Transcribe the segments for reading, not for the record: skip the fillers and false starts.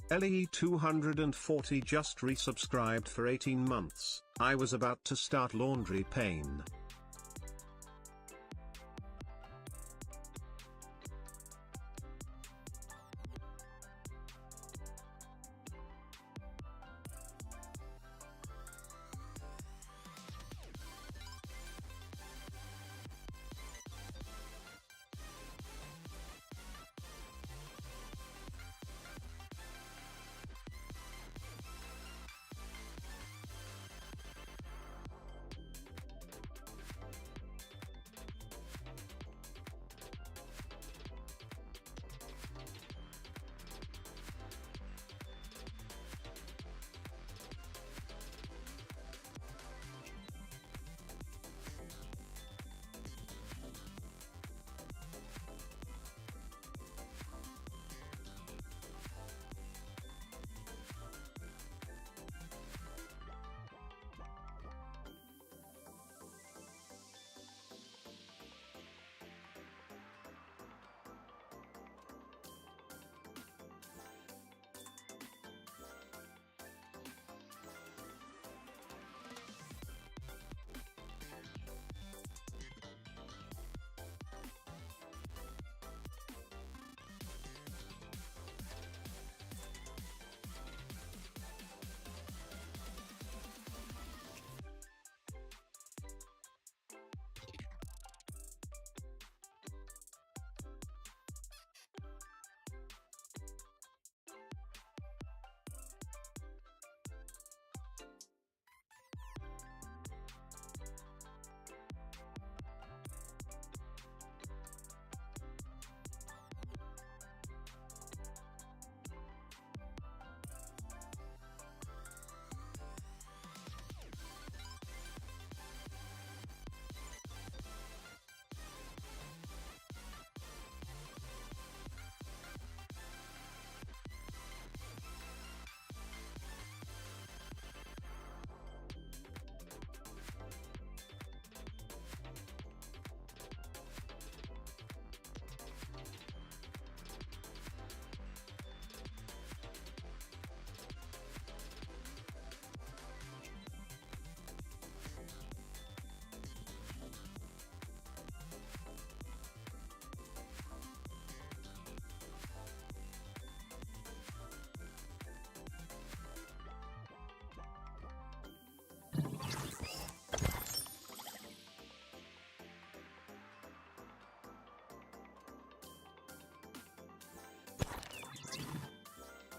LE240 just resubscribed for 18 months. I was about to start laundry pain.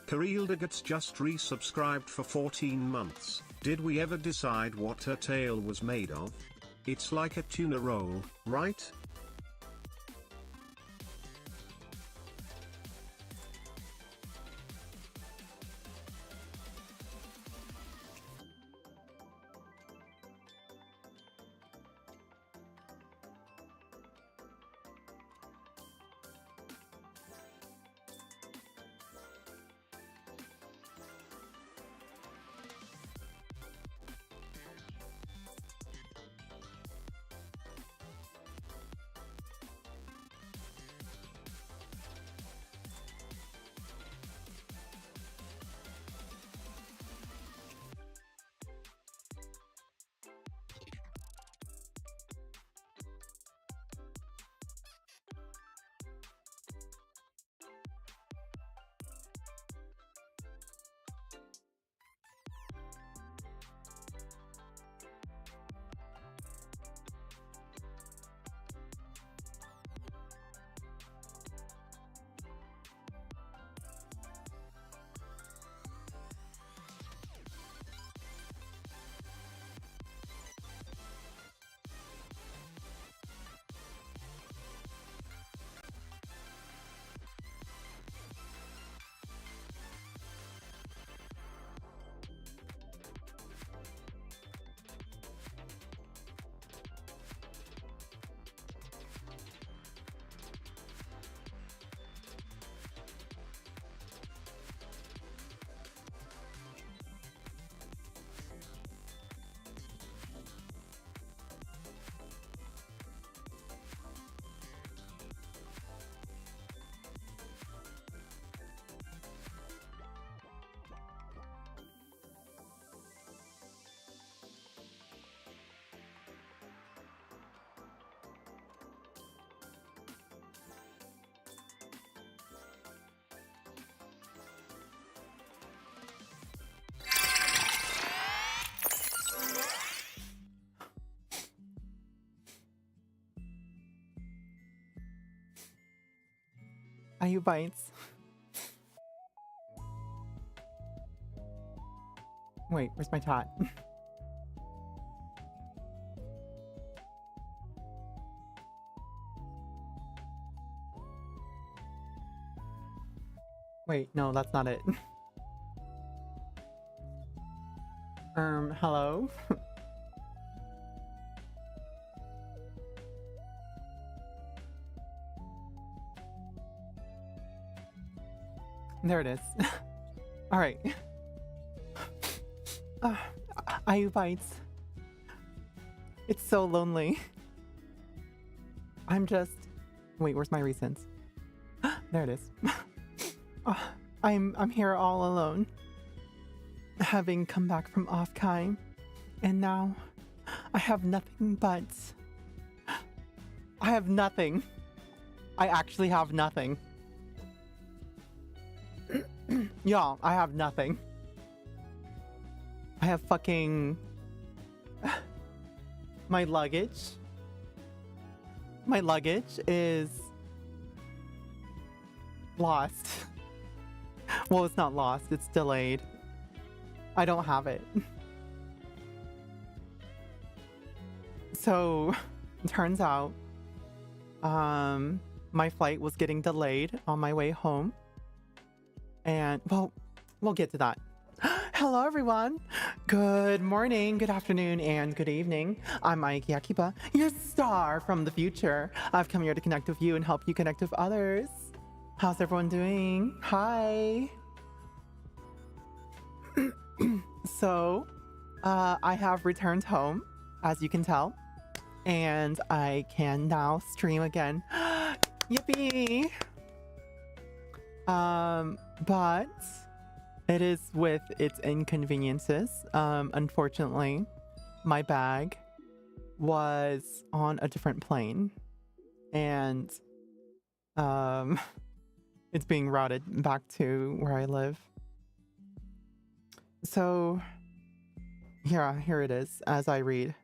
Karilda gets just resubscribed for 14 months. Did we ever decide what her tail was made of? It's like a tuna roll, right? Ayu bites. Wait, where's my chat? Wait, no, that's not it. Hello? There it is. All right. Ayu bites. It's so lonely. I'm just... Wait, where's my recents? There it is. I'm here all alone. Having come back from OFFKAI. And now I have nothing but... I have nothing. I actually have nothing. Y'all, I have nothing. I have fucking... My luggage. My luggage is... lost. Well, it's not lost. It's delayed. I don't have it. So, turns out, my flight was getting delayed on my way home. And, well, we'll get to that. Hello, everyone. Good morning, good afternoon, and good evening. I'm Aiki Akiba, your star from the future. I've come here to connect with you and help you connect with others. How's everyone doing? Hi. So, I have returned home, as you can tell, and I can now stream again. Yippee! But it is with its inconveniences. Unfortunately, my bag was on a different plane, and it's being routed back to where I live. So, here it is, as I read.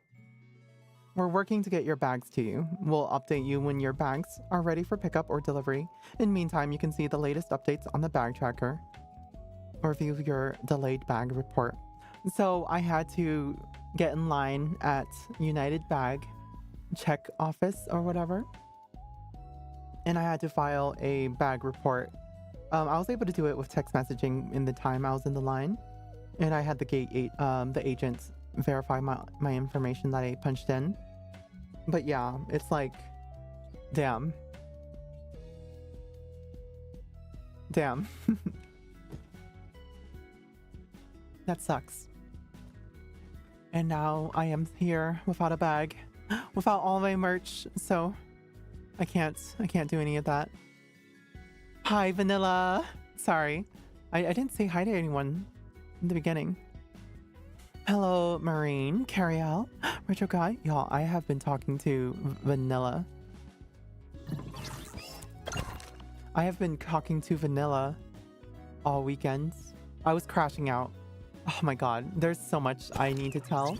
We're working to get your bags to you. We'll update you when your bags are ready for pickup or delivery. In the meantime, you can see the latest updates on the bag tracker or view your delayed bag report. So I had to get in line at United Bag check office or whatever. And I had to file a bag report. I was able to do it with text messaging in the time I was in the line. And I had the agent verify my information that I punched in. But yeah, it's like, damn. Damn. That sucks. And now I am here without a bag, without all my merch, so I can't do any of that. Hi, Vanilla. Sorry, I didn't say hi to anyone in the beginning. Hello, Marine, Cariel, Retro Guy. Y'all, I have been talking to Vanilla. I have been talking to Vanilla all weekend. I was crashing out. Oh my god, there's so much I need to tell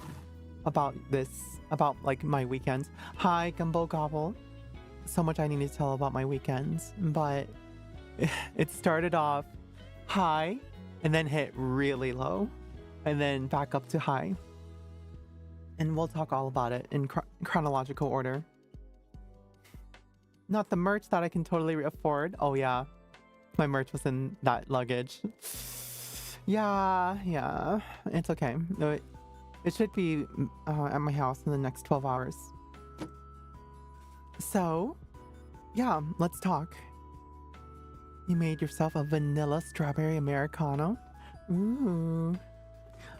about this, about like my weekend. Hi, Gumbo Gobble. So much I need to tell about my weekends, but it started off high and then hit really low and then back up to high. And we'll talk all about it in chronological order. Not the merch that I can totally afford. Oh yeah, my merch was in that luggage. Yeah, it's okay. No, it should be at my house in the next 12 hours. So, yeah, let's talk. You made yourself a vanilla strawberry Americano. Ooh,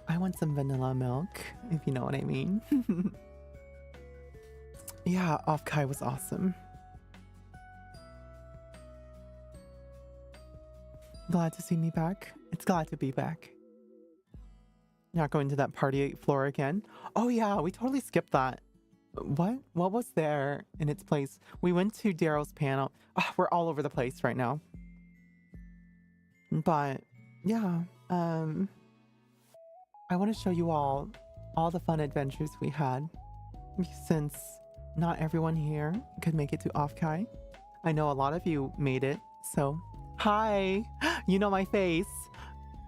I want some vanilla milk, if you know what I mean. Yeah, OFFKAI was awesome. Glad to see me back. It's glad to be back. Not going to that party floor again. Oh yeah, we totally skipped that. What was there in its place? We went to Daryl's panel. Oh, we're all over the place right now. But yeah, I want to show you all the fun adventures we had, since not everyone here could make it to OFFKAI. I know a lot of you made it, So, hi, you know my face.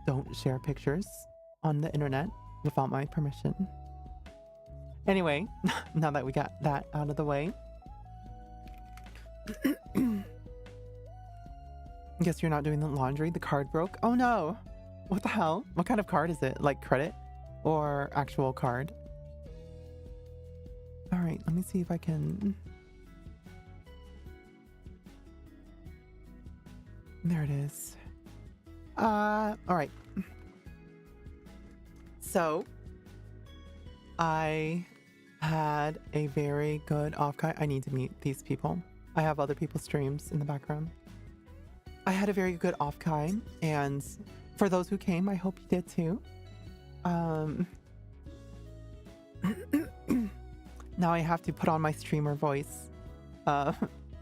Don't share pictures on the internet without my permission. Anyway, now that we got that out of the way. Guess you're not doing the laundry. The card broke. Oh no. What the hell? What kind of card is it? Like credit or actual card? All right, let me see if I can. There it is. All right. So I had a very good OFFKAI. I need to meet these people. I have other people's streams in the background. I had a very good OFFKAI, and for those who came, I hope you did too. Now I have to put on my streamer voice,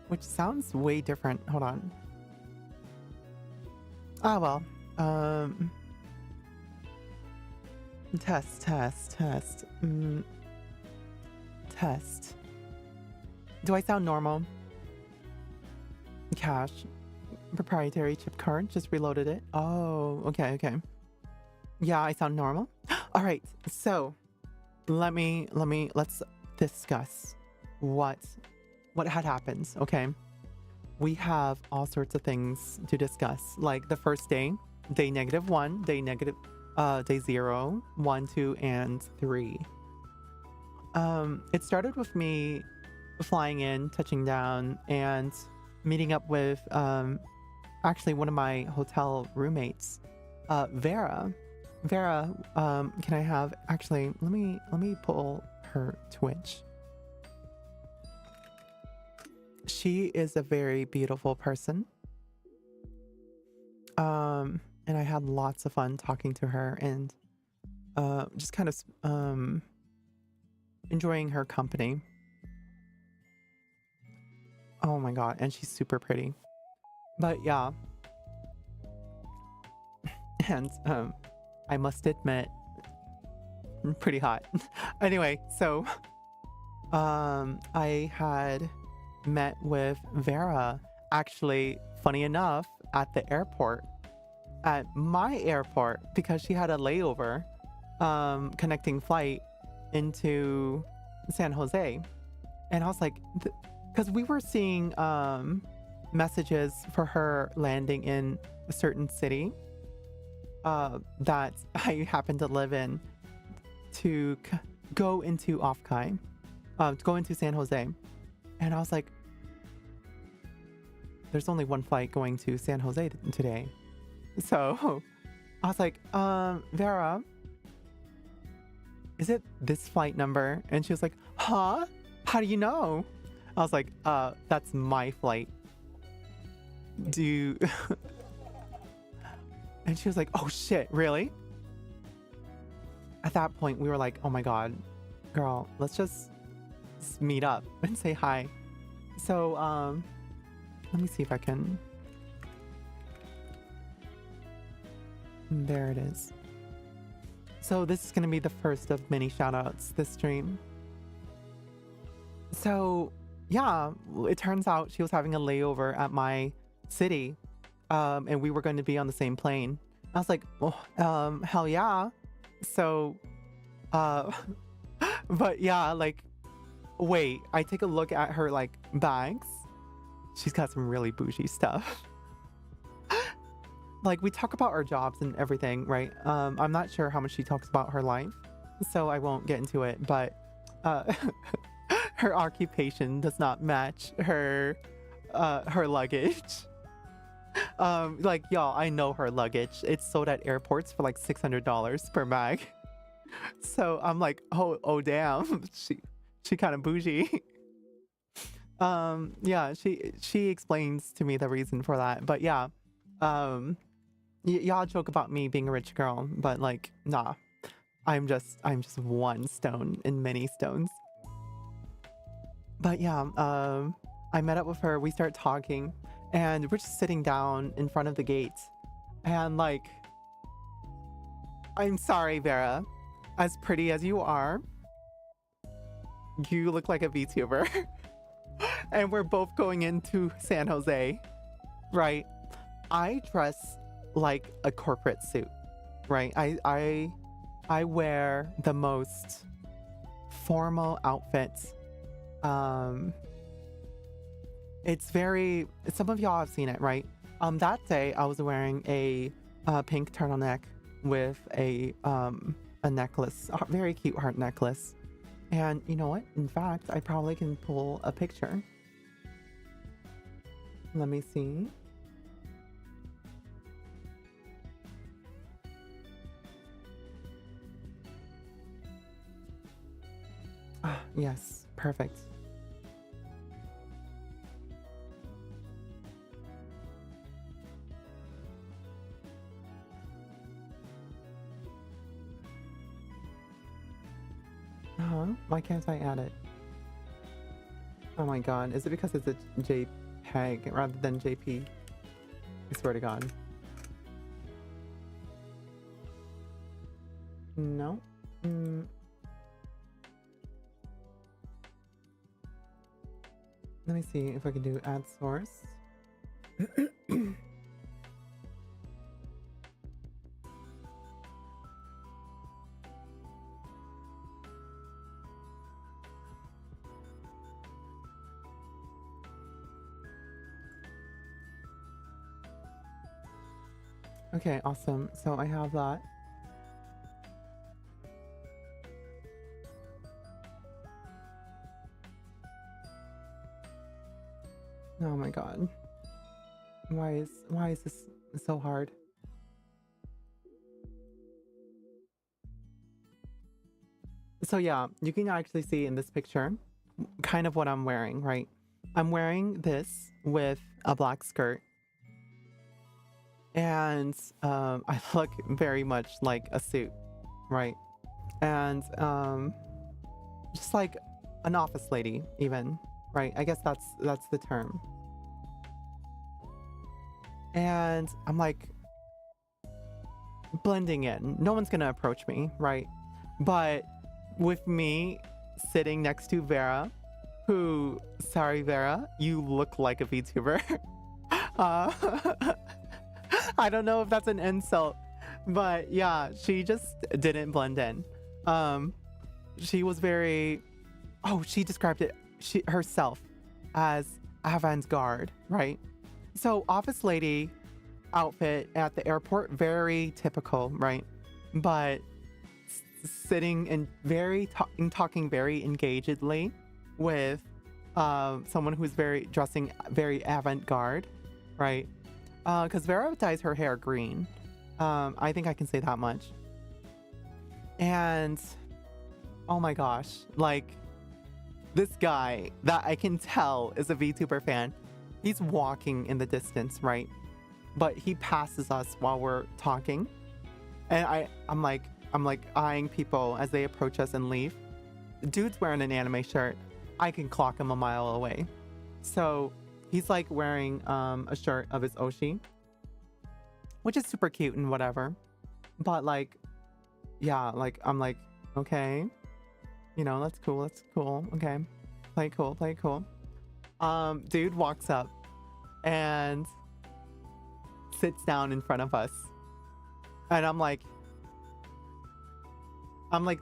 which sounds way different. Hold on. Ah, well. Test. Test. Do I sound normal? Cash. Proprietary chip card. Just reloaded it. Oh, okay. Yeah, I sound normal. All right. So let's discuss what had happened. Okay. We have all sorts of things to discuss. Like the first day, day -1, day 0, 1, 2, and 3. It started with me flying in, touching down, and meeting up with actually one of my hotel roommates, Vera. Vera, can I have actually let me pull her Twitch. She is a very beautiful person. And I had lots of fun talking to her and just kind of enjoying her company. Oh my god, and she's super pretty. But yeah. And I must admit, pretty hot. Anyway, so I had met with Vera, actually, funny enough, at the airport, at my airport, because she had a layover connecting flight into San Jose. And I was like, because we were seeing messages for her landing in a certain city that I happen to live in to go into OFFKAI, to go into San Jose. And I was like, there's only one flight going to San Jose today. So I was like, Vera, is it this flight number? And she was like, huh? How do you know? I was like, that's my flight. And she was like, oh shit, really? At that point, we were like, oh my god, girl, let's just meet up and say hi. So, let me see if I can. There it is. So this is going to be the first of many shoutouts this stream. So yeah, it turns out she was having a layover at my city, and we were going to be on the same plane. I was like, oh, hell yeah. So, but yeah, like, wait, I take a look at her like bags. She's got some really bougie stuff. Like, we talk about our jobs and everything, right? I'm not sure how much she talks about her life, so I won't get into it, but her occupation does not match her luggage. Like, y'all, I know her luggage. It's sold at airports for like $600 per bag. So I'm like, oh damn, she kind of bougie. Yeah, she explains to me the reason for that, but yeah, y'all joke about me being a rich girl, but like, nah, I'm just one stone in many stones. But yeah, I met up with her, we start talking, and we're just sitting down in front of the gate, and like, I'm sorry, Vera, as pretty as you are, you look like a VTuber. And we're both going into San Jose. right? I dress like a corporate suit, right? I wear the most formal outfits. It's very, some of y'all have seen it, right? That day I was wearing a pink turtleneck with a necklace, a very cute heart necklace. And you know what? In fact, I probably can pull a picture. Let me see. Ah, yes, perfect. Why can't I add it? Oh my god, is it because it's a JPEG rather than JP? I swear to god. No. Let me see if I can do add source. Okay, awesome. So I have that. Oh my god. Why is this so hard? So yeah, you can actually see in this picture kind of what I'm wearing, right? I'm wearing this with a black skirt. And I look very much like a suit, right? And just like an office lady even, right? I guess that's the term. And I'm like blending in. No one's gonna approach me, right? But with me sitting next to Vera, who, sorry Vera, you look like a VTuber. I don't know if that's an insult, but yeah, she just didn't blend in. She was very, she described it herself as avant-garde, right? So office lady outfit at the airport, very typical, right? But sitting and talking very engagedly with someone who's dressing very avant-garde, right? Because Vera dyes her hair green. I think I can say that much. And oh my gosh, like this guy that I can tell is a VTuber fan, he's walking in the distance, right? But he passes us while we're talking. And I'm like eyeing people as they approach us and leave. The dude's wearing an anime shirt. I can clock him a mile away. So he's like wearing a shirt of his Oshi, which is super cute and whatever. But like, yeah, like I'm like, okay, you know, that's cool, okay. Play it cool. Dude walks up and sits down in front of us. And I'm like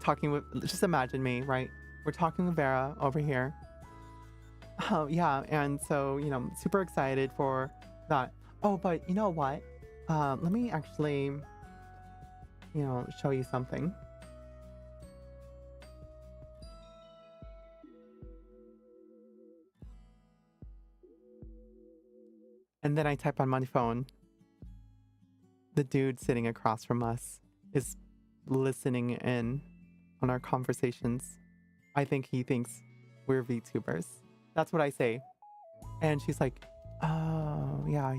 talking with, just imagine me, right? We're talking with Vera over here. Oh yeah, and so, you know, super excited for that. Oh, but you know what? Let me actually, you know, show you something. And then I type on my phone. The dude sitting across from us is listening in on our conversations. I think he thinks we're VTubers. That's what I say. And she's like, oh, yeah.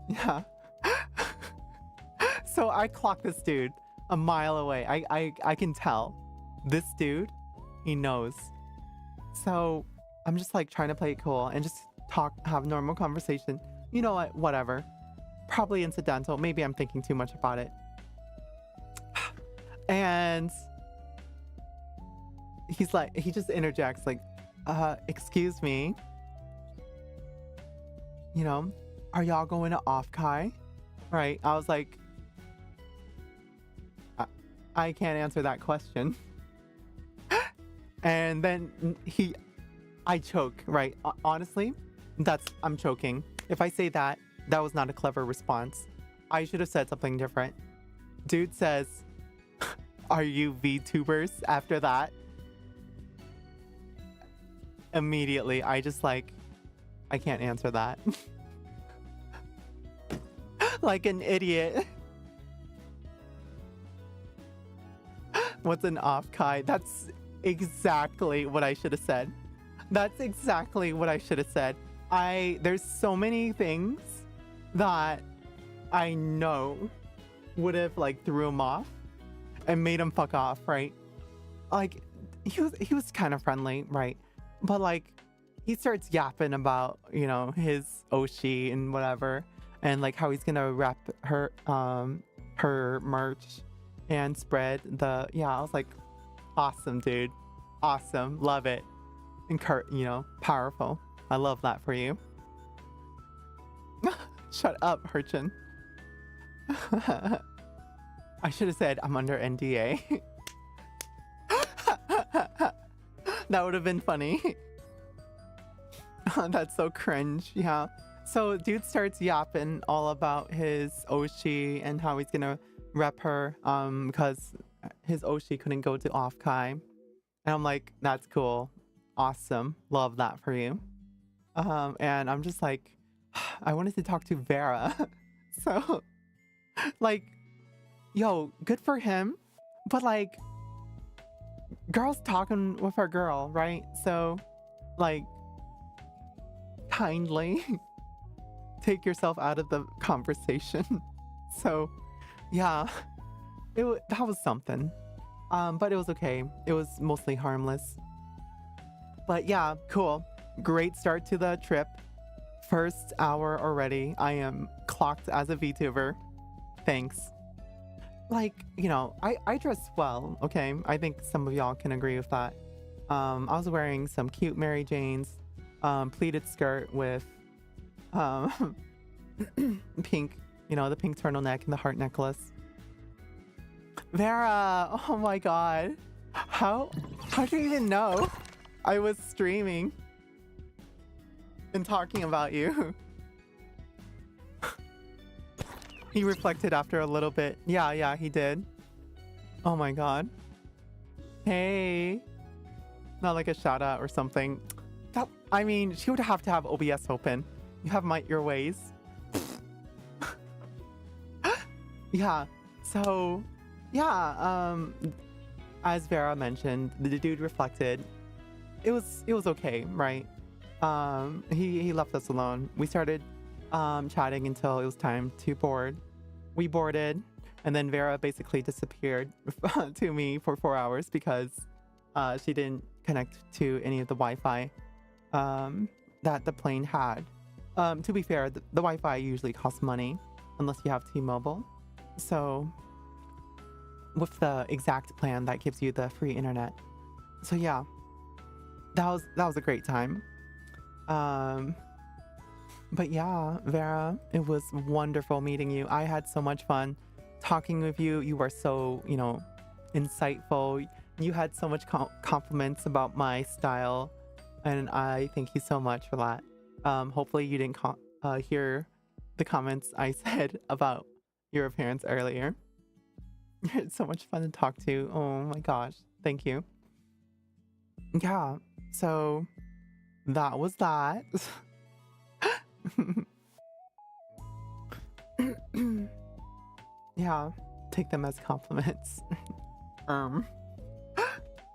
Yeah. So I clock this dude a mile away. I can tell. This dude, he knows. So I'm just like trying to play it cool and just have normal conversation. You know what? Whatever. Probably incidental. Maybe I'm thinking too much about it. And he's like, he just interjects like, excuse me. You know, are y'all going to OFFKAI? Right. I was like, I can't answer that question. And then I choke, right? Honestly, I'm choking. If I say that was not a clever response. I should have said something different. Dude says, are you VTubers after that? Immediately, I just like, I can't answer that. Like an idiot. What's an OFFKAI? That's exactly what I should have said. That's exactly what I should have said. There's so many things that I know would have like threw him off and made him fuck off, right? Like he was kind of friendly, right? But like he starts yapping about, you know, his Oshi and whatever, and like how he's gonna rep her merch and spread the, I was like, awesome, dude. Awesome. Love it. You know, powerful. I love that for you. Shut up, Hurchin. I should have said I'm under NDA. That would have been funny. That's so cringe. Yeah. So dude starts yapping all about his Oshi and how he's gonna rep her because his Oshi couldn't go to OFFKAI. And I'm like, that's cool. Awesome. Love that for you. And I'm just like, I wanted to talk to Vera. So like, yo, good for him. But like, girl's talking with her girl, right? So like, kindly take yourself out of the conversation. So yeah, that was something. But it was okay. It was mostly harmless. But yeah, cool. Great start to the trip. First hour already. I am clocked as a VTuber. Thanks. Like, you know, I dress well, okay? I think some of y'all can agree with that. I was wearing some cute Mary Janes, pleated skirt with pink, you know, the pink turtleneck and the heart necklace. Vera, oh my god. How do you even know I was streaming and talking about you? He reflected after a little bit. Yeah, he did. Oh my god. Hey. Not like a shout out or something. I mean, she would have to have OBS open. You have your ways. Yeah. So, yeah, as Vera mentioned, the dude reflected. It was okay, right? He left us alone. We started chatting until it was time to board. We boarded, and then Vera basically disappeared to me for 4 hours because she didn't connect to any of the Wi-Fi that the plane had. To be fair, the Wi-Fi usually costs money unless you have T-Mobile. So with the exact plan that gives you the free internet. So yeah, that was a great time. But yeah, Vera, it was wonderful meeting you. I had so much fun talking with you. You were so, you know, insightful. You had so much compliments about my style, and I thank you so much for that. Hopefully you didn't hear the comments I said about your appearance earlier. It's so much fun to talk to. Oh my gosh, thank you. Yeah, so that was that. Yeah, take them as compliments. All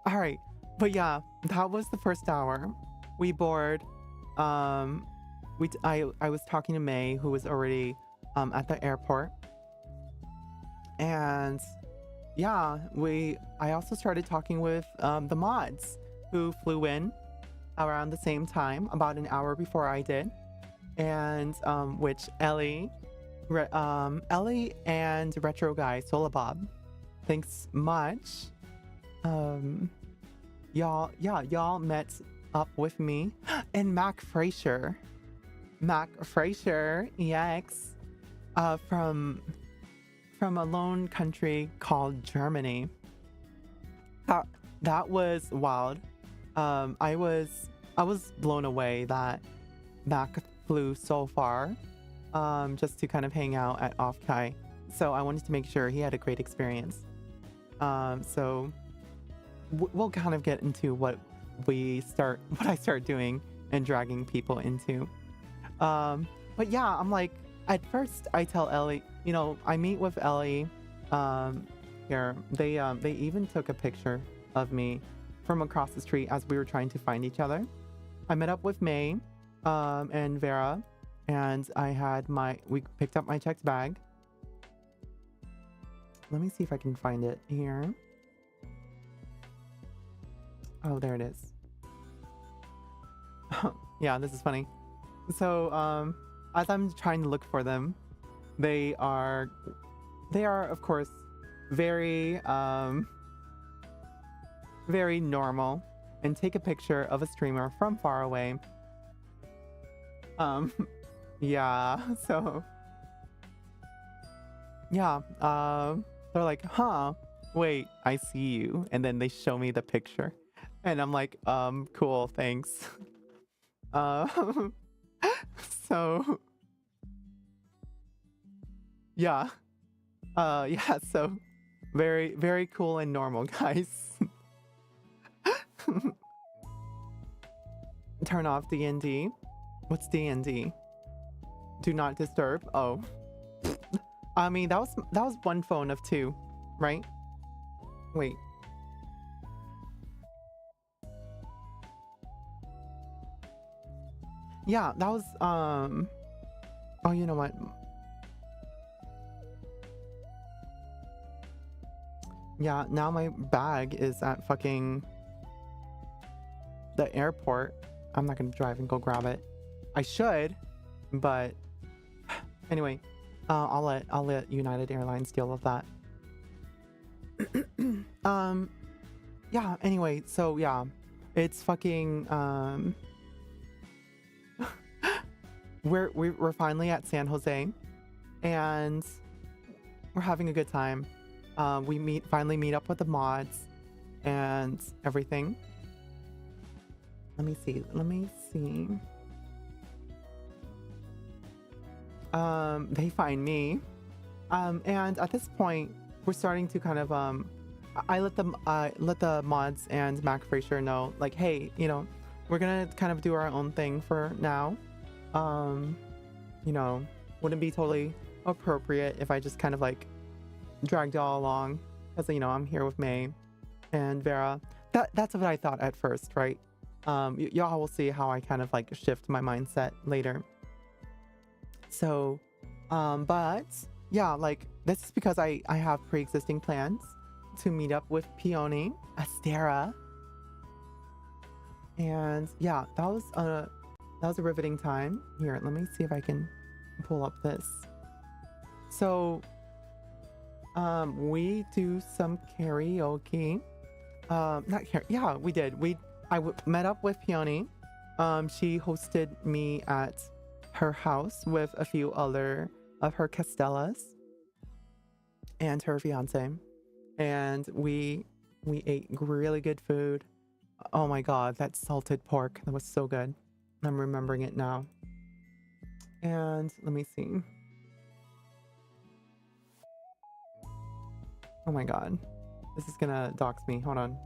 right, but yeah, that was the first hour. We board. I was talking to May, who was already at the airport, and yeah, I also started talking with the mods who flew in around the same time, about an hour before I did, and which Ellie and Retro Guy Solabob, thanks much. Y'all met up with me, and Mac Frazier Mac Fraser EX from a lone country called Germany. That was wild. I was blown away that Mac flew so far just to kind of hang out at OFFKAI. So I wanted to make sure he had a great experience. So we'll kind of get into what I start doing and dragging people into. But yeah, I'm like, at first I tell Ellie, I meet with Ellie. Here, they even took a picture of me from across the street as we were trying to find each other. I met up with May, and Vera, and we picked up my checked bag. Let me see if I can find it here. Oh, there it is. Yeah, this is funny. So, as I'm trying to look for them, they are of course very very normal and take a picture of a streamer from far away. Yeah, so yeah, they're like, huh, wait, I see you, and then they show me the picture and I'm like, cool, thanks. So yeah, yeah, so very, very cool and normal, guys. Turn off D&D. What's D&D? Do not disturb. Oh, I mean, that was one phone of two, right? Wait. Yeah, that was oh, you know what? Yeah, now my bag is at fucking the airport. I'm not gonna drive and go grab it. I should, but anyway, I'll let United Airlines deal with that. Yeah, anyway, so yeah, it's fucking we're finally at San Jose and we're having a good time. We finally meet up with the mods and everything. Let me see. They find me. And at this point, we're starting to kind of I let the mods and Mac Fraser know, like, hey, we're gonna kind of do our own thing for now. Wouldn't be totally appropriate if I just kind of like dragged y'all along, because I'm here with May and Vera. That's what I thought at first, right? Y'all will see how I kind of like shift my mindset later. So, but yeah, like this is because I have pre-existing plans to meet up with Peony, Astera, and yeah, that was a riveting time. Here, let me see if I can pull up this. So, we do some karaoke. Not karaoke. Yeah, we did. I met up with Peony. She hosted me at her house with a few other of her Castellas and her fiance, and we ate really good food. Oh my god, that salted pork, that was so good. I'm remembering it now. And let me see. Oh my god, this is gonna dox me. Hold on.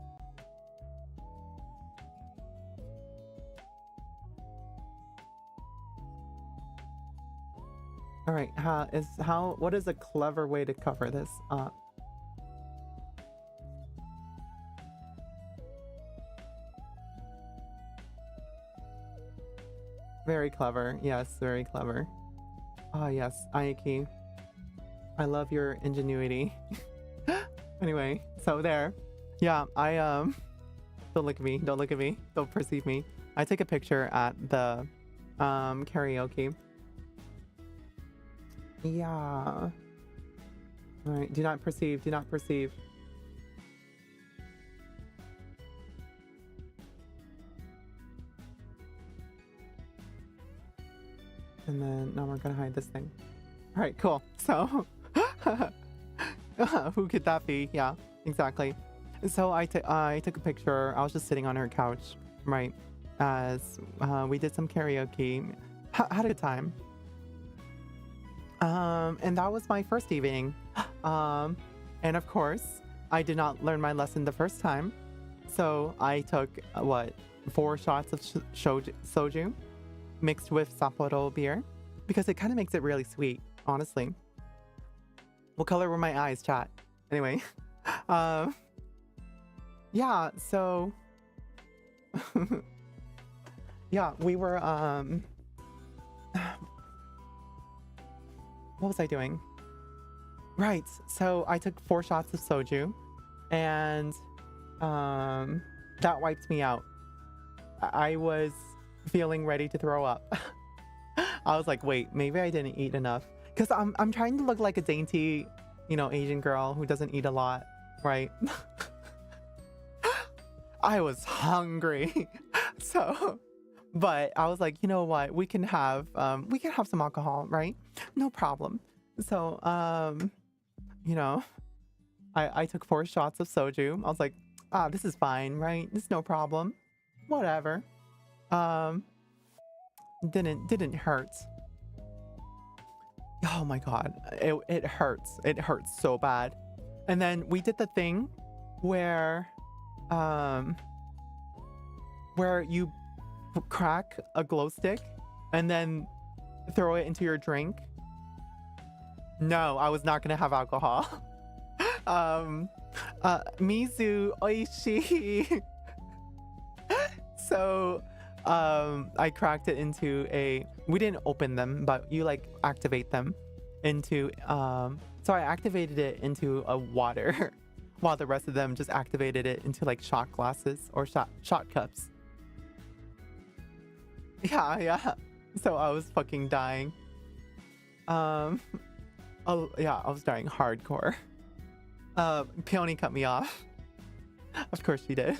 All right, what is a clever way to cover this up? Very clever. Yes, very clever. Ah, yes, Aiki. I love your ingenuity. Anyway, so there. Yeah, don't look at me. Don't look at me. Don't perceive me. I take a picture at the karaoke. Yeah. All right, do not perceive. Do not perceive. And then now we're gonna hide this thing. All right, cool. So, who could that be? Yeah, exactly. So I took a picture. I was just sitting on her couch, right, as we did some karaoke. Had a good time. And that was my first evening. And of course, I did not learn my lesson the first time. So I took, 4 shots of soju mixed with Sapporo beer because it kind of makes it really sweet, honestly. What color were my eyes, chat? Anyway. Yeah, so... yeah, we were, what was I doing? Right, so I took 4 shots of soju, and that wiped me out. I was feeling ready to throw up. I was like, wait, maybe I didn't eat enough. Because I'm trying to look like a dainty, Asian girl who doesn't eat a lot, right? I was hungry. So, but I was like, you know what? We can have some alcohol, right? No problem. So, I took 4 shots of soju. I was like, this is fine, right? It's no problem. Whatever. Didn't hurt. Oh my god. It hurts. It hurts so bad. And then we did the thing where you crack a glow stick and then throw it into your drink. No, I was not gonna have alcohol. Mizu oishi. So I cracked it into we didn't open them, but you like activate them into so I activated it into a water while the rest of them just activated it into like shot glasses or shot cups. Yeah. So I was fucking dying. Oh yeah, I was dying hardcore. Peony cut me off. Of course she did.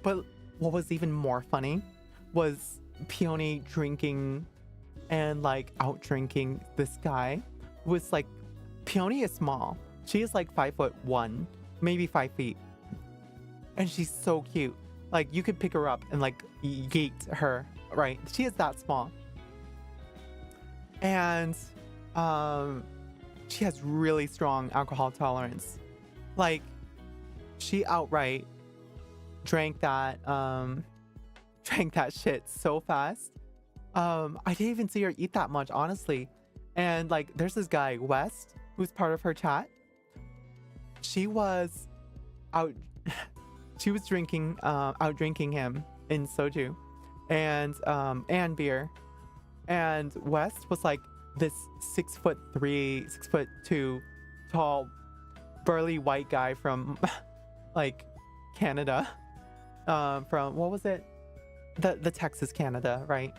But what was even more funny was Peony drinking and like out drinking this guy. Was like, Peony is small. She is like 5'1", maybe 5 feet. And she's so cute. Like you could pick her up and like yeet her, right? She is that small. And she has really strong alcohol tolerance. Like she outright drank that shit so fast. I didn't even see her eat that much, honestly. And like there's this guy, West, who's part of her chat. She was out drinking him in soju and beer. And West was like this 6'3", 6'2" tall, burly white guy from like Canada. From what was it? The Texas, Canada, right?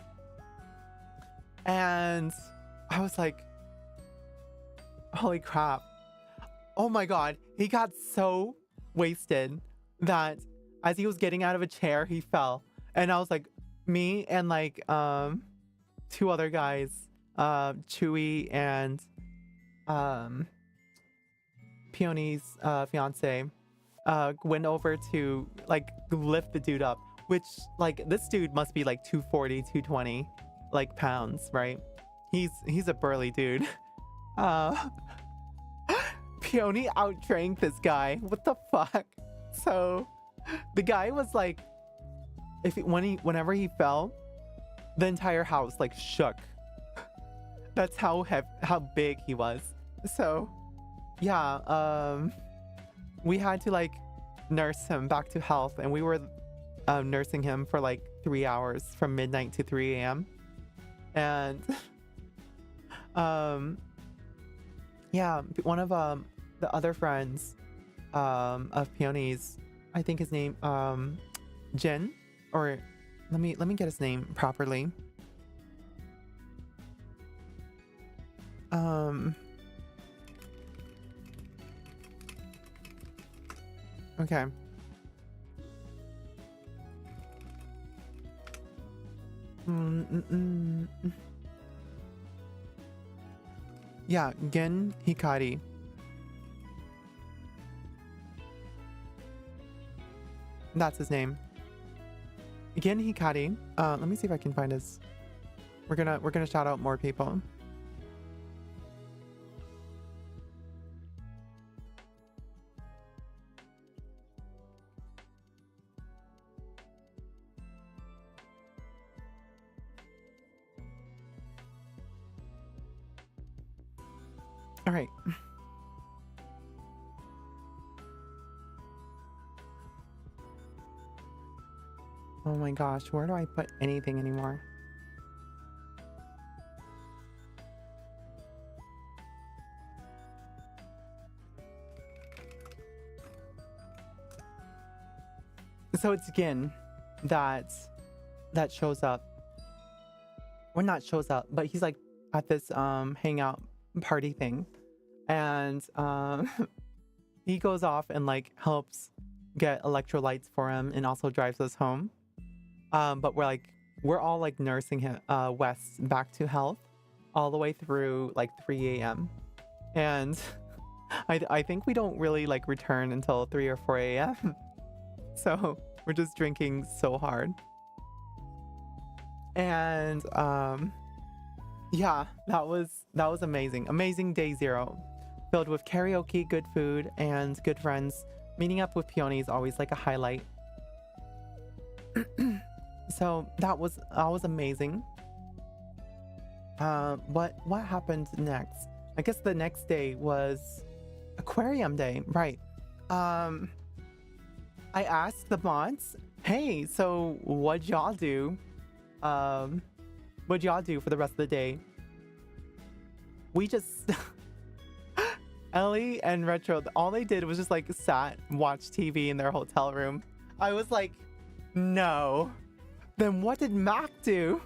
And I was like, holy crap. Oh my god, he got so wasted that as he was getting out of a chair, he fell. And I was like, me and like 2 other guys, Chewy and Peony's fiance, went over to like lift the dude up, which like this dude must be like 240, 220 like pounds, right? He's a burly dude. Peony outdrank this guy. What the fuck? So the guy was like, whenever he fell, the entire house like shook. That's how big he was. So yeah, we had to like nurse him back to health, and we were nursing him for like 3 hours from midnight to 3 a.m. And yeah, one of the other friends of Peony's, I think his name Jin, or let me get his name properly. Okay. Yeah, Gen Hikari. That's his name. Gen Hikari. Let me see if I can find his. We're gonna shout out more people. All right. Oh my gosh, where do I put anything anymore? So it's Gin that shows up. Well, not shows up, but he's like at this hangout party thing. And he goes off and like helps get electrolytes for him and also drives us home. But we're all like nursing him Wes back to health all the way through like 3 a.m. And I think we don't really like return until 3 or 4 a.m. So we're just drinking so hard. And yeah, that was amazing. Amazing day 0. Filled with karaoke, good food, and good friends. Meeting up with Peony is always like a highlight. So that was amazing. What happened next? I guess the next day was aquarium day, right? I asked the mods, hey, so what'd y'all do? What'd y'all do for the rest of the day? We just Ellie and Retro, all they did was just like sat, watched TV in their hotel room. I was like, no. Then what did Mac do?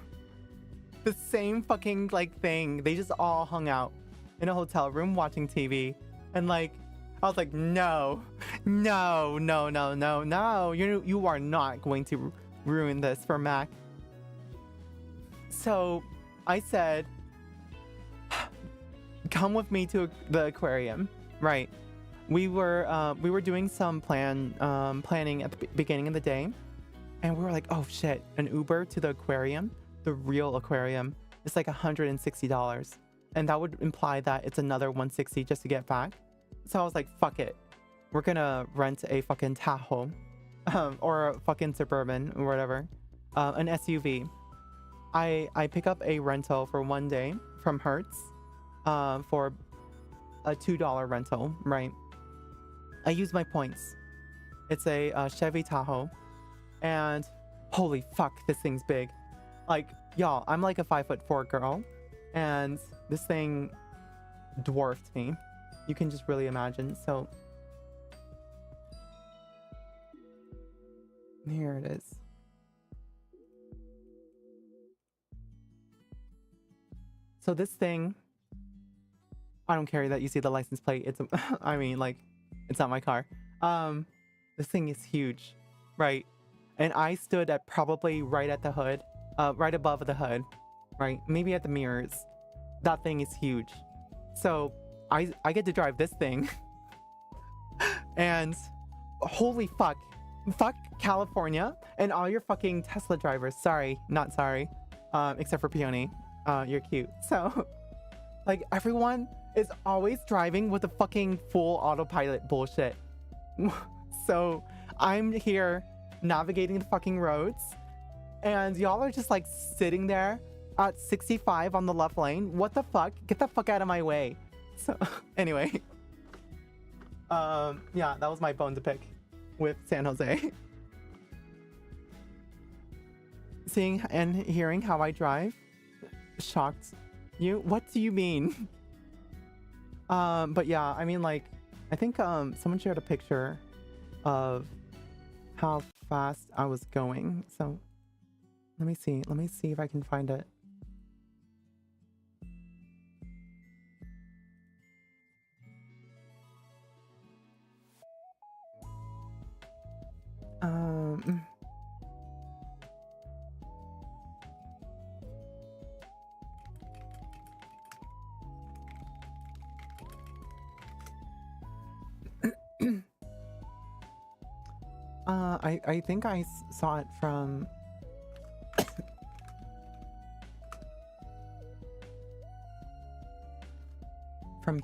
The same fucking like thing. They just all hung out in a hotel room watching TV. And like, I was like, no. You are not going to ruin this for Mac. So I said, come with me to the aquarium. Right. We were doing some planning at the beginning of the day. And we were like, oh shit, an Uber to the aquarium, the real aquarium, is like $160. And that would imply that it's another $160 just to get back. So I was like, fuck it. We're gonna rent a fucking Tahoe or a fucking Suburban or whatever, an SUV. I pick up a rental for one day from Hertz for a $2 rental, right? I use my points. It's a Chevy Tahoe. And holy fuck, this thing's big. Like, y'all, I'm like a 5'4" girl. And this thing dwarfed me. You can just really imagine. So here it is. So this thing, I don't care that you see the license plate. It's, I mean, like, it's not my car. This thing is huge, right? And I stood at probably right at the hood, right above the hood, right? Maybe at the mirrors. That thing is huge. So I get to drive this thing. And holy fuck. Fuck California and all your fucking Tesla drivers. Sorry, not sorry. Except for Peony. You're cute. So, like, everyone is always driving with a fucking full autopilot bullshit. So I'm here navigating the fucking roads, and y'all are just like sitting there at 65 on the left lane. What the fuck? Get the fuck out of my way. So anyway, yeah, that was my bone to pick with San Jose. Seeing and hearing how I drive shocked you. What do you mean? But yeah, I mean, like, I think someone shared a picture of how fast I was going. So let me see if I can find it. I think I saw it from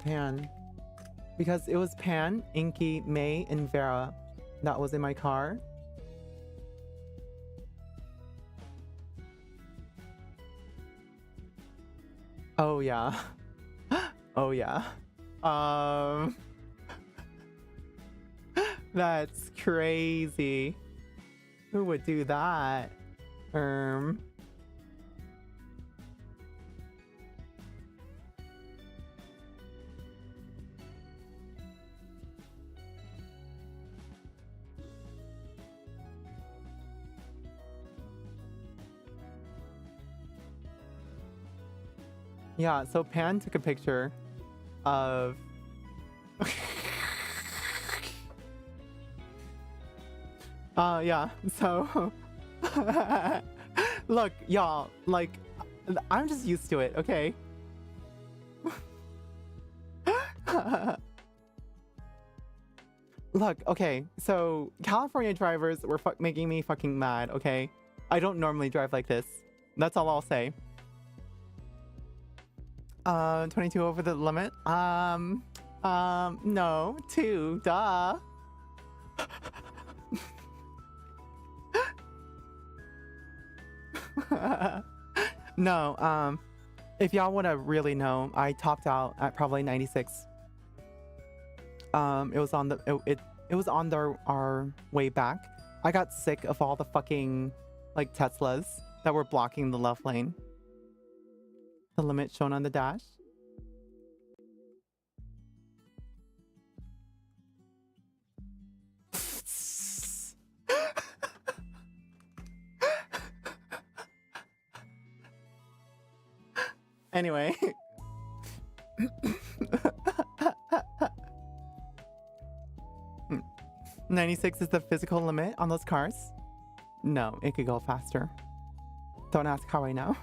Pan, because it was Pan, Inky, May, and Vera that was in my car. Oh yeah. Oh yeah. That's crazy. Who would do that? Yeah, so Pan took a picture of yeah, so look, y'all, like, I'm just used to it, okay? Look, okay, so California drivers were making me fucking mad, okay? I don't normally drive like this. That's all I'll say. 22 over the limit? No, 2, duh. No, if y'all want to really know, I topped out at probably 96. It was on the it was on our way back. I got sick of all the fucking like Teslas that were blocking the left lane. The limit shown on the dash. Anyway. 96 is the physical limit on those cars? No, it could go faster. Don't ask how I know.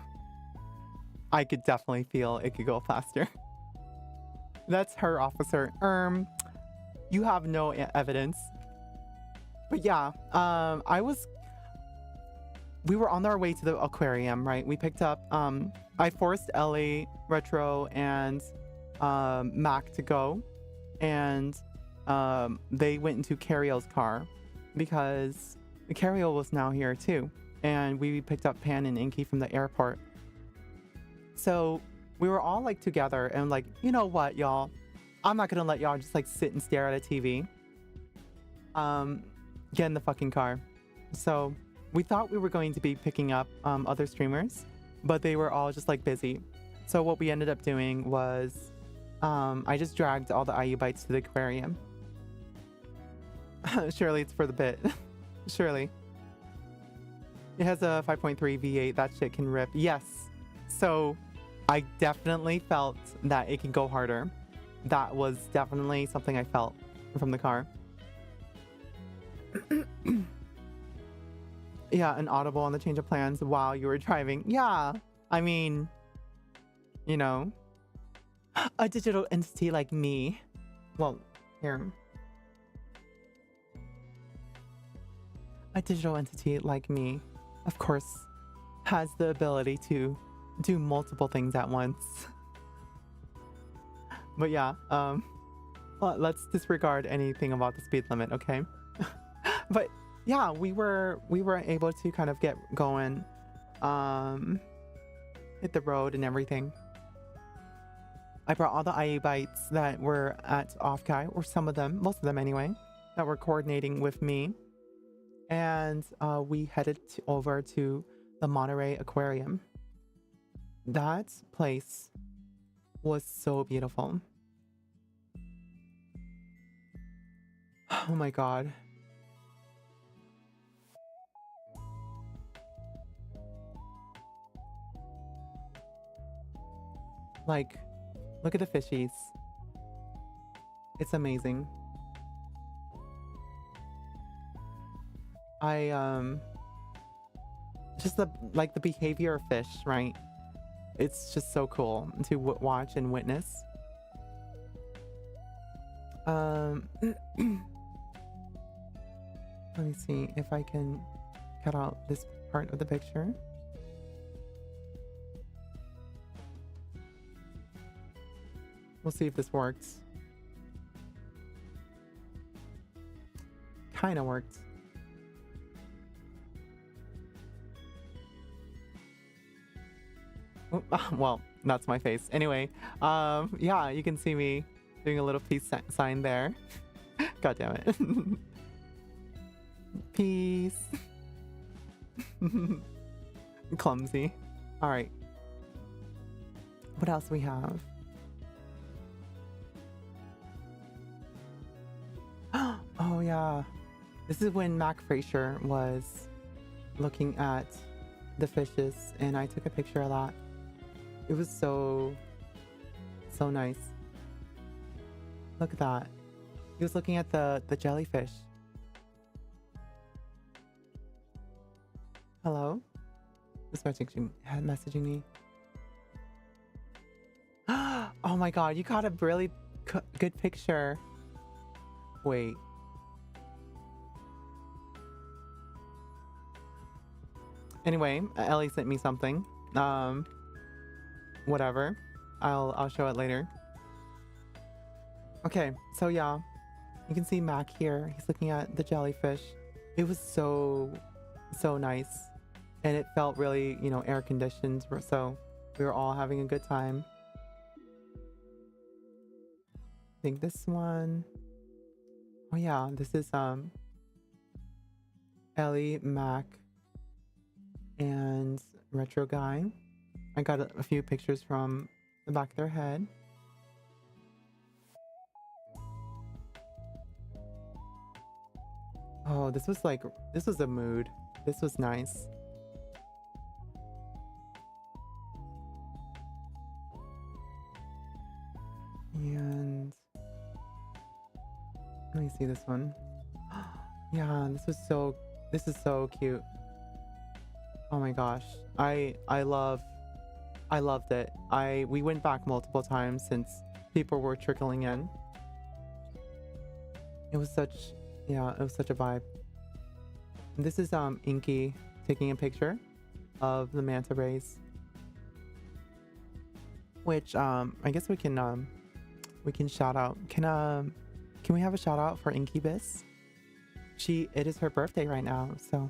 I could definitely feel it could go faster. That's her, officer. You have no evidence. But yeah, we were on our way to the aquarium, right? We picked up, I forced Ellie, Retro, and Mac to go. And they went into Carrio's car because Carrio was now here too. And we picked up Pan and Inky from the airport. So we were all like together and like, you know what, y'all? I'm not gonna let y'all just like sit and stare at a TV. Get in the fucking car. So we thought we were going to be picking up other streamers, but they were all just like busy. So what we ended up doing was I just dragged all the IU bites to the aquarium. Surely it's for the bit. Surely. It has a 5.3 V8. That shit can rip. Yes. So I definitely felt that it can go harder. That was definitely something I felt from the car. Yeah, an audible on the change of plans while you were driving. Yeah, I mean, you know, a digital entity like me. Well, here. A digital entity like me, of course, has the ability to do multiple things at once. But yeah, well, let's disregard anything about the speed limit, okay? But yeah, we were able to kind of get going, hit the road and everything. I brought all the IU bites that were at OFFKAI, or some of them, most of them anyway, that were coordinating with me. And we headed over to the Monterey Aquarium. That place was so beautiful. Oh my god. Like, look at the fishies. It's amazing. Just the behavior of fish, right? It's just so cool to watch and witness. Let me see if I can cut out this part of the picture. We'll see if this works. Kind of worked. Oh, well, that's my face. Anyway, yeah, you can see me doing a little peace sign there. God damn it. Peace. Clumsy. All right. What else we have? Oh yeah. This is when Mac Fraser was looking at the fishes and I took a picture of that. It was so nice. Look at that. He was looking at the jellyfish. Hello? Who's messaging me? Oh my god, you got a really good picture. Wait. Anyway, Ellie sent me something. Whatever. I'll show it later. Okay, so yeah. You can see Mac here. He's looking at the jellyfish. It was so nice. And it felt really, you know, air conditioned. So we were all having a good time. I think this one. Oh yeah, this is Ellie, Mac, and Retro Guy. I got a few pictures from the back of their head. Oh, this was a mood. This was nice. And let me see this one. Yeah, this is so cute. Oh my gosh. I loved it. We went back multiple times since people were trickling in. It was such a vibe. And this is Inky taking a picture of the manta rays. Which I guess we can shout out. Can we have a shout out for Incubus? It is her birthday right now, so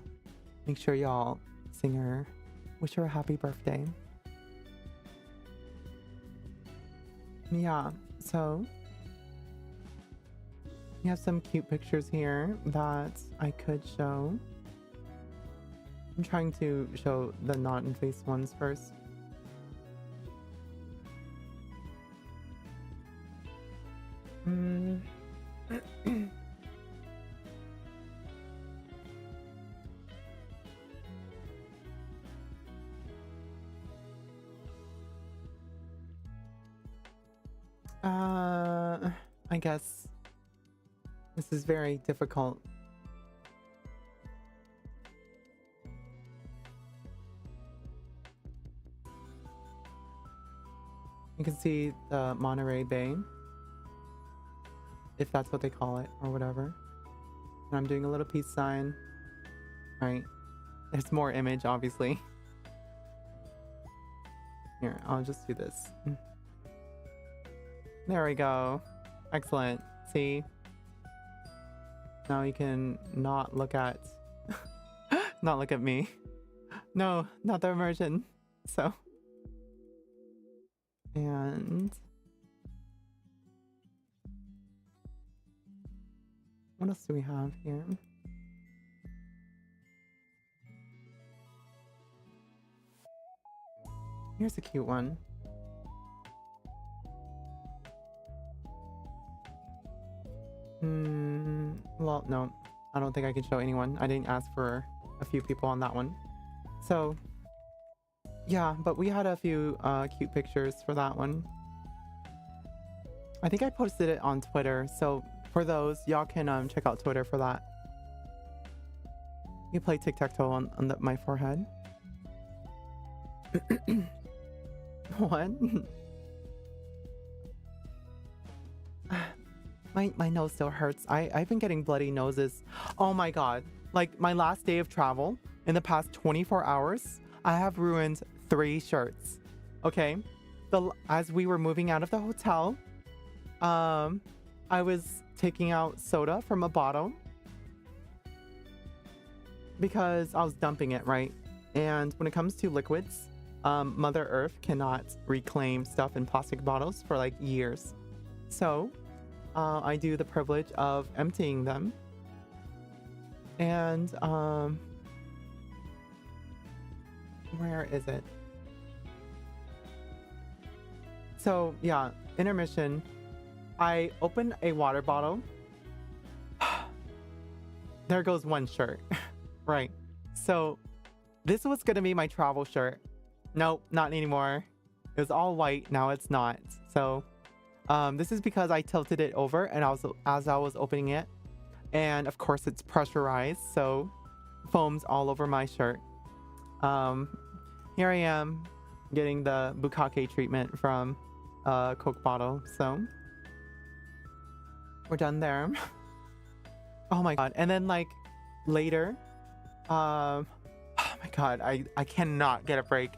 make sure y'all sing her, wish her a happy birthday. Yeah, so we have some cute pictures here that I could show. I'm trying to show the not in face ones first. I guess this is very difficult. You can see the Monterey Bay, if that's what they call it or whatever. And I'm doing a little peace sign. Right. There's more image, obviously. Here, I'll just do this. There we go. Excellent. See? Now you can not look at not look at me. No, not the immersion. So, and what else do we have here? Here's a cute one. Well, no, I don't think I can show anyone. I didn't ask for a few people on that one. So, yeah, but we had a few cute pictures for that one. I think I posted it on Twitter, so for those, y'all can check out Twitter for that. You play tic-tac-toe on my forehead. What? My nose still hurts. I've been getting bloody noses. Oh my god. Like my last day of travel, in the past 24 hours, I have ruined 3 shirts. Okay? As we were moving out of the hotel, I was taking out soda from a bottle because I was dumping it, right? And when it comes to liquids, Mother Earth cannot reclaim stuff in plastic bottles for like years. So I do the privilege of emptying them. And where is it? So yeah, intermission. I opened a water bottle. There goes 1 shirt. Right. So this was gonna be my travel shirt. Nope, not anymore. It was all white, now it's not. So this is because I tilted it over and as I was opening it. And of course it's pressurized, so foams all over my shirt. Here I am getting the bukkake treatment from a Coke bottle, so we're done there. Oh my god. And then like later, oh my god, I cannot get a break.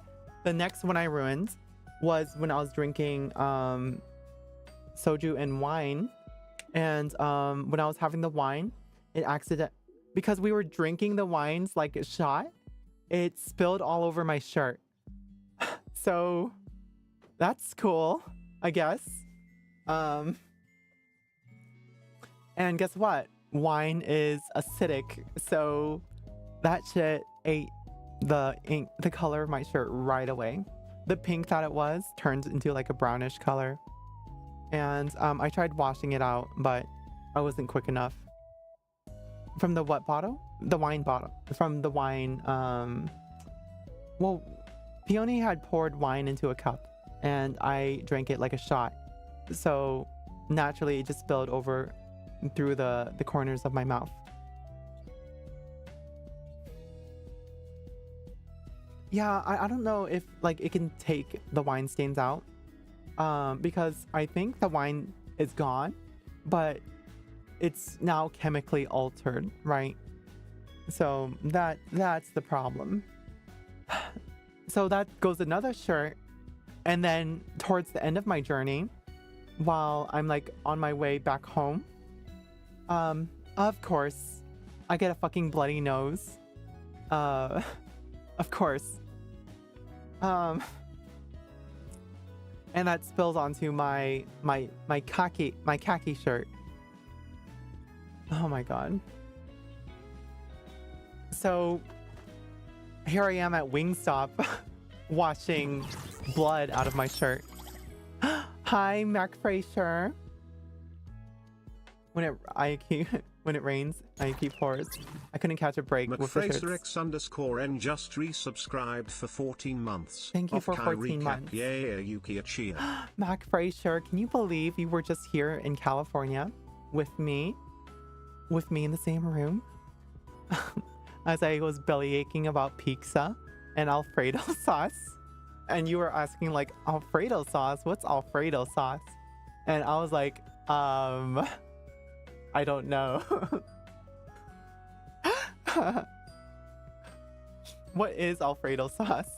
The next one I ruined was when I was drinking soju and wine. And when I was having the wine, because we were drinking the wines like a shot, it spilled all over my shirt. So that's cool, I guess. And guess what? Wine is acidic, so that shit ate the color of my shirt right away. The pink that it was turned into like a brownish color. And I tried washing it out, but I wasn't quick enough. From the what bottle? The wine bottle. From the wine, well, Peony had poured wine into a cup and I drank it like a shot. So naturally it just spilled over through the corners of my mouth. Yeah, I don't know if like it can take the wine stains out. Because I think the wine is gone, but it's now chemically altered, right? So that's the problem. So that goes another shirt. And then towards the end of my journey, while I'm like on my way back home, of course, I get a fucking bloody nose. Of course. And that spills onto my khaki shirt. Oh my god. So here I am at Wingstop washing blood out of my shirt. Hi, Mac Fraser. When it rains, IQ pours. I couldn't catch a break with the shirts. McFraserX_N just resubscribed for 14 months. Thank you for OFFKAI 14 recap. months. Yeah, Yuki Achia. Mac Fraser, can you believe you were just here in California with me in the same room? As I was belly aching about pizza and Alfredo sauce. And you were asking like, Alfredo sauce? What's Alfredo sauce? And I was like, I don't know. What is Alfredo sauce?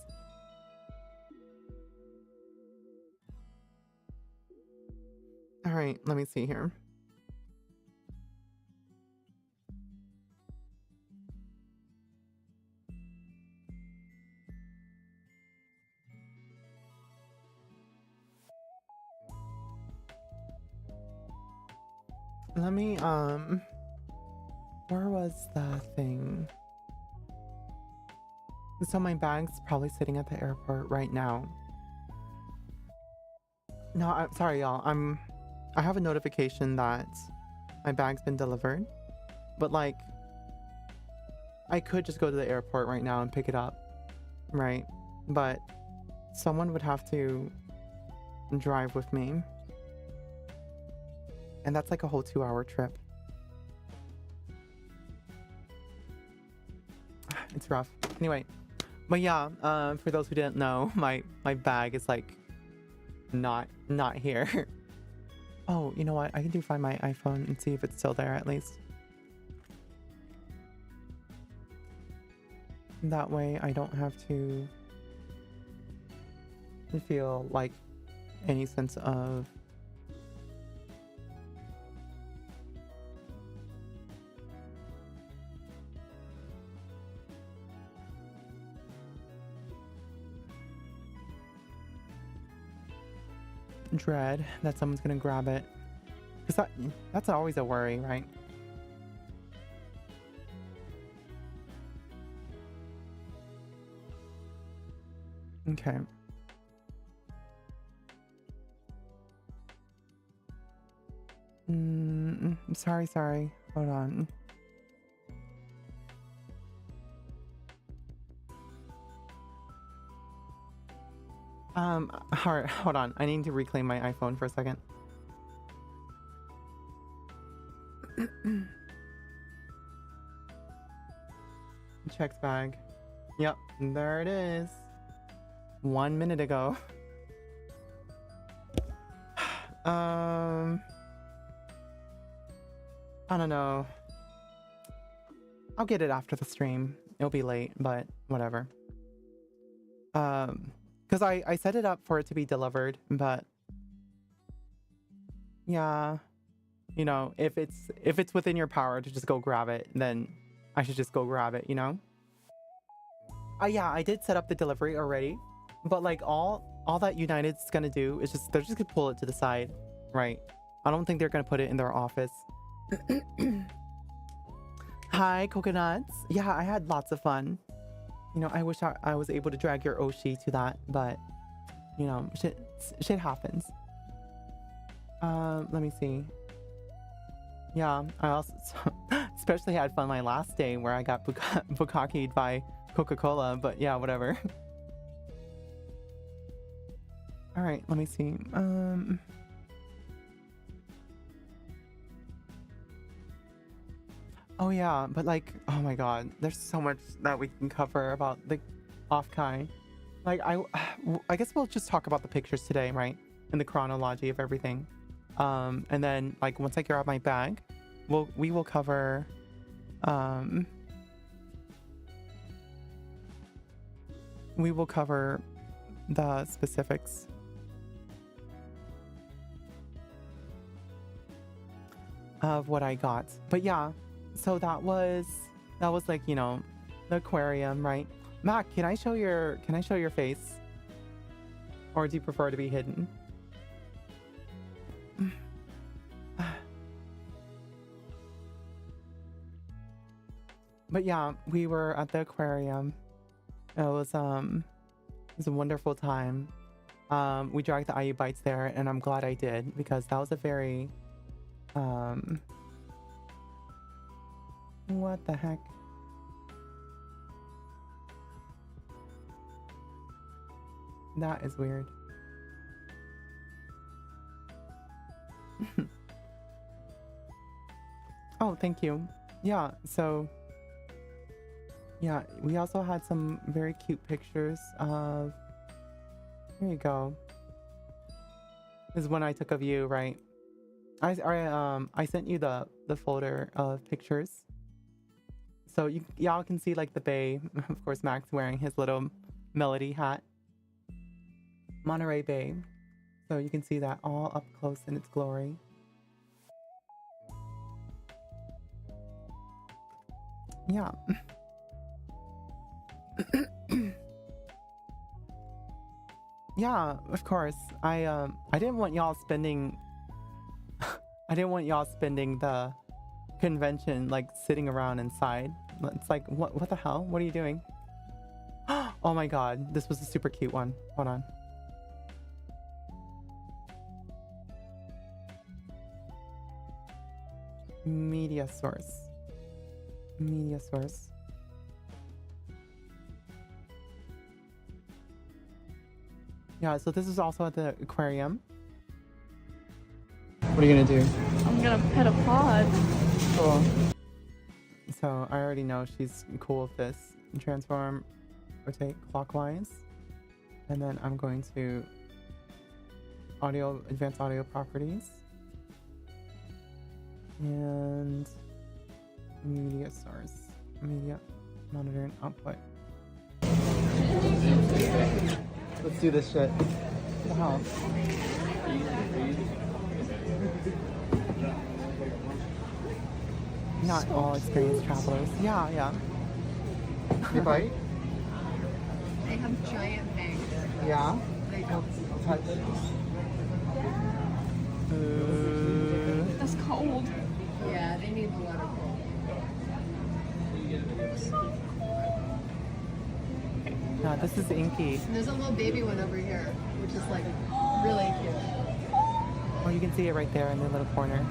All right, let me see here. Let me, where was the thing? So my bag's probably sitting at the airport right now. No, I'm sorry, y'all. I have a notification that my bag's been delivered, but like, I could just go to the airport right now and pick it up, right? But someone would have to drive with me. And that's like a whole 2-hour trip. It's rough. Anyway, but yeah, for those who didn't know, my bag is like not here. Oh, you know what? I can find my iPhone and see if it's still there at least. That way I don't have to feel like any sense of dread that someone's gonna grab it. Because that's always a worry, right? Okay. Sorry. Hold on. Alright, hold on. I need to reclaim my iPhone for a second. Checks bag. Yep, there it is. 1 minute ago. I don't know. I'll get it after the stream. It'll be late, but whatever. Because I set it up for it to be delivered, but yeah, you know, if it's within your power to just go grab it, then I should just go grab it, you know? Yeah, I did set up the delivery already, but like all that United's gonna do is they're just gonna pull it to the side, right? I don't think they're gonna put it in their office. Hi, coconuts. Yeah, I had lots of fun. You know, I wish I was able to drag your Oshi to that, but you know, shit happens. Let me see. Yeah, I also especially had fun my last day where I got bukakied by Coca-Cola, but yeah, whatever. All right, let me see. Oh yeah, but like, oh my god, there's so much that we can cover about the OFFKAI. Like, I guess we'll just talk about the pictures today, right? And the chronology of everything. And then like once I get out my bag, we will cover the specifics. Of what I got. But yeah, so that was like, you know, the aquarium, right? Mac, can I show your face? Or do you prefer to be hidden? But yeah, we were at the aquarium. It was a wonderful time. We dragged the IU bites there, and I'm glad I did because that was a very what the heck? That is weird. Oh, thank you. Yeah, so yeah, we also had some very cute pictures of, here you go. This is one I took of you, right? I sent you the folder of pictures. So y'all can see like the bay. Of course, Max wearing his little Melody hat. Monterey Bay. So you can see that all up close in its glory. Yeah. Yeah, of course. I didn't want y'all spending I didn't want y'all spending the convention like sitting around inside. It's like, what the hell? What are you doing? Oh my god, this was a super cute one. Hold on. Media source. Yeah, so this is also at the aquarium. What are you gonna do? I'm gonna pet a pod. Cool. So I already know she's cool with this. Transform, rotate clockwise. And then I'm going to advanced audio properties. And media source. Media monitor and output. Let's do this shit. Wow. Not all experienced travelers. Yeah. You bite? They have giant fangs. Yeah. They don't. Touch. That's cold. Yeah, they need the water cold. Yeah, this is inky. And there's a little baby one over here, which is like really cute. Oh, you can see it right there in the little corner.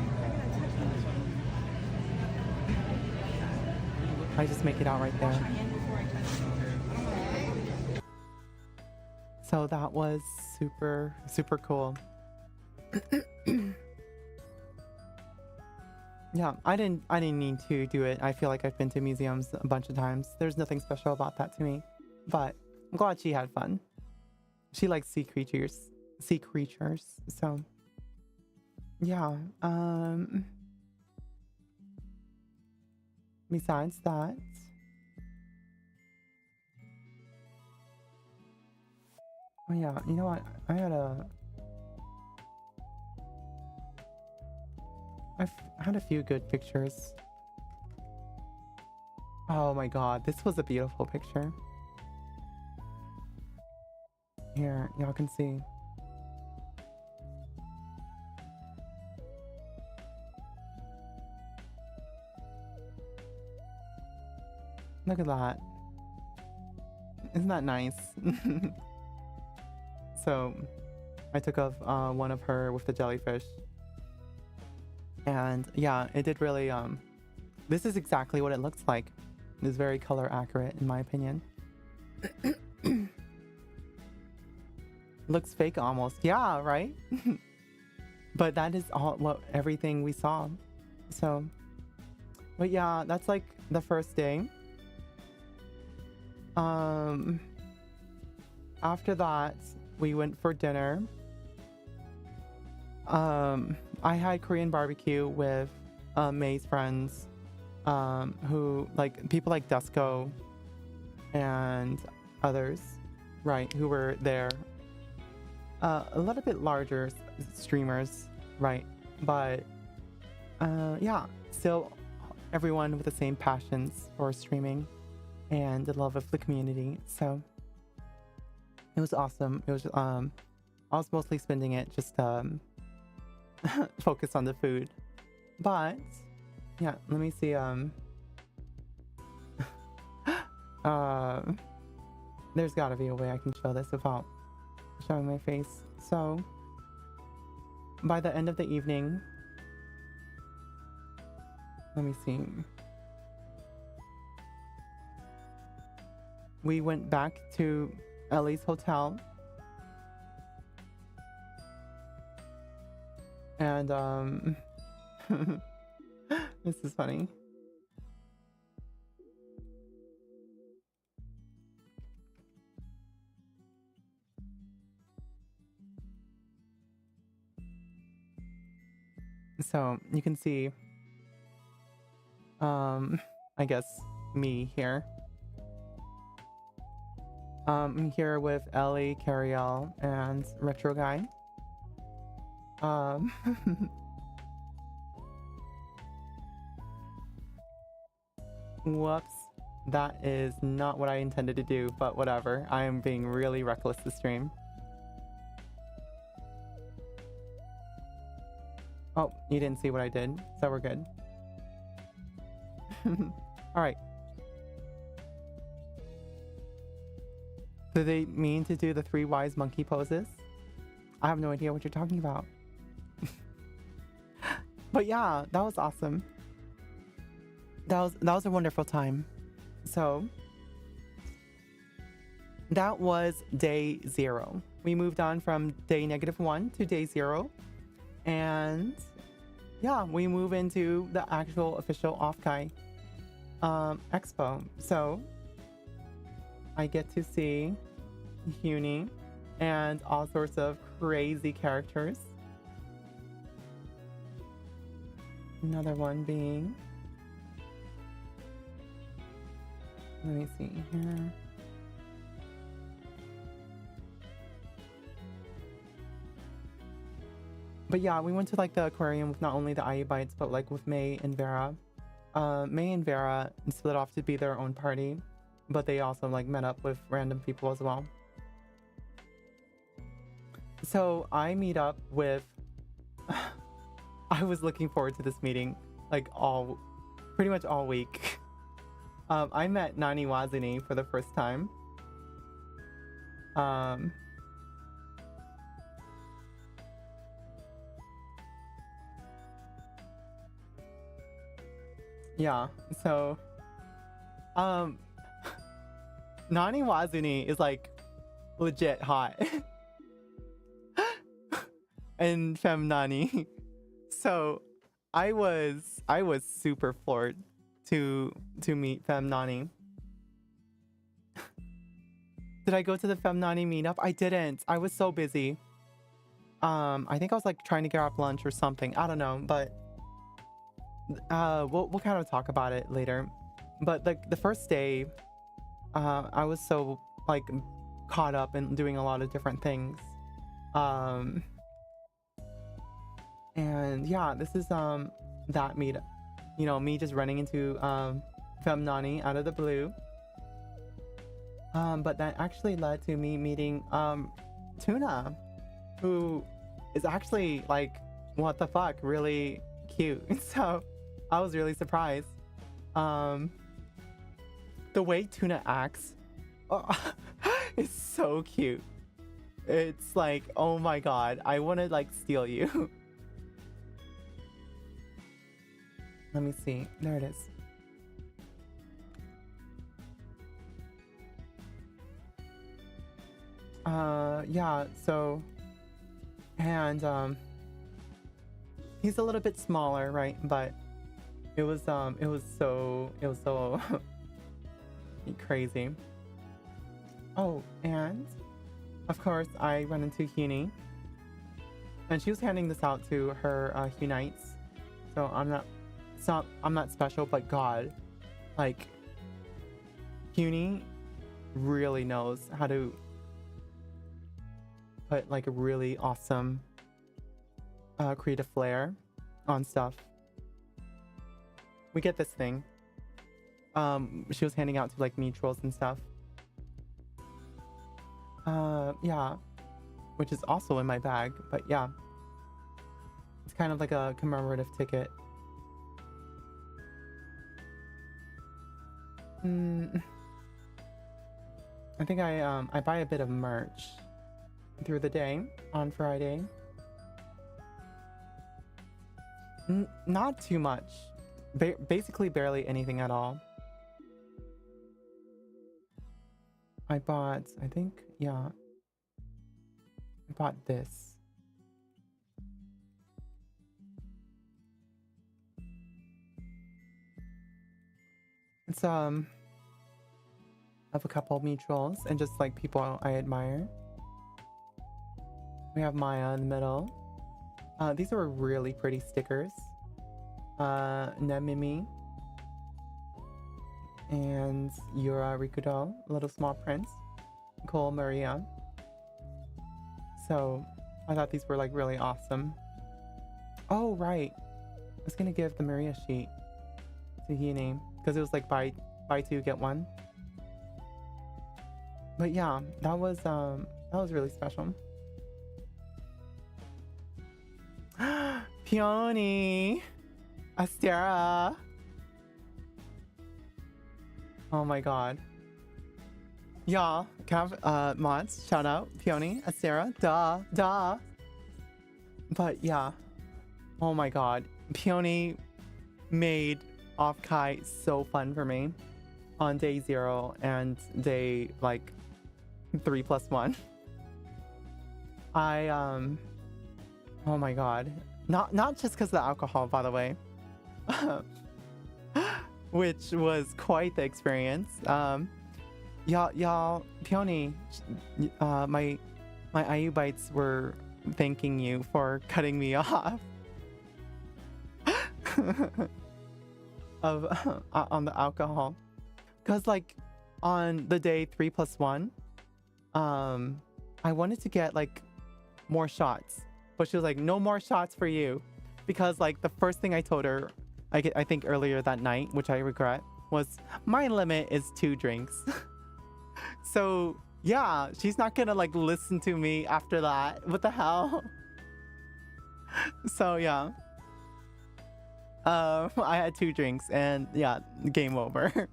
I just make it out right there. So that was super, super cool. Yeah, I didn't need to do it. I feel like I've been to museums a bunch of times. There's nothing special about that to me. But I'm glad she had fun. She likes sea creatures. So yeah. Besides that, oh yeah, you know what? I've had a few good pictures. Oh my god, this was a beautiful picture. Here, y'all can see. Look at that. Isn't that nice? So, I took of one of her with the jellyfish. And yeah, it did really, this is exactly what it looks like. It's very color accurate in my opinion. Looks fake almost. Yeah, right? But that is everything we saw. So, but yeah, that's like the first day. After that, we went for dinner. I had Korean barbecue with May's friends, who people like Dusko and others, right, who were there. A little bit larger streamers, right, but yeah, still everyone with the same passions for streaming and the love of the community. So it was awesome. It was I was mostly spending it just focus on the food, but yeah, let me see. There's got to be a way I can show this without showing my face. So by the end of the evening, let me see, we went back to Ellie's hotel, and this is funny. So you can see, I guess me here. I'm here with Ellie, Cariel, and Retro Guy. Whoops. That is not what I intended to do, but whatever. I am being really reckless this stream. Oh, you didn't see what I did, so we're good. Alright. Do they mean to do the 3 wise monkey poses? I have no idea what you're talking about. But yeah, that was awesome. That was a wonderful time. So that was day 0. We moved on from day -1 to day 0. And yeah, we move into the actual official OFFKAI expo. So I get to see Huni and all sorts of crazy characters. Another one being, let me see here. But yeah, we went to like the aquarium with not only the IU bites, but like with May and Vera. May and Vera split off to be their own party, but they also like met up with random people as well. So I meet up with I was looking forward to this meeting like pretty much all week. I met Nani Wazuni for the first time. Yeah, so Nani Wazuni is like legit hot. And Fem Nani. So I was super floored to meet Fem Nani. Did I go to the Fem Nani meetup? I didn't. I was so busy. I think I was like trying to grab lunch or something. I don't know, but we'll kind of talk about it later. But the first day, I was so like caught up in doing a lot of different things. And yeah, this is that meetup. You know, me just running into Fem Nani out of the blue. But that actually led to me meeting Tuna, who is actually like, what the fuck, really cute. So I was really surprised. The way Tuna acts is so cute. It's like, oh my god, I want to like steal you. Let me see. There it is. Yeah, so and he's a little bit smaller, right? But it was so crazy. Oh, and of course I run into Huni, and she was handing this out to her Hunites. So I'm not special, but God, like Huni really knows how to put like a really awesome creative flair on stuff. We get this thing. She was handing out to like mutuals and stuff. Yeah, which is also in my bag, but yeah, it's kind of like a commemorative ticket. I think I buy a bit of merch through the day on Friday. Not too much. Basically barely anything at all. I bought, I think, yeah. I bought this. It's I have a couple of mutuals and just like people I admire. We have Maya in the middle. These are really pretty stickers. Nemimi and Yura Rikudo, Little Small Prince, Cole Maria. So I thought these were like really awesome. Oh right, I was gonna give the Maria sheet to Hine because it was like buy two get one. But yeah, that was really special. Peony, Astera. Oh my god. Y'all, mods, shout out, Peony, Astera, duh. But yeah, oh my god, Peony made OFFKAI so fun for me on day 0 and day like 3+1. Oh my god, not just because of the alcohol, by the way, which was quite the experience. Y'all, Peony, my IU bites were thanking you for cutting me off on the alcohol, because like on the day 3+1, I wanted to get like more shots, But she was like, no more shots for you. Because like the first thing I told her, I think earlier that night, which I regret, was my limit is 2 drinks. So yeah, she's not gonna like listen to me after that. What the hell? So yeah. I had 2 drinks and yeah, game over.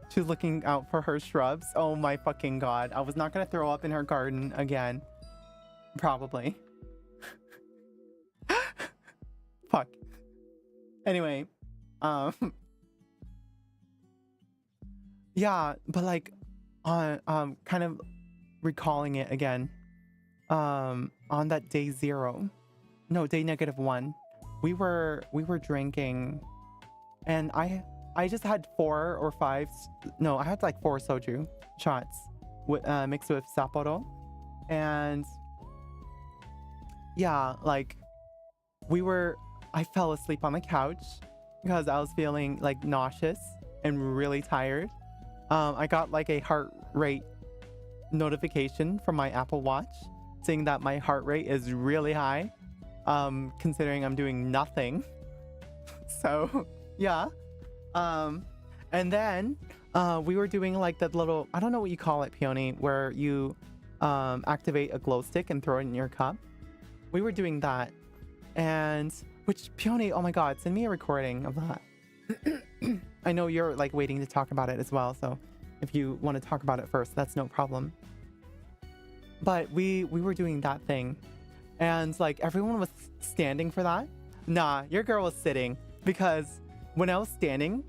She's looking out for her shrubs. Oh my fucking god. I was not gonna throw up in her garden again. Probably. Fuck. Anyway. Yeah, but like kind of recalling it again. On that day 0. No, day -1. We were drinking and I just had 4 or 5. No, I had like 4 soju shots with mixed with Sapporo. And yeah, like I fell asleep on the couch because I was feeling like nauseous and really tired. I got like a heart rate notification from my Apple Watch saying that my heart rate is really high, considering I'm doing nothing. So yeah. And then we were doing like that little, I don't know what you call it, Peony, where you activate a glow stick and throw it in your cup. We were doing that. And which, Peony, oh my god, send me a recording of that. I know you're like waiting to talk about it as well, so if you want to talk about it first, that's no problem. But we were doing that thing, and like everyone was standing for that. Nah, your girl was sitting, because when I was standing,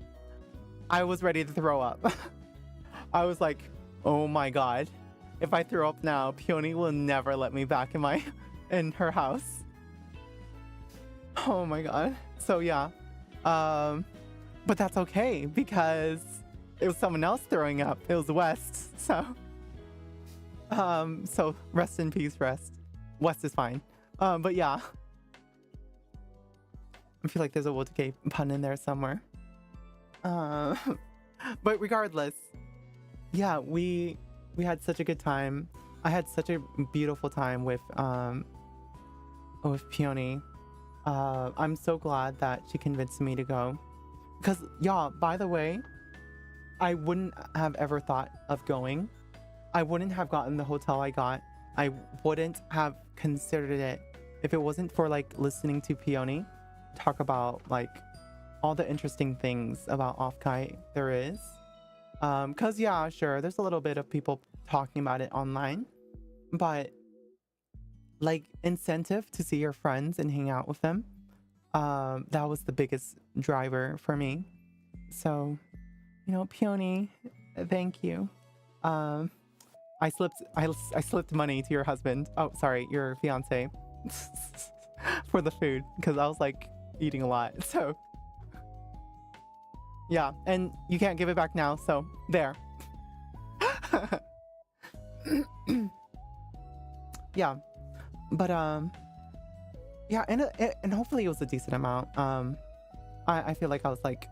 I was ready to throw up. I was like, oh my god, if I throw up now, Peony will never let me back in her house. Oh my god. So yeah. But that's okay because it was someone else throwing up. It was West. So rest in peace, West. West is fine. But yeah. I feel like there's a OFFKAI pun in there somewhere. But regardless, yeah, we had such a good time. I had such a beautiful time with Peony. I'm so glad that she convinced me to go. Because, y'all, by the way, I wouldn't have ever thought of going. I wouldn't have gotten the hotel I got. I wouldn't have considered it if it wasn't for, like, listening to Peony talk about, like, all the interesting things about OFFKAI there is. Because, yeah, sure, there's a little bit of people talking about it online. But, like, incentive to see your friends and hang out with them. That was the biggest driver for me. So, you know, Peony, thank you. I slipped money to your husband. Oh, sorry, your fiance, for the food because I was like eating a lot. So, yeah, and you can't give it back now. So there. Yeah, but yeah, and hopefully it was a decent amount. I feel like I was like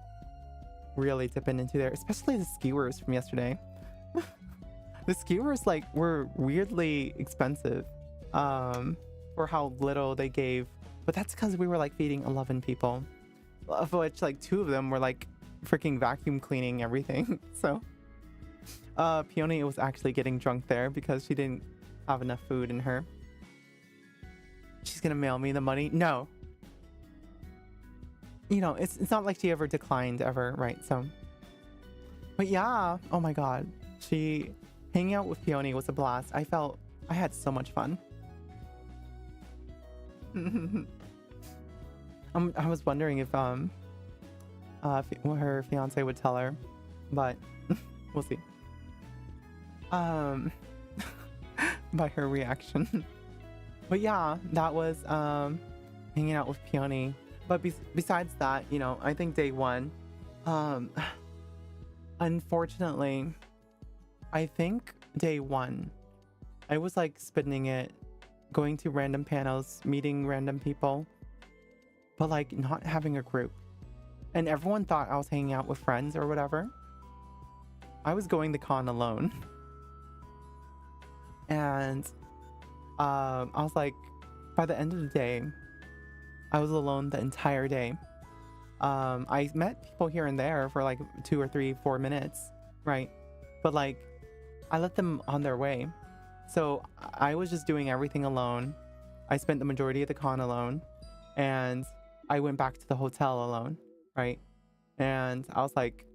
really dipping into there, especially the skewers from yesterday. The skewers like were weirdly expensive for how little they gave, but that's because we were like feeding 11 people, of which like 2 of them were like freaking vacuum cleaning everything. So Peony was actually getting drunk there because she didn't have enough food in her. She's gonna mail me the money. No, you know, it's not like she ever declined ever, right? So, but yeah, oh my god, hanging out with Peony was a blast. I had so much fun. I was wondering if her fiance would tell her, but we'll see. By her reaction. But yeah, that was hanging out with Peony. But besides that, you know, I think day 1, unfortunately, I think day 1, I was like spending it, going to random panels, meeting random people, but like not having a group. And everyone thought I was hanging out with friends or whatever. I was going to con alone. And I was like, by the end of the day, I was alone the entire day. I met people here and there for like 2 or 3, 4 minutes, right? But like, I let them on their way. So I was just doing everything alone. I spent the majority of the con alone, and I went back to the hotel alone, right? And I was like,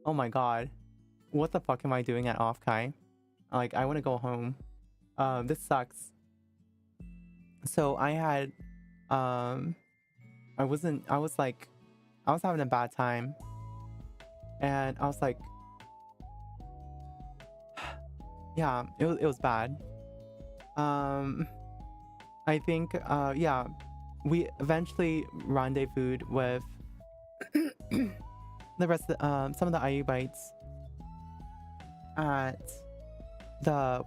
oh my god, what the fuck am I doing at OFFKAI? Like, I want to go home. This sucks. So I had, I was having a bad time. And I was like, yeah, it was bad. I think, yeah, we eventually rendezvoused with the rest of some of the Ayubites at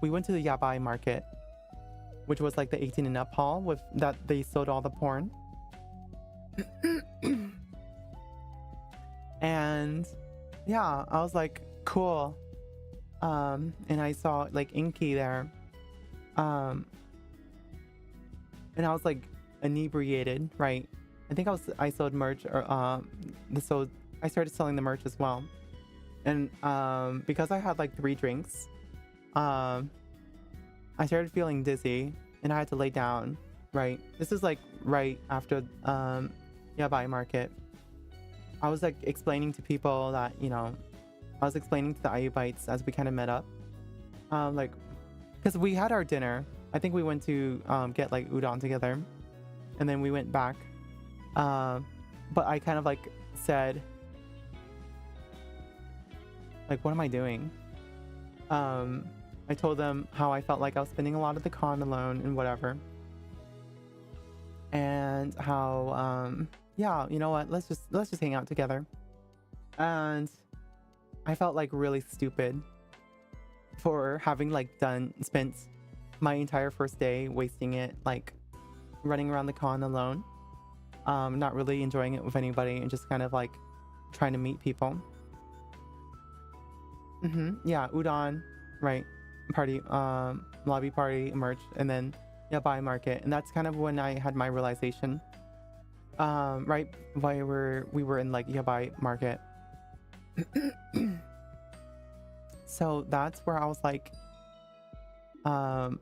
we went to the Yabai market, which was like the 18 and up hall with that they sold all the porn. And yeah, I was like, cool. And I saw like Inky there. And I was like inebriated, right? I think I sold merch, or I started selling the merch as well. And because I had like 3 drinks, I started feeling dizzy and I had to lay down, right? This is like right after Yabai market. I was like explaining to people that, you know, I was explaining to the Ayubites as we kind of met up, like, because we had our dinner. I think we went to get like udon together, and then we went back. But I kind of like said, like, what am I doing? I told them how I felt like I was spending a lot of the con alone and whatever, and how yeah, you know what? Let's just hang out together. And I felt like really stupid for having like spent my entire first day wasting it like running around the con alone, not really enjoying it with anybody, and just kind of like trying to meet people. Yeah, udon, right? Party, lobby party, merch, and then Yabai market, and that's kind of when I had my realization. Right, while we were in like Yabai market. So that's where I was like,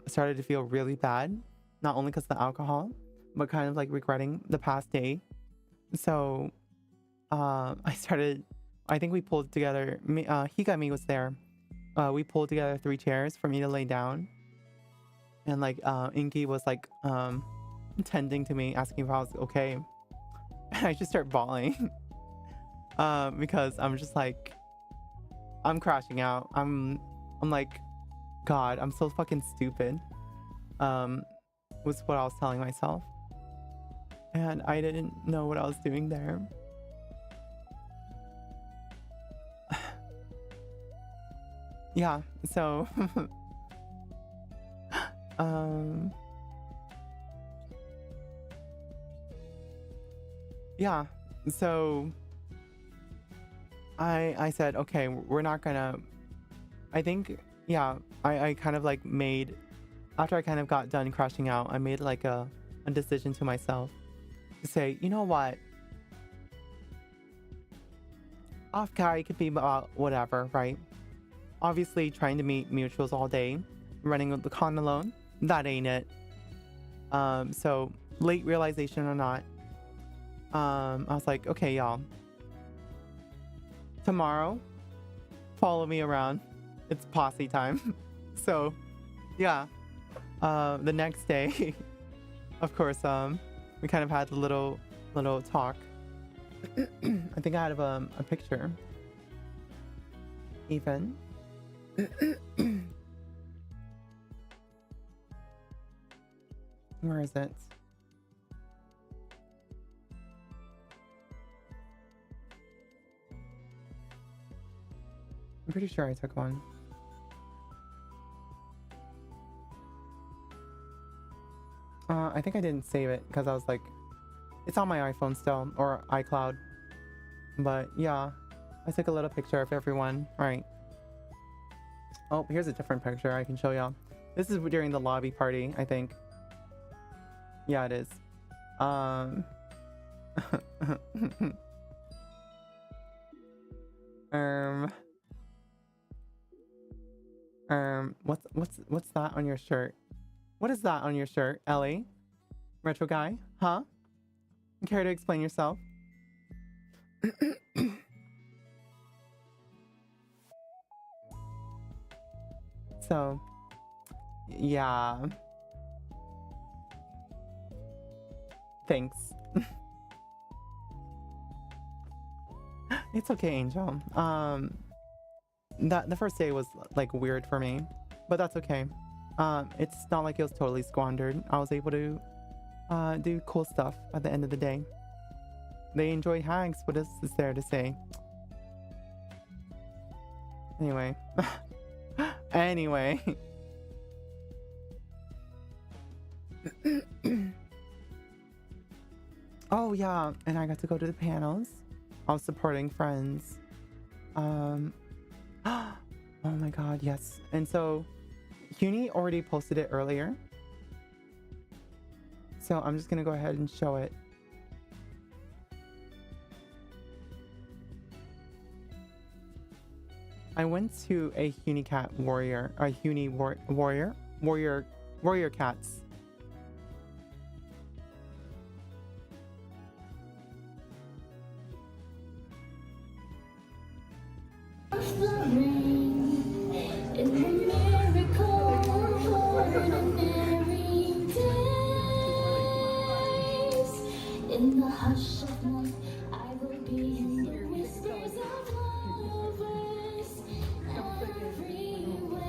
started to feel really bad, not only because of the alcohol, but kind of like regretting the past day. So I think we pulled together, Higami was there. We pulled together 3 chairs for me to lay down. And like, Inky was like, tending to me, asking if I was okay. And I just start bawling. Because I'm just like, I'm crashing out. I'm like, God, I'm so fucking stupid. Was what I was telling myself. And I didn't know what I was doing there. Yeah, so yeah, so I said, okay, we're not gonna, I think, yeah, I kind of like made, after I kind of got done crashing out, I made like a decision to myself to say, you know what, OFFKAI could be about whatever, right? Obviously, trying to meet mutuals all day, running the con alone, that ain't it. So late realization or not, I was like, okay, y'all, tomorrow, follow me around. It's posse time. So, yeah, the next day, of course, we kind of had a little talk. I think I had a picture, even. Where is it? I'm pretty sure I took one. I think I didn't save it because I was like, it's on my iPhone still, or iCloud. But yeah, I took a little picture of everyone. All right. Oh, here's a different picture I can show y'all. This is during the lobby party, I think. Yeah, it is. What's that on your shirt? What is that on your shirt, Ellie? Retro guy? Huh? Care to explain yourself? So, yeah. Thanks. It's okay, Angel. The first day was like weird for me, but that's okay. It's not like it was totally squandered. I was able to do cool stuff at the end of the day. They enjoy hags. What else is there to say? Anyway. Anyway. Oh yeah, and I got to go to the panels. I was supporting friends. Oh my god, yes. And so Uni already posted it earlier. So I'm just gonna go ahead and show it. I went to a Unicat warrior, a Uni warrior cats. In the hush of night, I will be in the whispers of lovers everywhere.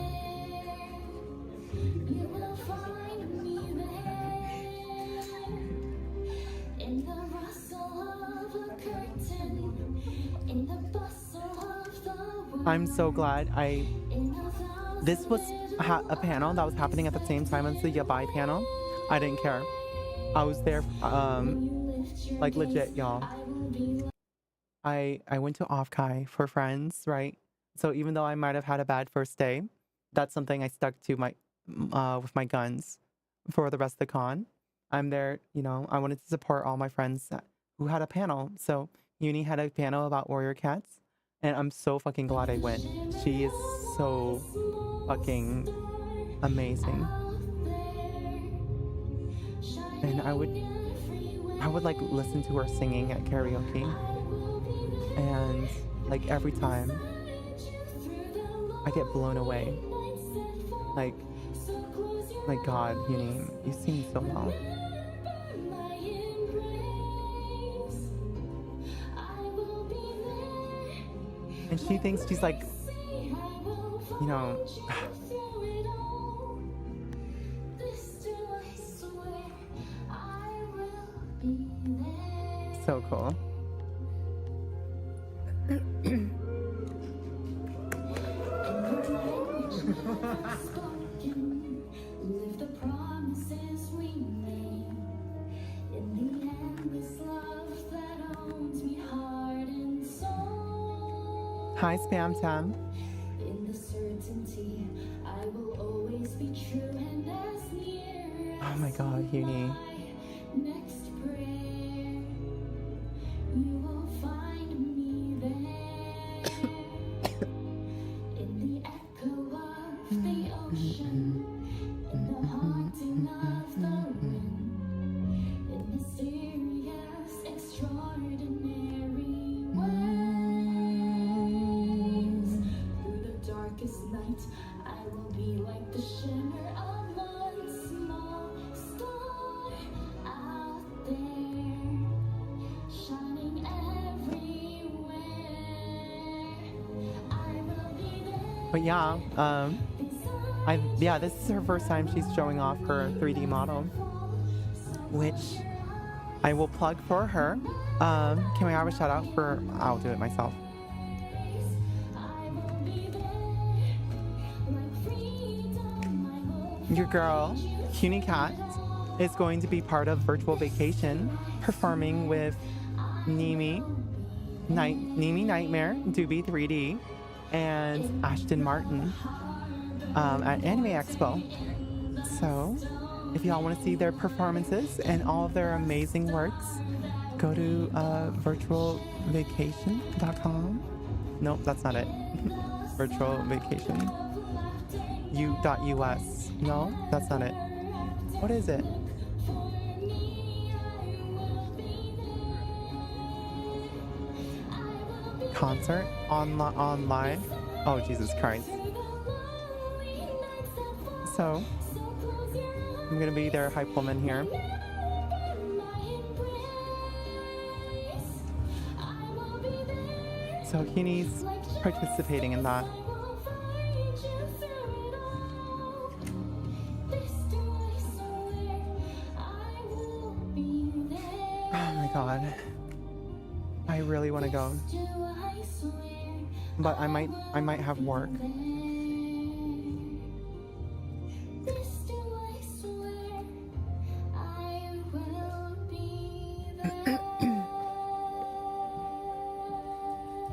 You will find me there, in the rustle of a curtain, in the bustle of the world. I'm so glad this was a panel that was happening at the same time as the Yabai panel. I didn't care. I was there, like legit, y'all. I went to OFFKAI for friends, right? So even though I might have had a bad first day, that's something I stuck to with my guns for the rest of the con. I'm there, you know, I wanted to support all my friends who had a panel. So Uni had a panel about warrior cats, and I'm so fucking glad I went. She is so fucking amazing. And I would like listen to her singing at karaoke, and like every time I get blown away. Like God, Uni, you sing so well. And she thinks she's like, you know, so cool. Hi, Spam Tam. In the certainty, I will always be true and as near. Oh my God, Uni. Next prayer, you will find me there. In the echo of the ocean, in the haunting of the wind, in mysterious, extraordinary ways. Through the darkest night, I will be like the shimmer of one small star out there, shining everywhere. I will be there. But yeah, this is her first time she's showing off her 3D model, which I will plug for her. Can we have a shout out for? I'll do it myself. Your girl, Cutie Cat, is going to be part of Virtual Vacation, performing with Nimi Nightmare, Doobie 3D, and Ashton Martin. at Anime Expo. So if y'all want to see their performances and all of their amazing works, go to virtualvacation.com. Nope, that's not it. Virtual vacation. U.us. No, that's not it. What is it? Concert on live. Oh, Jesus Christ. So I'm gonna be their hype woman here. So Heaney's participating in that. Oh my god. I really want to go. But I might have work.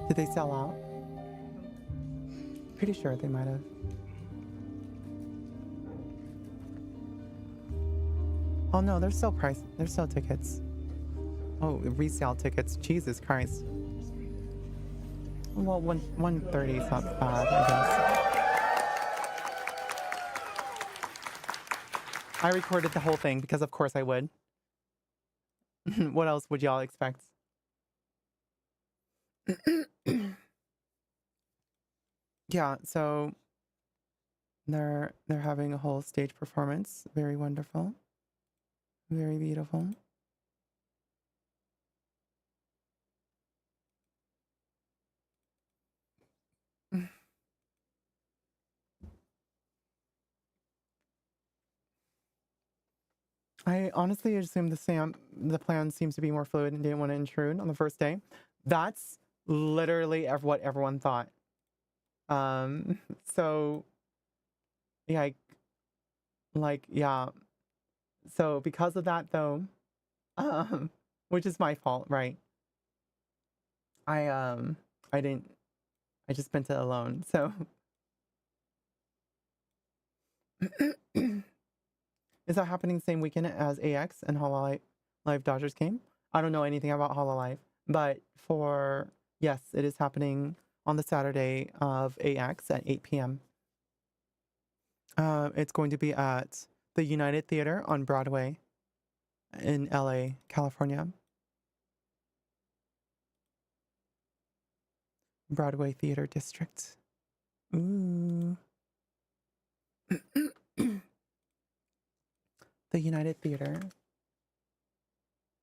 Did they sell out? Pretty sure they might have. Oh no, there's still tickets. Oh, resale tickets. Jesus Christ. Well, 130 is not bad, I guess. I recorded the whole thing because of course I would. What else would y'all expect? Yeah, so they're having a whole stage performance. Very wonderful. Very beautiful. I honestly assumed the plan seems to be more fluid and didn't want to intrude on the first day. That's literally what everyone thought. So yeah, yeah. So because of that though, which is my fault, right? I just spent it alone. So is that happening same weekend as AX and Hololive Dodgers game? I don't know anything about Hololive, but yes, it is happening on the Saturday of AX at 8 p.m. It's going to be at the United Theater on Broadway in LA, California. Broadway Theater District. Ooh. The United Theater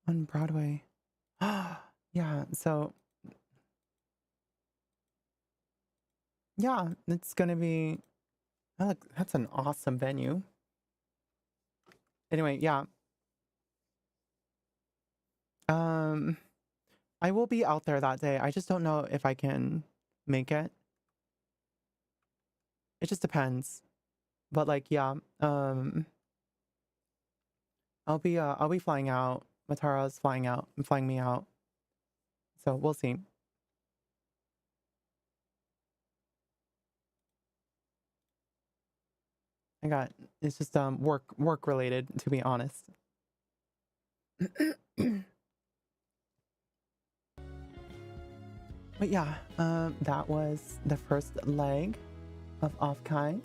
on Broadway. Yeah, so yeah, it's gonna be that's an awesome venue. Anyway, yeah. I will be out there that day. I just don't know if I can make it. It just depends. But like, yeah, I'll be flying out. Matara's flying me out. So we'll see. It's just work related, to be honest. But yeah, that was the first leg of OFFKAI.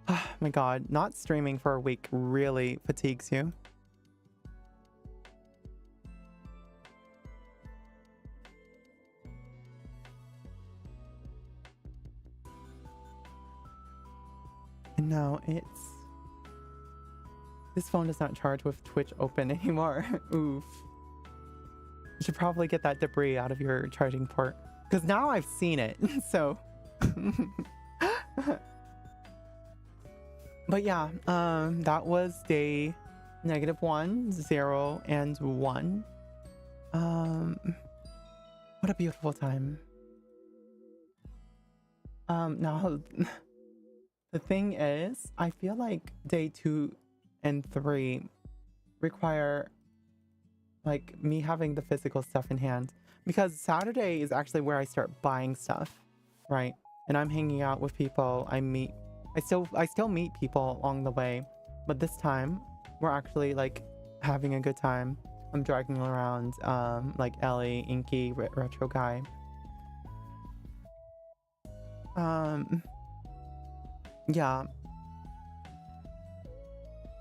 Oh my god, not streaming for a week really fatigues you. And now this phone does not charge with Twitch open anymore. Oof. You should probably get that debris out of your charging port. Because now I've seen it, so... But yeah, that was day -1, 0, and 1. What a beautiful time. Now, the thing is, I feel like day 2 and 3 require like me having the physical stuff in hand, because Saturday is actually where I start buying stuff, right? and I'm hanging out with people I still meet people along the way, but this time we're actually like having a good time. I'm dragging around like Ellie, Inky, Retro Guy. Yeah.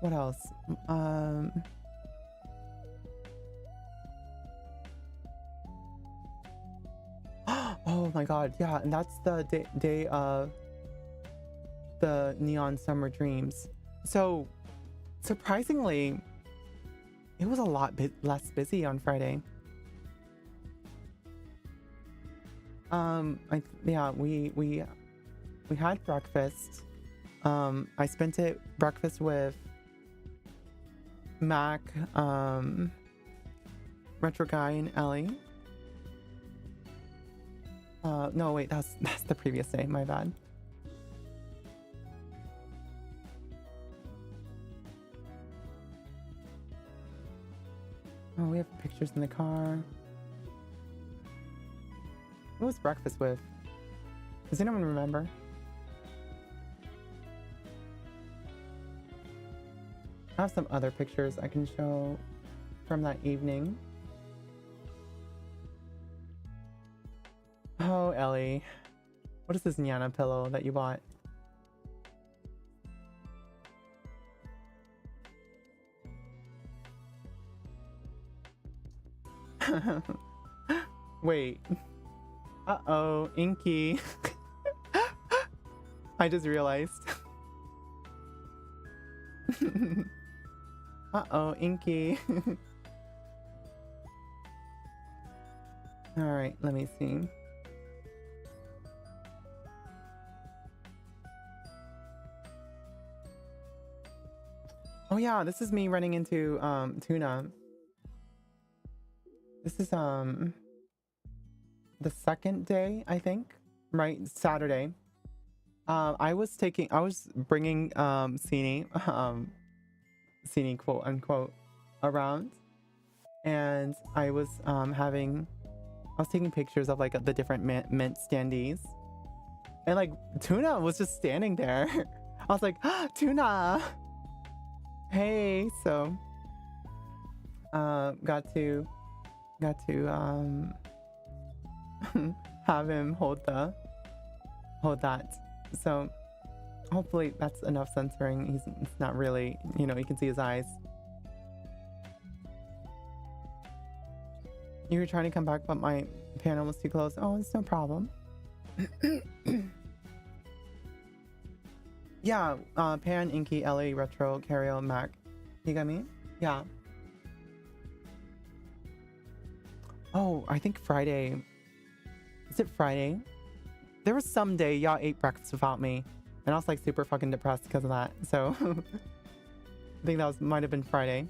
What else? Oh my god, yeah, and that's the day of the Neon Summer Dreams. So surprisingly, it was a lot less busy on Friday. Yeah, we had breakfast. I spent breakfast with Mac, Retro Guy, and Ellie. No, wait, that's the previous day. My bad. Oh, we have pictures in the car. Who was breakfast with? Does anyone remember? I have some other pictures I can show from that evening. Oh, Ellie. What is this Nyana pillow that you bought? Wait. Uh-oh, Inky. I just realized. Uh-oh, Inky. Alright, let me see. Oh yeah, this is me running into Tuna. This is the second day, I think, right? Saturday. I was bringing Cine, Cine quote unquote around, and I was taking pictures of like the different mint standees, and like Tuna was just standing there. I was like, ah, Tuna, hey. So got to have him hold that. So hopefully that's enough censoring. It's not really, you know, you can see his eyes. You were trying to come back, but my panel was too close. Oh, it's no problem. Yeah, Pan, Inky, Ellie, Retro, Cario, Mac. You got me? Yeah. Oh, I think Friday. Is it Friday? There was some day y'all ate breakfast without me, and I was like super fucking depressed because of that. So I think that might have been Friday.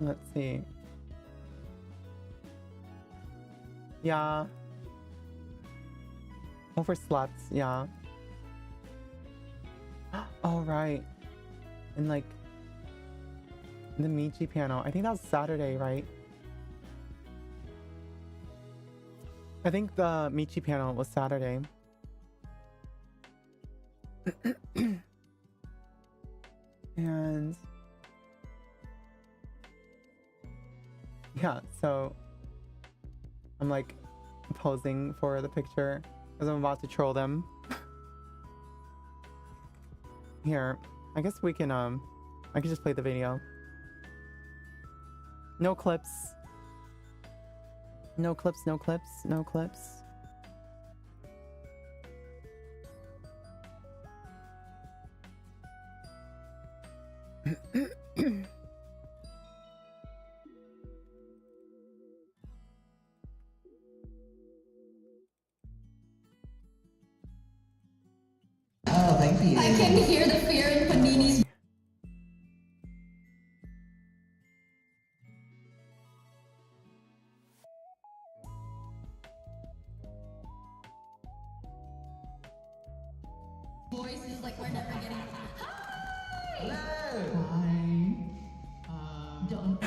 Let's see. Yeah. Overslept, yeah. Oh, right. And like the Michi panel. I think that was Saturday, right? I think the Michi panel was Saturday. And yeah, so I'm like posing for the picture because I'm about to troll them. Here, I guess we can I can just play the video. No clips. No clips, no clips, no clips. Oh, thank you. I can hear the fear in Panini's voice. Is like we're never getting. Hi. Hello. Hi. Don't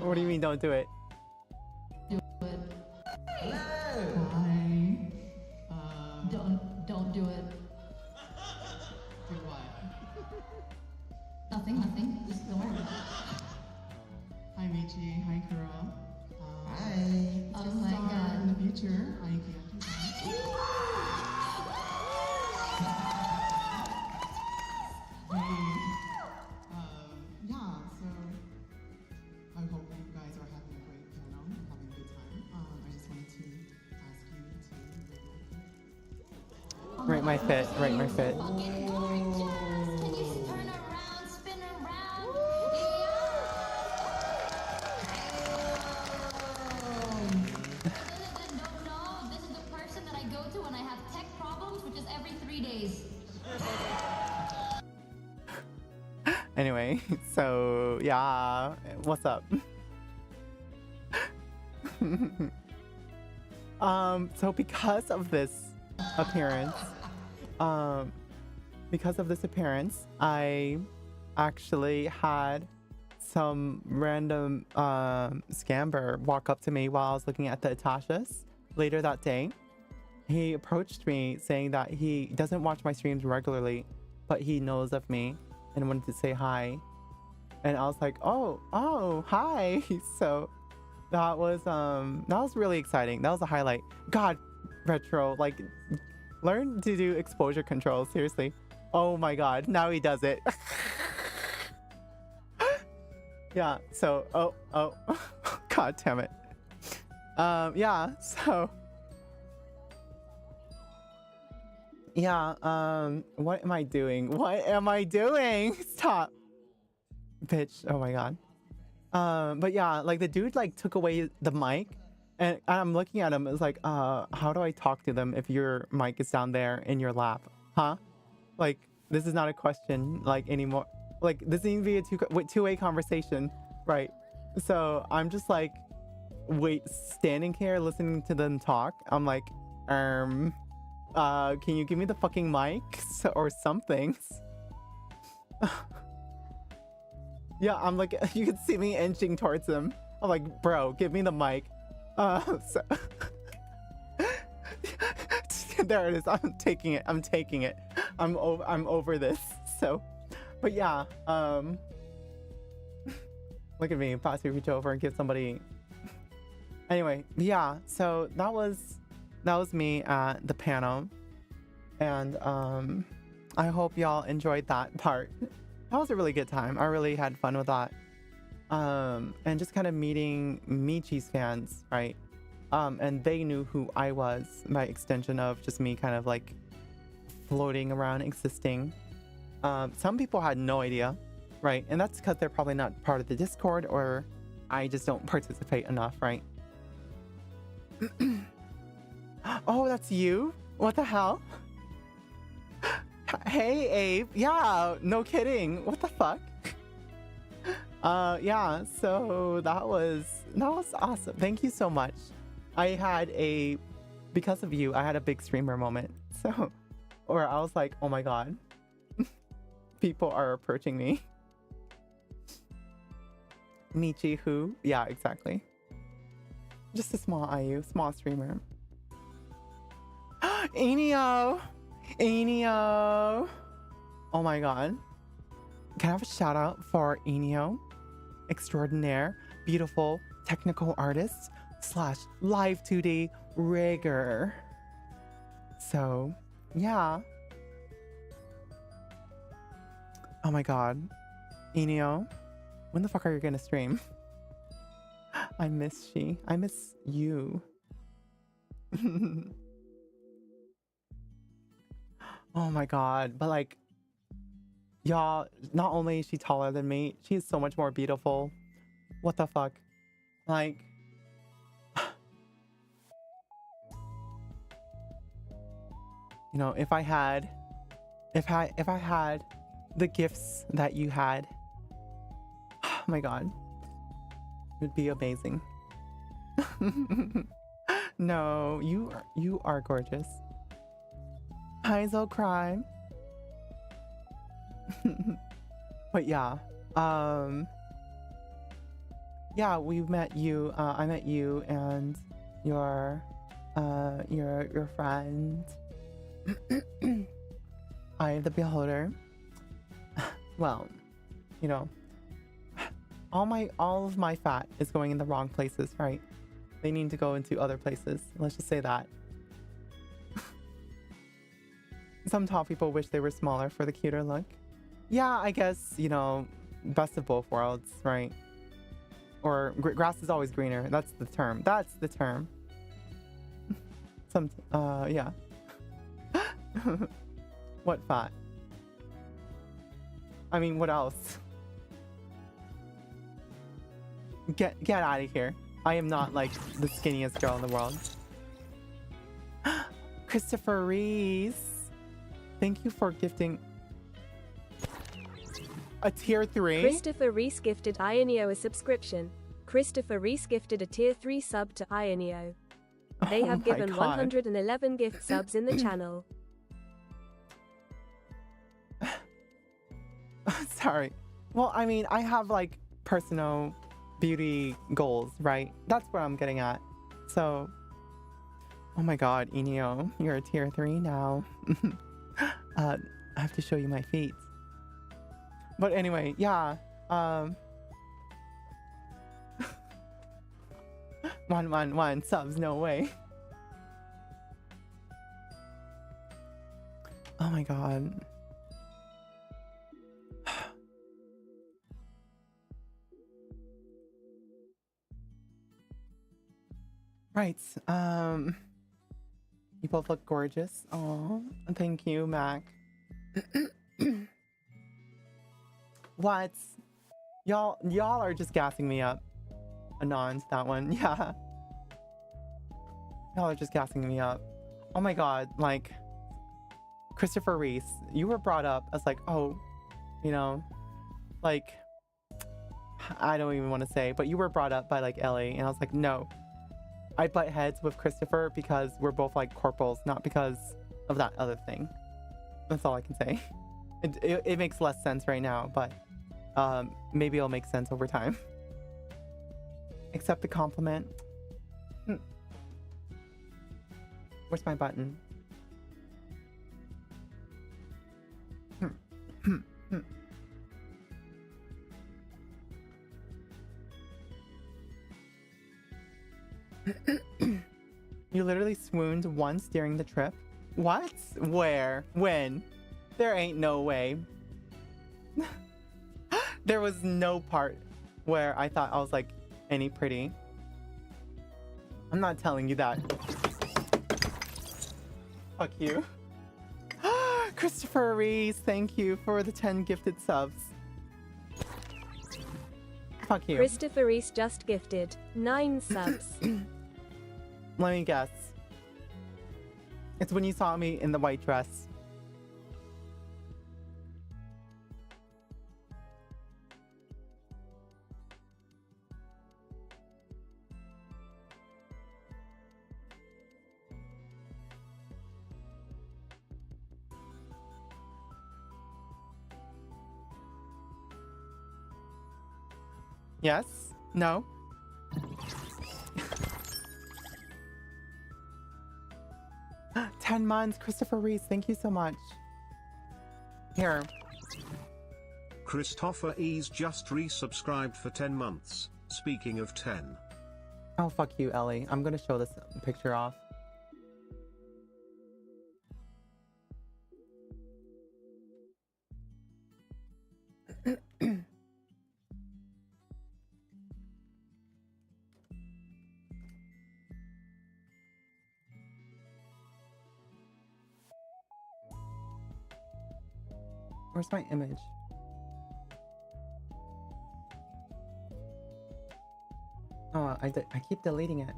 What do you mean don't do it? Do it. Hello. Hi. Don't do it. Do what? Nothing. Just don't worry about it. Hi, Michi. Hi, Kuro. Hi. Oh my god. In the future, I can do that. Yeah, so I hope you guys are having a great panel and having a good time. I just wanted to ask you to Rate my fit. Rate my fit. Fucking gorgeous. Can you turn around, spin around? Don't know. This is the person that I go to when I have tech problems, which is every 3 days. Anyway, so yeah, what's up? So because of this appearance, I actually had some random scammer walk up to me while I was looking at the Atashas later that day. He approached me saying that he doesn't watch my streams regularly, but he knows of me and wanted to say hi. And I was like, oh, hi. So that was really exciting. That was a highlight. God, Retro, like, learn to do exposure control, seriously. Oh my god, now he does it. Yeah, so oh god damn it. Yeah, so yeah, what am I doing? Stop, bitch. Oh my god. But yeah, like the dude like took away the mic and I'm looking at him. It's like, how do I talk to them if your mic is down there in your lap? Huh? Like, this is not a question like anymore. Like, this needs to be a two-way conversation, right? So I'm just like, standing here listening to them talk. I'm like, can you give me the fucking mic or something? Yeah, I'm like, you can see me inching towards him. I'm like, bro, give me the mic. So there it is. I'm taking it. I'm over this. So, but yeah, look at me, pass me reach over and give somebody. Anyway, yeah. So that was me at the panel, and I hope y'all enjoyed that part. That was a really good time. I really had fun with that. And just kind of meeting Michi's fans, right? And they knew who I was by extension of just me kind of like floating around existing. Some people had no idea, right? And that's because they're probably not part of the Discord, or I just don't participate enough, right? Oh, that's you? What the hell? Hey, Abe. Yeah, no kidding. What the fuck? Yeah, so that was awesome. Thank you so much. Because of you, I had a big streamer moment. So, or I was like, oh my god. People are approaching me. Michi who? Yeah, exactly. Just a small IU, small streamer. Enio! Oh my god. Can I have a shout out for Enio? Extraordinaire, beautiful, technical artist / live 2D rigger. So, yeah. Oh my god. Enio, when the fuck are you gonna stream? I miss you. Oh my god, but like, y'all, not only is she taller than me, she is so much more beautiful. What the fuck? Like, you know, if I had the gifts that you had, oh my god, it would be amazing. No, you are gorgeous. Heizel crime. But yeah, Yeah, we met you. I met you and your friend. Eye of the Beholder. Well, you know, all of my fat is going in the wrong places, right? They need to go into other places. Let's just say that. Some tall people wish they were smaller for the cuter look. Yeah, I guess, you know, best of both worlds, right? Or grass is always greener. That's the term. That's the term. Yeah. What fat? I mean, what else? Get out of here. I am not like the skinniest girl in the world. Christopher Reese. Thank you for gifting a tier 3. Christopher Reese gifted Ionio a subscription. Christopher Reese gifted a tier 3 sub to Ionio. They have given 111 gift subs in the channel. Sorry. Well, I mean, I have like personal beauty goals, right? That's what I'm getting at. So, oh my god, Enio, you're a tier 3 now. I have to show you my feet. But anyway, yeah. 111 subs, no way. Oh my god. Right. You both look gorgeous. Oh, thank you, Mac. What? Y'all are just gassing me up. Anons, that one. Yeah. Y'all are just gassing me up. Oh my god, like Christopher Reese, you were brought up as like, oh, you know, like I don't even want to say, but you were brought up by like Ellie, and I was like, no. I butt heads with Christopher because we're both like corporals, not because of that other thing. That's all I can say. It makes less sense right now, but maybe it'll make sense over time. Accept the compliment. Where's my button? You literally swooned once during the trip? What? Where? When? There ain't no way. There was no part where I thought I was like any pretty. I'm not telling you that. Fuck you. Christopher Reese, thank you for the 10 gifted subs. Fuck you. Christopher Reese just gifted 9 subs. Let me guess. It's when you saw me in the white dress. Yes? No? $10 months, Christopher Reese, thank you so much. Here. Christopher E's just resubscribed for 10 months. Speaking of 10. Oh, fuck you, Ellie. I'm gonna show this picture off. Where's my image? Oh, I keep deleting it.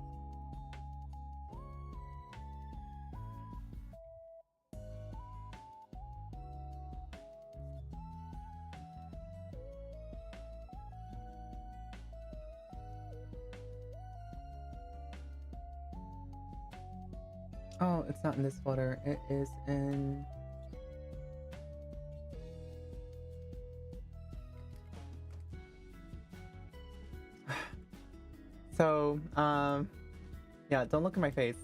Oh, it's not in this folder. It is in... Yeah, don't look at my face.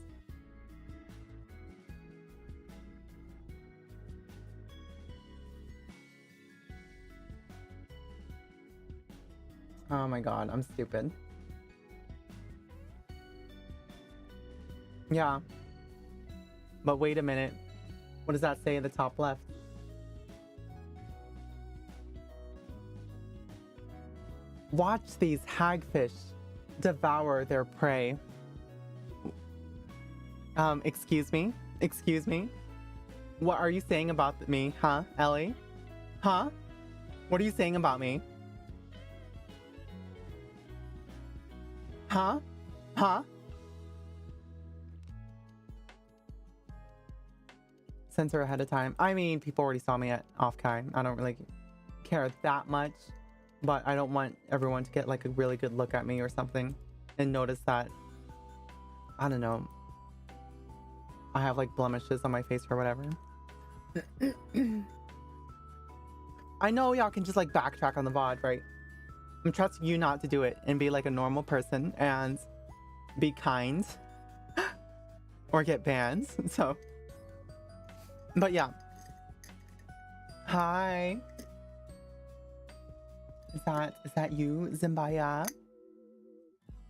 Oh my god, I'm stupid. Yeah. But wait a minute. What does that say at the top left? Watch these hagfish devour their prey. Excuse me? Excuse me? What are you saying about me, huh, Ellie? Huh? What are you saying about me? Huh? Huh? Censor ahead of time. I mean, people already saw me at OFFKAI. I don't really care that much, but I don't want everyone to get like a really good look at me or something and notice that, I don't know, I have like blemishes on my face or whatever. I know y'all can just like backtrack on the VOD, right? I'm trusting you not to do it and be like a normal person and be kind or get banned. So, but yeah. Hi. Is that you, Zimbaya?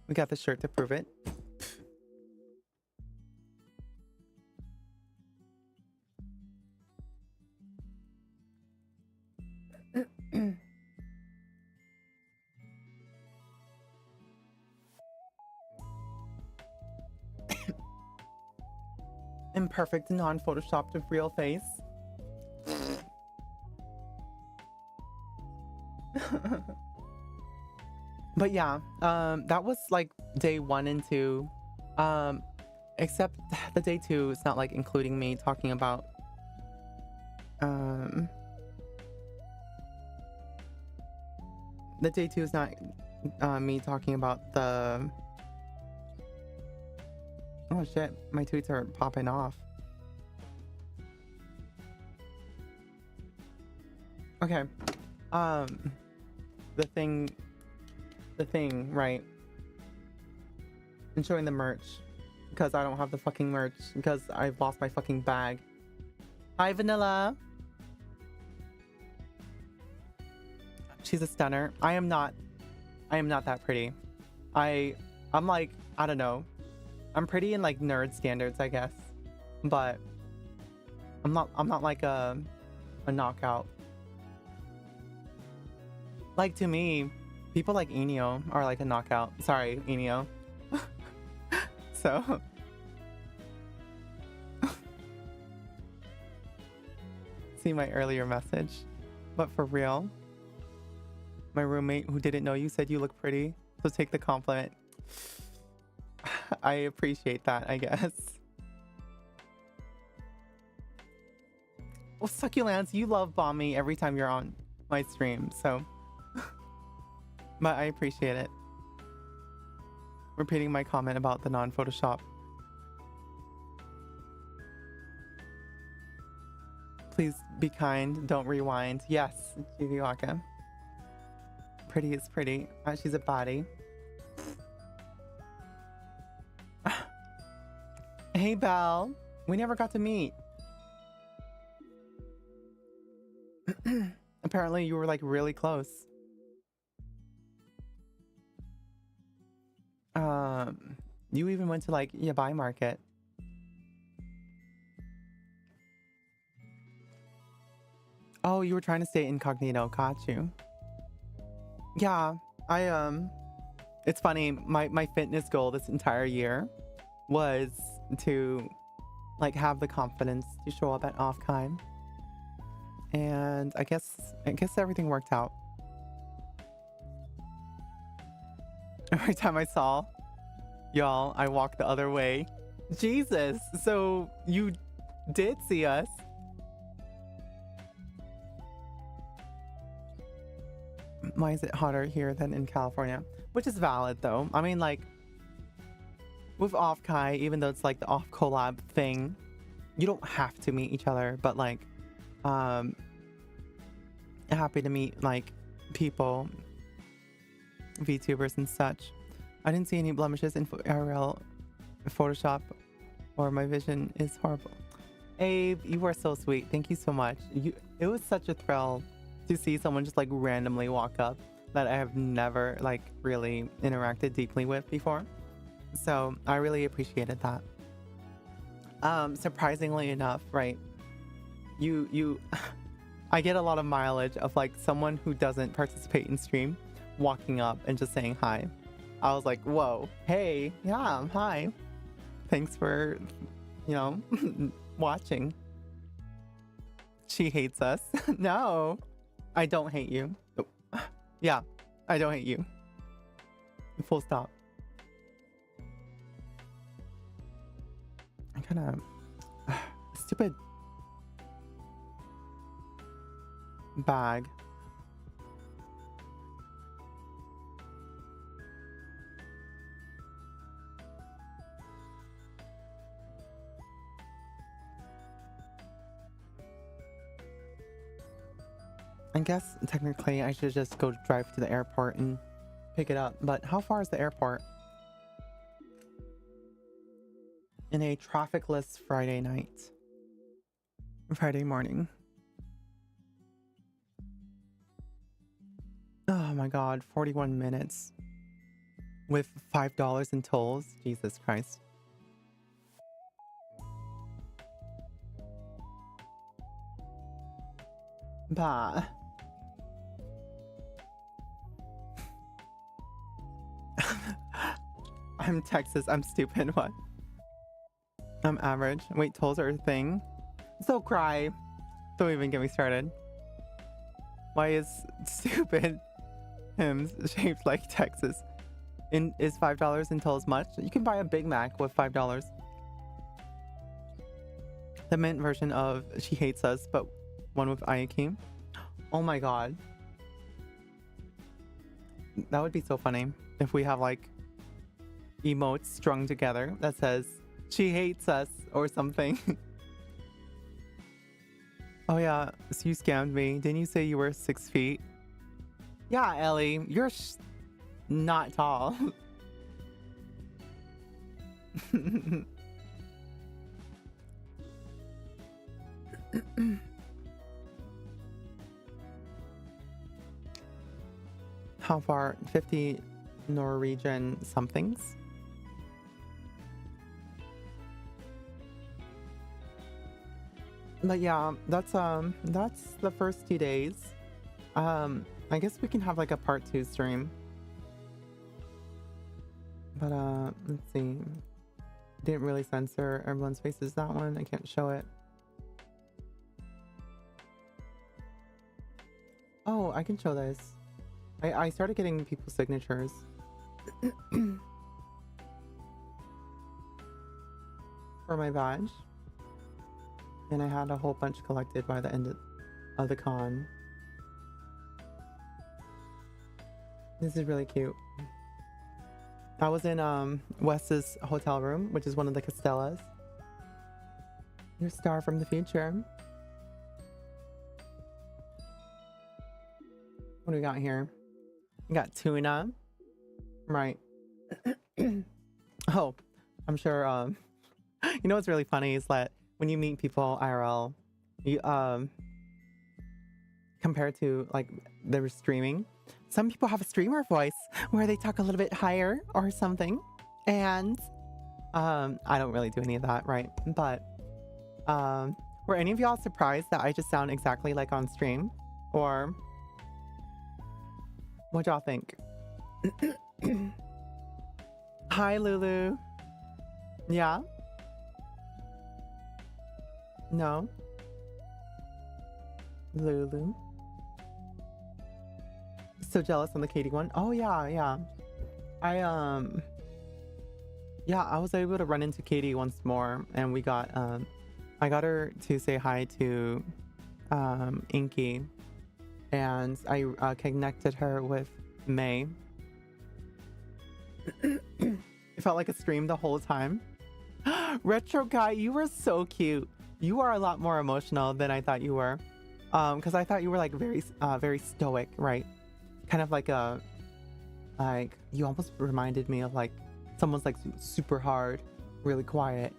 We got the shirt to prove it. Imperfect, non-photoshopped real face. But yeah, that was like day 1 and 2. Except the day 2 is not like including me talking about the day 2 is not me talking about the, oh shit, my tweets are popping off. Okay. The thing, right? And showing the merch. Because I don't have the fucking merch. Because I've lost my fucking bag. Hi, Vanilla. She's a stunner. I am not that pretty. I'm like, I don't know. I'm pretty in like nerd standards, I guess. But I'm not like a knockout. Like, to me, people like Enio are like a knockout. Sorry, Enio. So see my earlier message. But for real, my roommate who didn't know you said you look pretty, so take the compliment. I appreciate that, I guess. Well, Succulents, you love bomb me every time you're on my stream, so but I appreciate it. Repeating my comment about the non-Photoshop. Please be kind, don't rewind. Yes, Jiviwaka. Pretty is pretty. She's a body. Hey, Belle. We never got to meet. Apparently you were like really close. You even went to like Yabai Market. Oh, you were trying to stay incognito. Got you. Yeah, it's funny. My fitness goal this entire year was to like have the confidence to show up at OFFKAI. And I guess everything worked out. Every time I saw y'all, I walked the other way. Jesus, so you did see us. Why is it hotter here than in California? Which is valid though. I mean, like, with OFFKAI, even though it's like the off collab thing, you don't have to meet each other, but like, happy to meet like people, VTubers and such. I didn't see any blemishes in IRL Photoshop or my vision is horrible. Abe, you were so sweet. Thank you so much. It was such a thrill to see someone just like randomly walk up that I have never like really interacted deeply with before. So I really appreciated that. Surprisingly enough, right? You I get a lot of mileage of like someone who doesn't participate in stream walking up and just saying hi. I was like, whoa, hey, yeah, hi. Thanks for, watching. She hates us. No, I don't hate you. Yeah, I don't hate you. Full stop. I kind of stupid bag. I guess technically I should just go drive to the airport and pick it up. But how far is the airport? In a trafficless Friday night. Friday morning. Oh my god, 41 minutes. With $5 in tolls? Jesus Christ. Bah. I'm Texas. I'm stupid. What? I'm average. Wait, tolls are a thing? So cry. Don't even get me started. Why is stupid hymns shaped like Texas? Is $5 in tolls much? You can buy a Big Mac with $5. The mint version of She Hates Us, but one with Ayakim. Oh my god. That would be so funny if we have like emotes strung together that says she hates us or something. Oh yeah, so you scammed me. Didn't you say you were 6 feet? Yeah, Ellie, you're not tall. How far? 50 Norwegian somethings. But yeah, that's the first 2 days. I guess we can have like a part 2 stream. But let's see. Didn't really censor everyone's faces that one. I can't show it. Oh, I can show this. I started getting people's signatures. For my badge. And I had a whole bunch collected by the end of the con. This is really cute. I was in Wes's hotel room, which is one of the Castellas. Your star from the future. What do we got here? We got tuna. Right. Oh, I'm sure you know what's really funny is that when you meet people IRL, you compared to like their streaming, some people have a streamer voice where they talk a little bit higher or something, and I don't really do any of that, right? But were any of y'all surprised that I just sound exactly like on stream, or what y'all think? Hi, Lulu. Yeah. No. Lulu. So jealous on the Katie one. Oh yeah, yeah. I was able to run into Katie once more, and we got I got her to say hi to Inky, and I connected her with May. It felt like a stream the whole time. Retro guy, you were so cute. You are a lot more emotional than I thought you were. Because I thought you were like very stoic, right? Kind of like you almost reminded me of like someone's like super hard really quiet,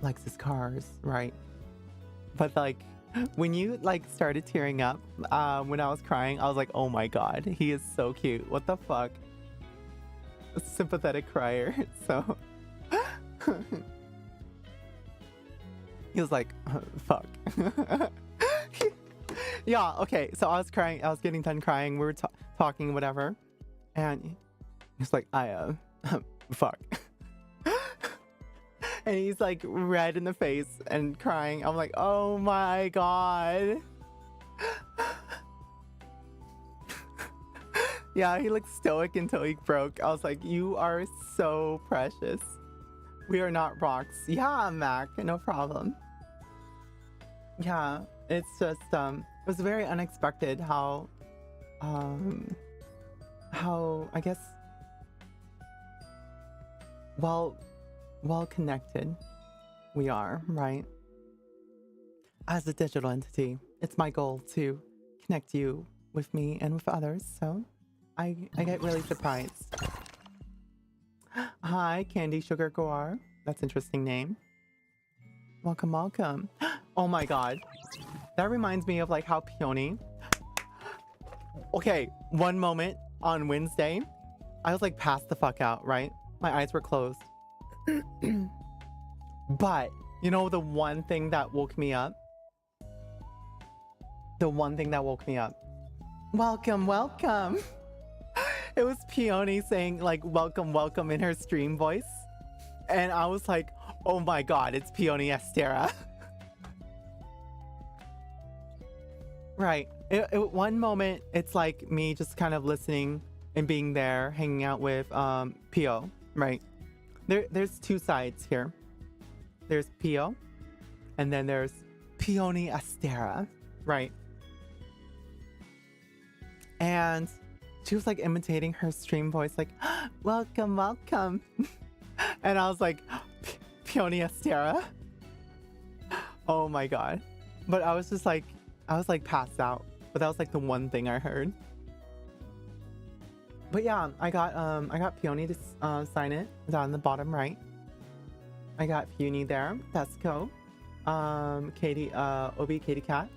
likes his cars, right? But like when you like started tearing up when I was crying, I was like, oh my god, he is so cute. What the fuck? A sympathetic crier. So he was like, fuck. Yeah, okay. So I was crying. I was getting done crying. We were talking, whatever. And he's like, fuck. And he's like red in the face and crying. I'm like, oh my god. Yeah, he looked stoic until he broke. I was like, you are so precious. We are not rocks. Yeah, Mac, no problem. Yeah, it's just, it was very unexpected how I guess, well connected we are, right? As a digital entity, it's my goal to connect you with me and with others, so I get really surprised. Hi, Candy Sugar Guar. That's an interesting name. Welcome, welcome. Oh my god. That reminds me of like how Peony. Okay, one moment on Wednesday, I was like passed the fuck out, right? My eyes were closed. But, you know, the one thing that woke me up? The one thing that woke me up. Welcome, welcome. It was Peony saying like, welcome, welcome in her stream voice. And I was like, oh my god, it's Peony Estera. Right. One moment, it's like me just kind of listening and being there, hanging out with Pio, right? There's two sides here. There's Pio, and then there's Peony Estera, right? And she was like imitating her stream voice, like, welcome, welcome. And I was like, Peony Estera. Oh my god. But I was just like, I was like passed out. But that was like the one thing I heard. But yeah, I got Peony to sign it down in the bottom right. I got Peony there. Tesco. Katie, Obi Katie Cat.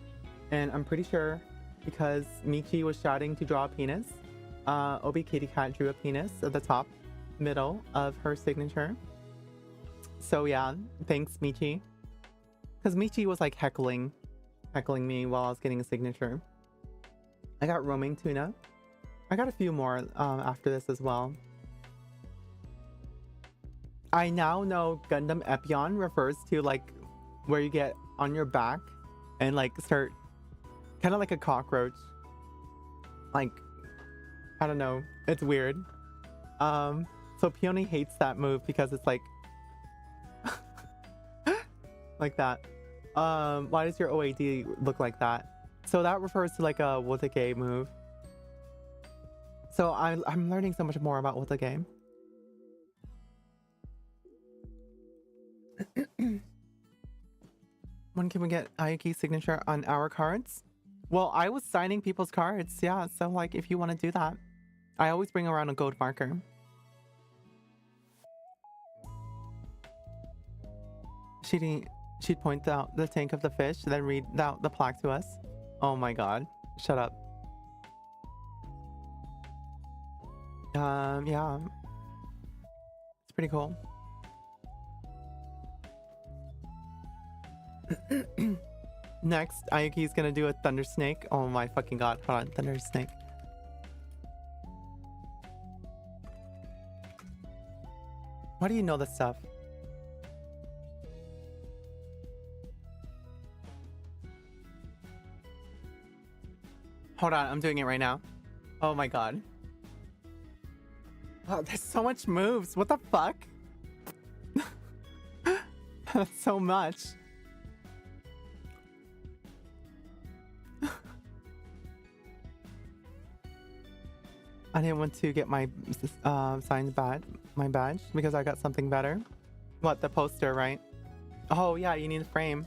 And I'm pretty sure because Michi was shouting to draw a penis, Obi Katie Cat drew a penis at the top middle of her signature. So yeah, thanks Michi. Because Michi was like heckling me while I was getting a signature. I got roaming tuna. I got a few more after this as well. I now know Gundam Epion refers to like where you get on your back and like start kind of like a cockroach. Like, I don't know. It's weird. So Peony hates that move because it's like like that. Why does your OAD look like that? So that refers to like a OFFKAI move. So I'm learning so much more about OFFKAI. When can we get Ayuki's signature on our cards? Well, I was signing people's cards, yeah. So like if you want to do that, I always bring around a gold marker. She'd point out the tank of the fish, then read out the plaque to us. Oh my god. Shut up. Yeah. It's pretty cool. Next, Ayuki's gonna do a thunder snake. Oh my fucking god. Hold on, thunder snake. Why do you know this stuff? Hold on, I'm doing it right now. Oh my god. Oh, there's so much moves. What the fuck? That's so much. I didn't want to get my signed badge, because I got something better. What, the poster, right? Oh yeah, you need a frame.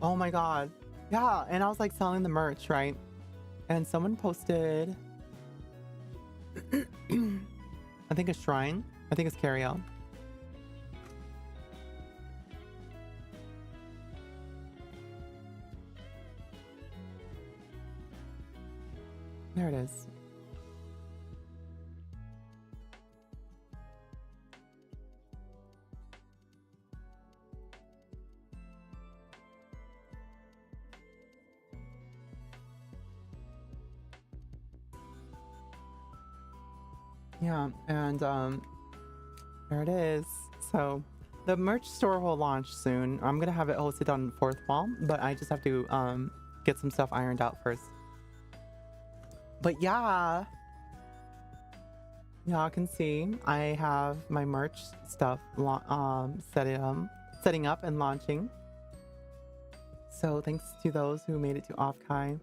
Oh my god. Yeah, and I was like selling the merch, right? And someone posted I think a shrine. I think it's Carriel. There it is. Yeah, and there it is. So the merch store will launch soon. I'm gonna have it hosted on the fourth wall, but I just have to get some stuff ironed out first. But yeah, y'all can see I have my merch stuff setting up and launching. So thanks to those who made it to OFFKAI.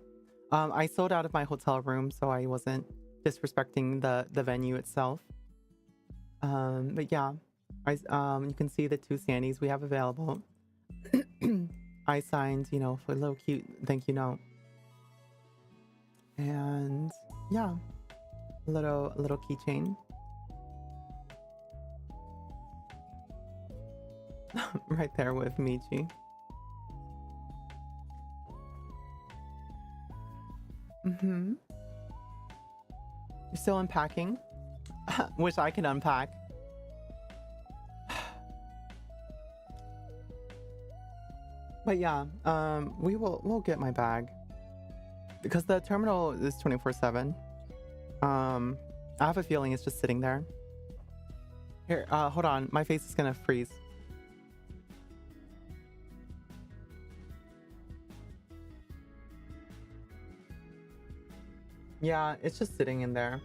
I sold out of my hotel room, so I wasn't disrespecting the venue itself. But yeah, you can see the 2 Sandies we have available. I signed, you know, for a little cute thank you note. And yeah, a little keychain. Right there with Michi. You're still unpacking? Wish I could unpack. But yeah, we'll get my bag. Because the terminal is 24/7. I have a feeling it's just sitting there. Here, hold on. My face is gonna freeze. Yeah, it's just sitting in there.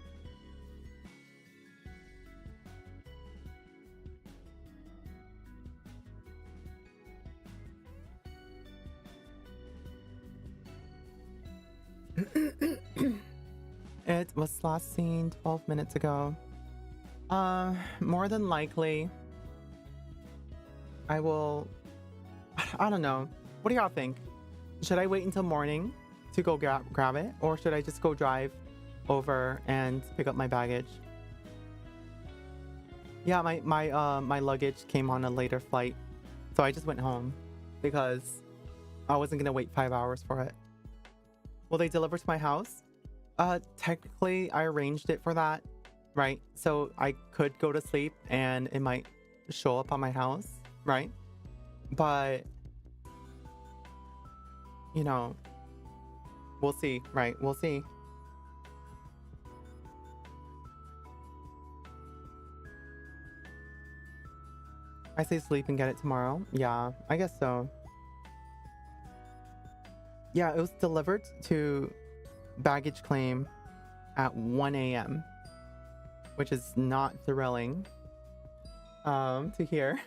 It was last seen 12 minutes ago. More than likely, I don't know. What do y'all think? Should I wait until morning to go grab it, or should I just go drive over and pick up my baggage? Yeah, my luggage came on a later flight, so I just went home because I wasn't gonna wait 5 hours for it. Will they deliver to my house? Technically, I arranged it for that, right? So I could go to sleep and it might show up on my house, right? But, you know, we'll see, right? We'll see. I say sleep and get it tomorrow. Yeah, I guess so. Yeah, it was delivered to baggage claim at 1 a.m., which is not thrilling to hear.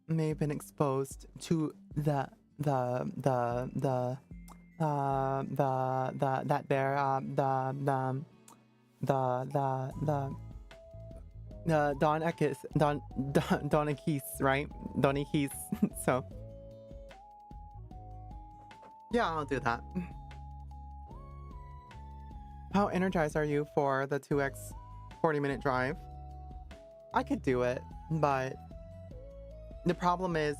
May have been exposed to that bear, Don Akis, right? Don Akis. So yeah, I'll do that. How energized are you for the 2x 40-minute drive? I could do it, but the problem is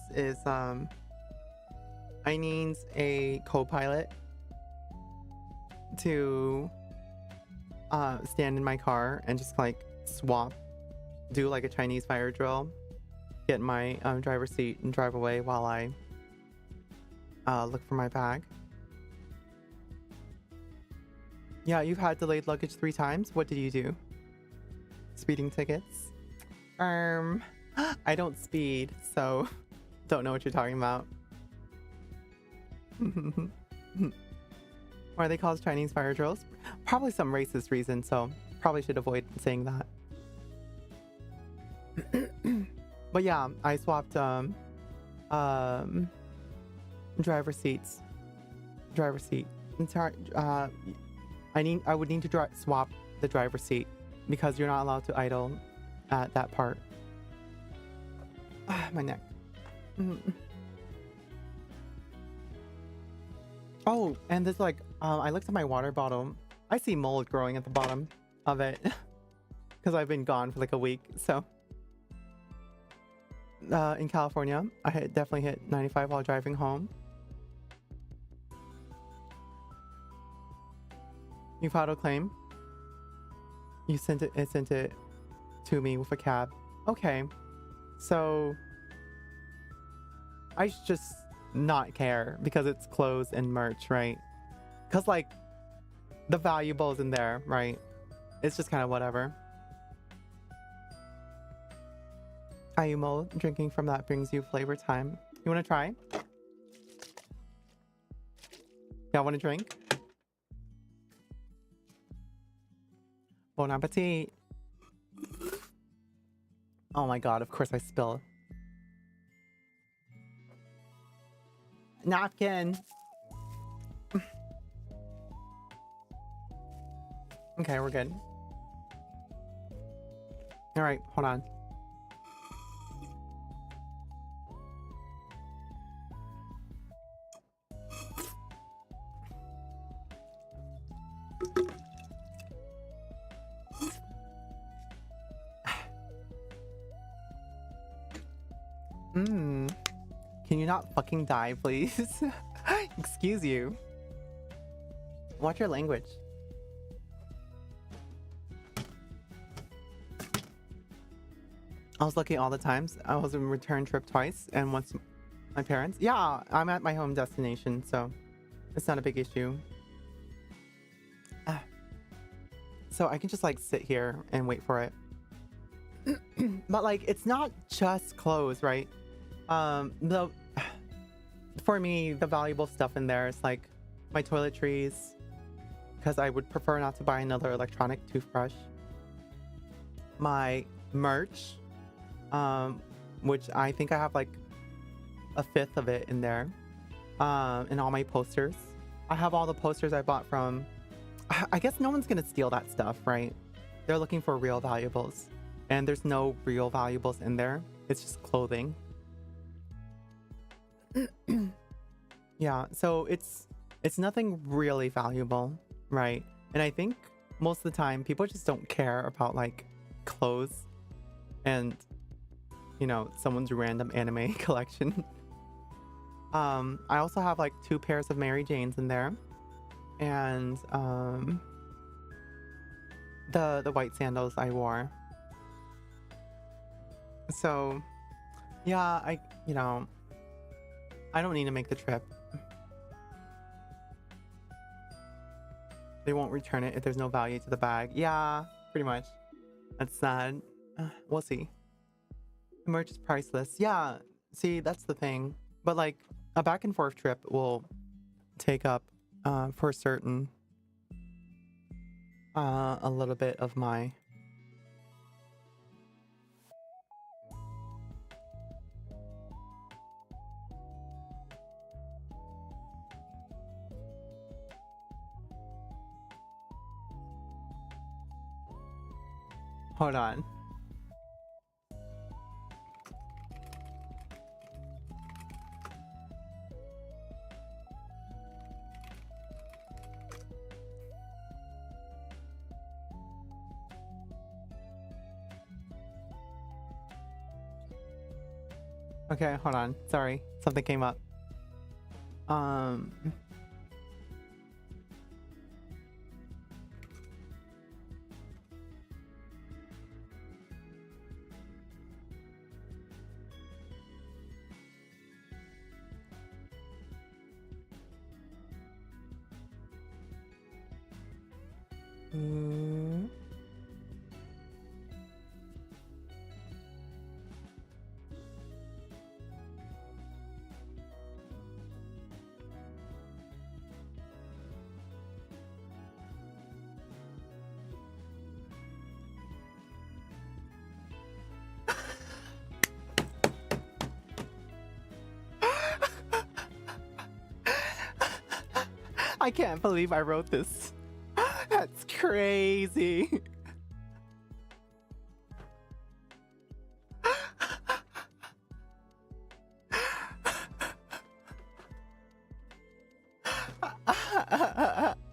I need a co-pilot to stand in my car and just like do like a Chinese fire drill, get my driver's seat and drive away while I look for my bag. Yeah, you've had delayed luggage 3 times. What did you do? Speeding tickets? I don't speed, so don't know what you're talking about. Why are they called Chinese fire drills? Probably some racist reason, so probably should avoid saying that. But yeah, I swapped driver seat. I would need to swap the driver seat because you're not allowed to idle at that part. My neck. Oh, and there's like, I looked at my water bottle. I see mold growing at the bottom of it because I've been gone for like a week. So in California. I definitely hit 95 while driving home. You filed a claim? You sent it to me with a cab. Okay. So I should just not care because it's clothes and merch, right? Because like the valuables in there, right? It's just kind of whatever. Ayumo, drinking from that brings you flavor time. You want to try? Y'all want to drink? Bon appetit. Oh my god, of course I spill. Napkin. Okay, we're good. All right, hold on. Can you not fucking die, please? Excuse you. Watch your language. I was lucky all the times. I was in return trip twice, and once my parents. Yeah, I'm at my home destination, so it's not a big issue. So I can just like sit here and wait for it. But like, it's not just clothes, right? For me, the valuable stuff in there is like my toiletries, because I would prefer not to buy another electronic toothbrush. My merch, which I think I have like a fifth of it in there, and all my posters. I have all the posters I bought from. I guess no one's gonna steal that stuff, right? They're looking for real valuables, and there's no real valuables in there. It's just clothing. Yeah, so it's nothing really valuable, right? And I think most of the time people just don't care about like clothes and, you know, someone's random anime collection. I also have like 2 pairs of Mary Janes in there, and the white sandals I wore. So yeah, I don't need to make the trip. They won't return it if there's no value to the bag. Yeah, pretty much. That's sad. We'll see. The merch is priceless. Yeah, see, that's the thing. But like, a back and forth trip will take up, for certain, a little bit of my... Hold on. Okay, hold on. Sorry, something came up. I can't believe I wrote this. That's crazy.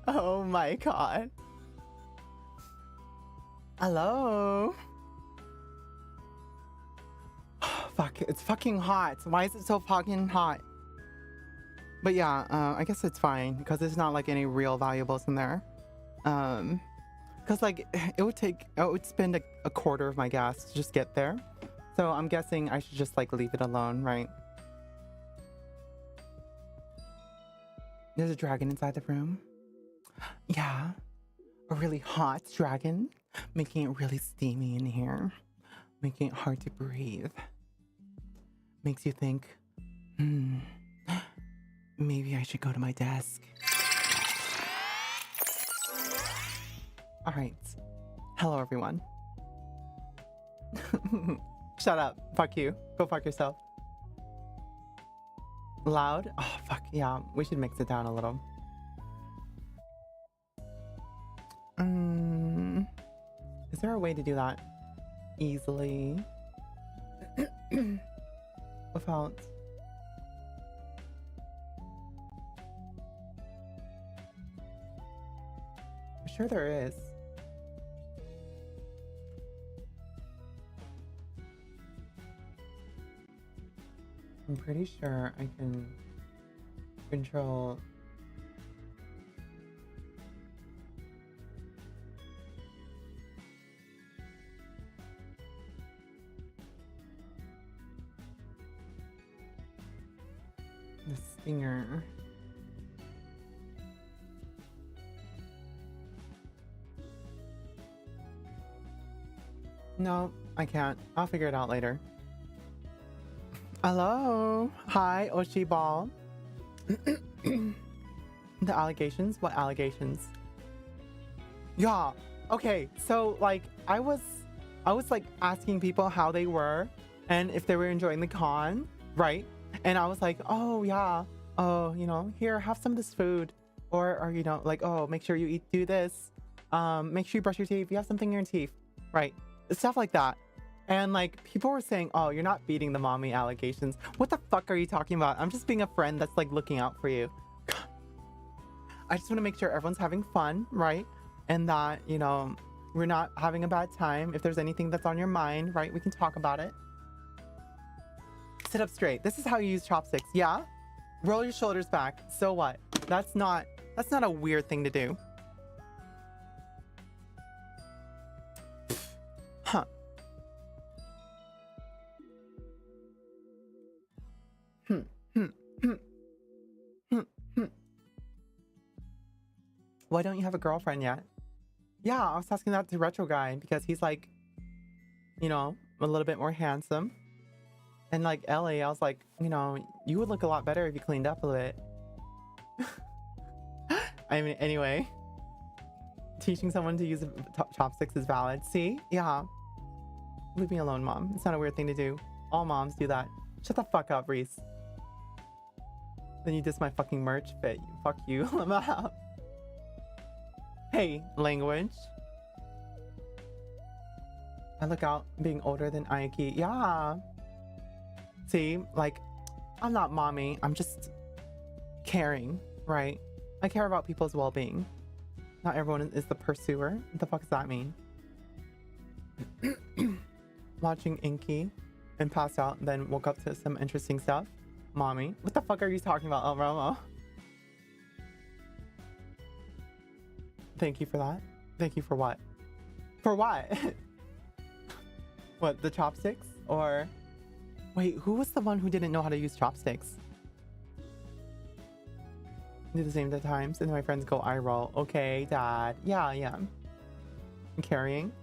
Oh my god. Hello. fuck, it's fucking hot. Why is it so fucking hot? But yeah, I guess it's fine because there's not like any real valuables in there. Because like I would spend a quarter of my gas to just get there. So I'm guessing I should just like leave it alone, right? There's a dragon inside the room. Yeah, a really hot dragon, making it really steamy in here, making it hard to breathe. Makes you think, maybe I should go to my desk. All right. Hello, everyone. Shut up. Fuck you. Go fuck yourself. Loud? Oh, fuck. Yeah, we should mix it down a little. Is there a way to do that easily? Without... I'm sure there is. I'm pretty sure I can control the stinger. No, I can't. I'll figure it out later. Hello. Hi, Oshi Ball. The allegations? What allegations? Yeah. Okay, so like I was like asking people how they were and if they were enjoying the con, right? And I was like, oh yeah, oh, you know, here, have some of this food. Or you know, like, oh, make sure you do this. Make sure you brush your teeth. You have something in your teeth. Right. Stuff like that. And like people were saying, oh, you're not beating the mommy allegations. What the fuck are you talking about? I'm just being a friend that's like looking out for you. I just want to make sure everyone's having fun, right? And that, you know, we're not having a bad time. If there's anything that's on your mind, right, we can talk about it. Sit up straight. This is how you use chopsticks. Yeah? Roll your shoulders back. So what? That's not a weird thing to do. Huh. Why don't you have a girlfriend yet? Yeah, I was asking that to Retro Guy because he's like, you know, a little bit more handsome. And like Ellie, I was like, you know, you would look a lot better if you cleaned up a bit. I mean, anyway, teaching someone to use chopsticks is valid. See? Yeah. Leave me alone, Mom. It's not a weird thing to do. All moms do that. Shut the fuck up, Reese. Then you diss my fucking merch fit. Fuck you. I'm out. Hey, language. I look out being older than Aiki. Yeah. See, like, I'm not mommy. I'm just caring, right? I care about people's well-being. Not everyone is the pursuer. What the fuck does that mean? Watching Inky and passed out, then woke up to some interesting stuff. Mommy. What the fuck are you talking about, El Romo? Thank you for that. Thank you for what? For what? What, the chopsticks? Or... Wait, who was the one who didn't know how to use chopsticks? Do the same times, and my friends go eye roll. Okay, Dad. Yeah. I'm carrying.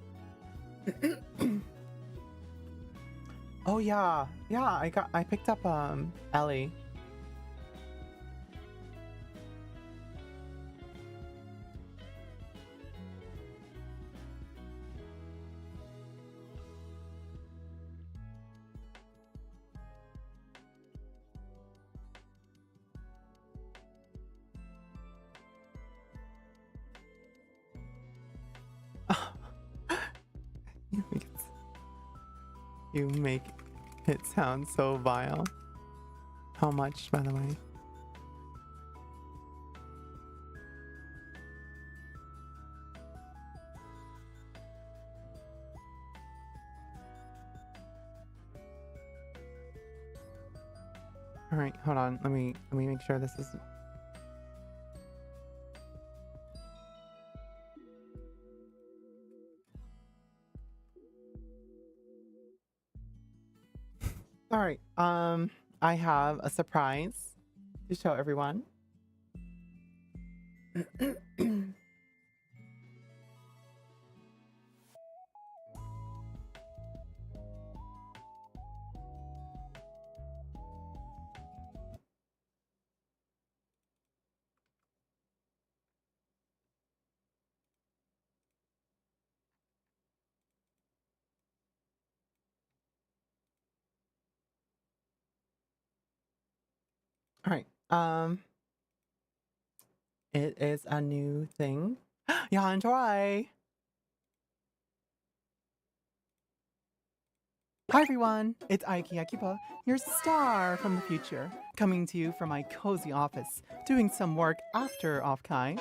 Oh yeah. I picked up Ellie. You make it sound so vile. How much, by the way? All right, hold on. Let me make sure this is. All right. I have a surprise to show everyone. All right. It is a new thing. Yeah, enjoy. Hi everyone, it's Aiki Akiba, your star from the future, coming to you from my cozy office, doing some work after OFFKAI.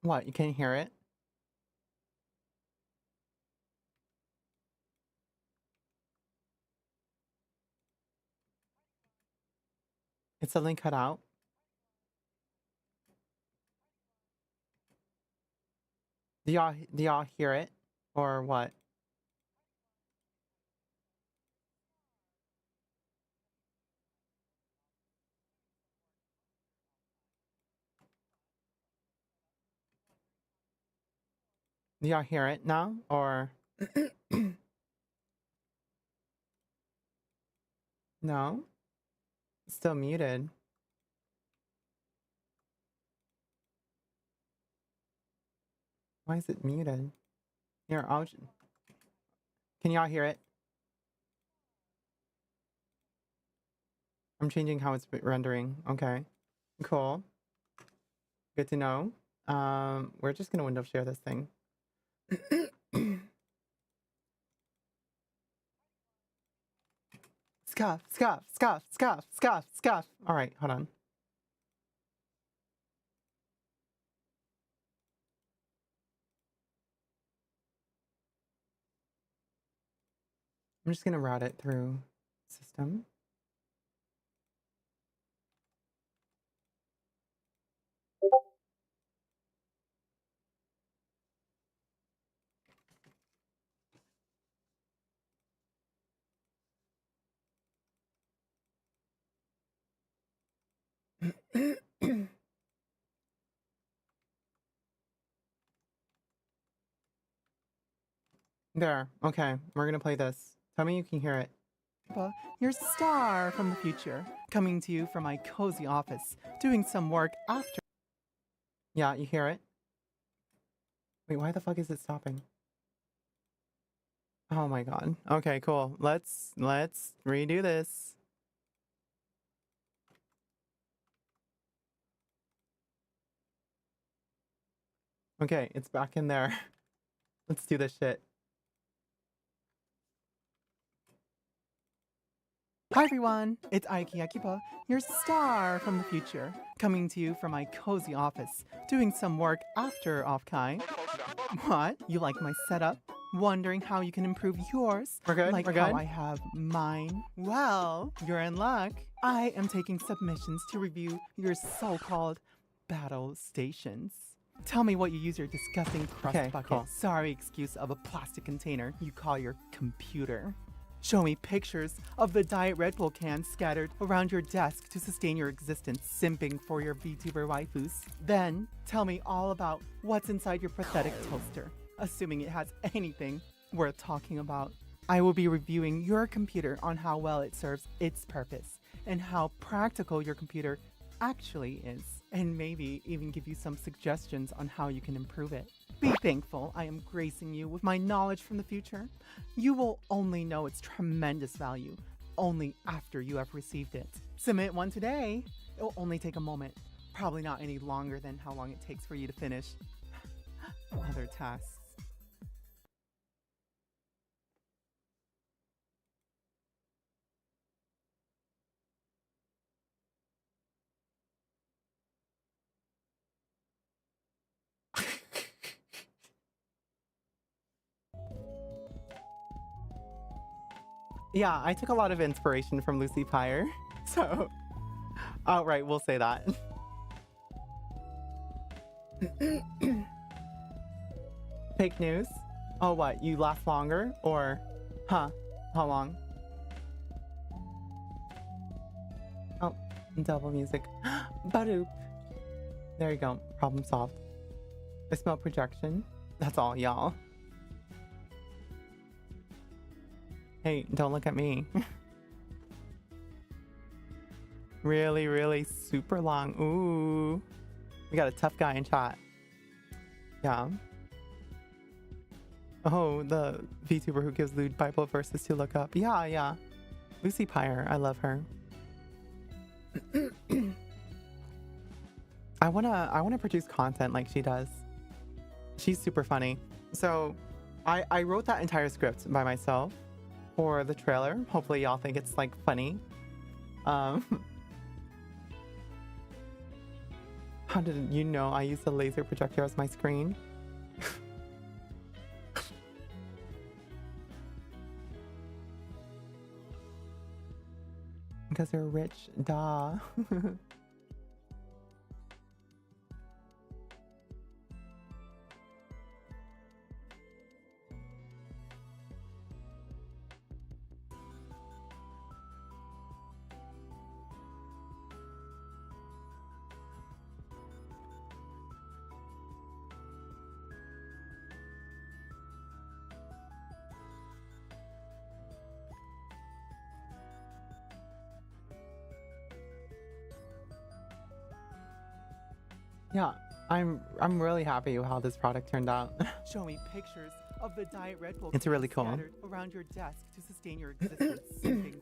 What, you can't hear it? It's suddenly cut out. Do y'all hear it? Or what? Do y'all hear it now? Or no? It's still muted. Why is it muted? Here, can y'all hear it? I'm changing how it's rendering. Okay. Cool. Good to know. We're just gonna window share this thing. Scuff, scuff, scuff, scuff, scuff, scuff. All right, hold on. I'm just gonna route it through system. There. Okay, we're gonna play this. Tell me you can hear it. Your star from the future, coming to you from my cozy office, doing some work after. Yeah, you hear it? Wait, why the fuck is it stopping? Oh my god. Okay, cool. Let's redo this. Okay, it's back in there. Let's do this shit. Hi everyone, it's Aiki Akiba, your star from the future, coming to you from my cozy office, doing some work after OFFKAI. What? You like my setup? Wondering how you can improve yours? We're good, like how I have mine? Well, you're in luck. I am taking submissions to review your so-called battle stations. Tell me what you use your disgusting crust bucket. Cool. Sorry excuse of a plastic container you call your computer. Show me pictures of the Diet Red Bull cans scattered around your desk to sustain your existence, simping for your VTuber waifus. Then, tell me all about what's inside your pathetic toaster, assuming it has anything worth talking about. I will be reviewing your computer on how well it serves its purpose, and how practical your computer actually is, and maybe even give you some suggestions on how you can improve it. Be thankful I am gracing you with my knowledge from the future. You will only know its tremendous value only after you have received it. Submit one today. It will only take a moment, probably not any longer than how long it takes for you to finish other tasks. Yeah, I took a lot of inspiration from Lucy Pyre. So, outright, we'll say that. Fake news? Oh, what? You last longer? Or, huh? How long? Oh, double music. Badoop. There you go. Problem solved. I smell projection. That's all, y'all. Hey, don't look at me. Really, really super long. Ooh. We got a tough guy in chat. Yeah. Oh, the VTuber who gives lewd Bible verses to look up. Yeah, yeah. Lucy Pyre. I love her. I wanna produce content like she does. She's super funny. So I wrote that entire script by myself for the trailer. Hopefully y'all think it's like funny. How did you know I used the laser projector as my screen? Because they're rich, duh. Yeah, I'm really happy with how this product turned out. Show me pictures of the Diet Red Bull. It's really cool. Scattered around your desk to sustain your existence.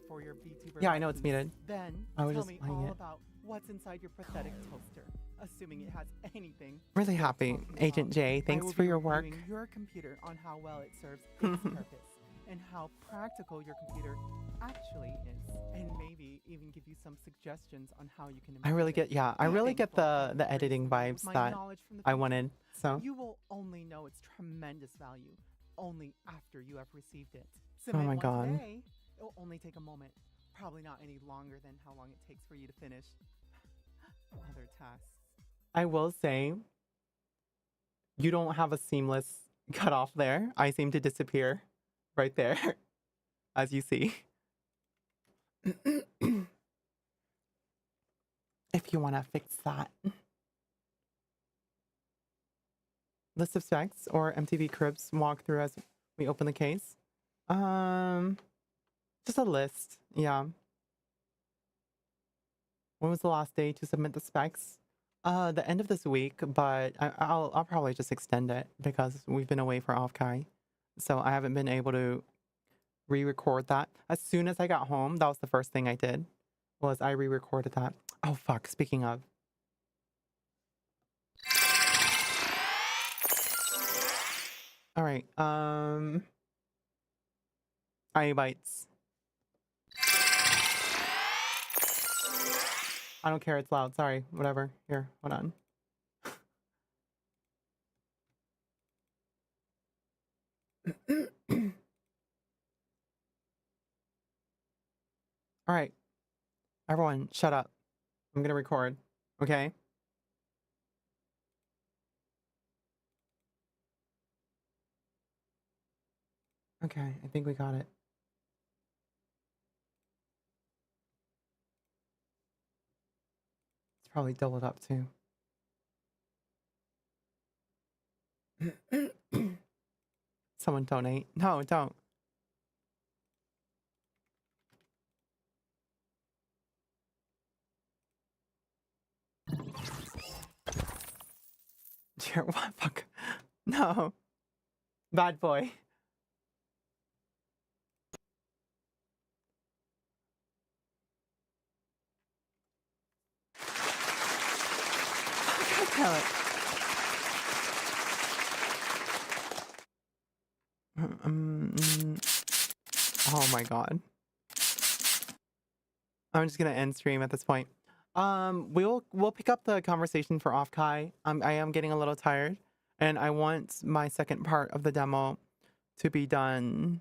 For your VTuber yeah, I know it's muted. Then tell me all about what's inside your pathetic toaster, assuming it has anything. Really happy, Agent J. Thanks for your work. Your computer on how well it serves its purpose and how practical your computer actually is, and maybe even give you some suggestions on how you can improve. I really get the editing vibes that I wanted. So you will only know its tremendous value only after you have received it. Oh my god. Today, it will only take a moment, probably not any longer than how long it takes for you to finish other tasks. I will say, you don't have a seamless cutoff there. I seem to disappear right there, as you see. If you want to fix that. List of specs or MTV Cribs walkthrough as we open the case. Just a list, yeah. When was the last day to submit the specs? The end of this week, but I'll probably just extend it because we've been away for OFFKAI. So I haven't been able to re-record that. As soon as I got home, that was the first thing I did, was I re-recorded that. Oh fuck, speaking of. All right, iBites. I don't care, it's loud, sorry, whatever. Here, hold on. All right, everyone, shut up. I'm gonna record, okay? Okay, I think we got it. It's probably doubled up too. Someone donate. No, don't. Dear, what? Fuck. No. Bad boy. Tell it. Oh my god. I'm just gonna end stream at this point. We'll pick up the conversation for OFFKAI. I am getting a little tired, and I want my second part of the demo to be done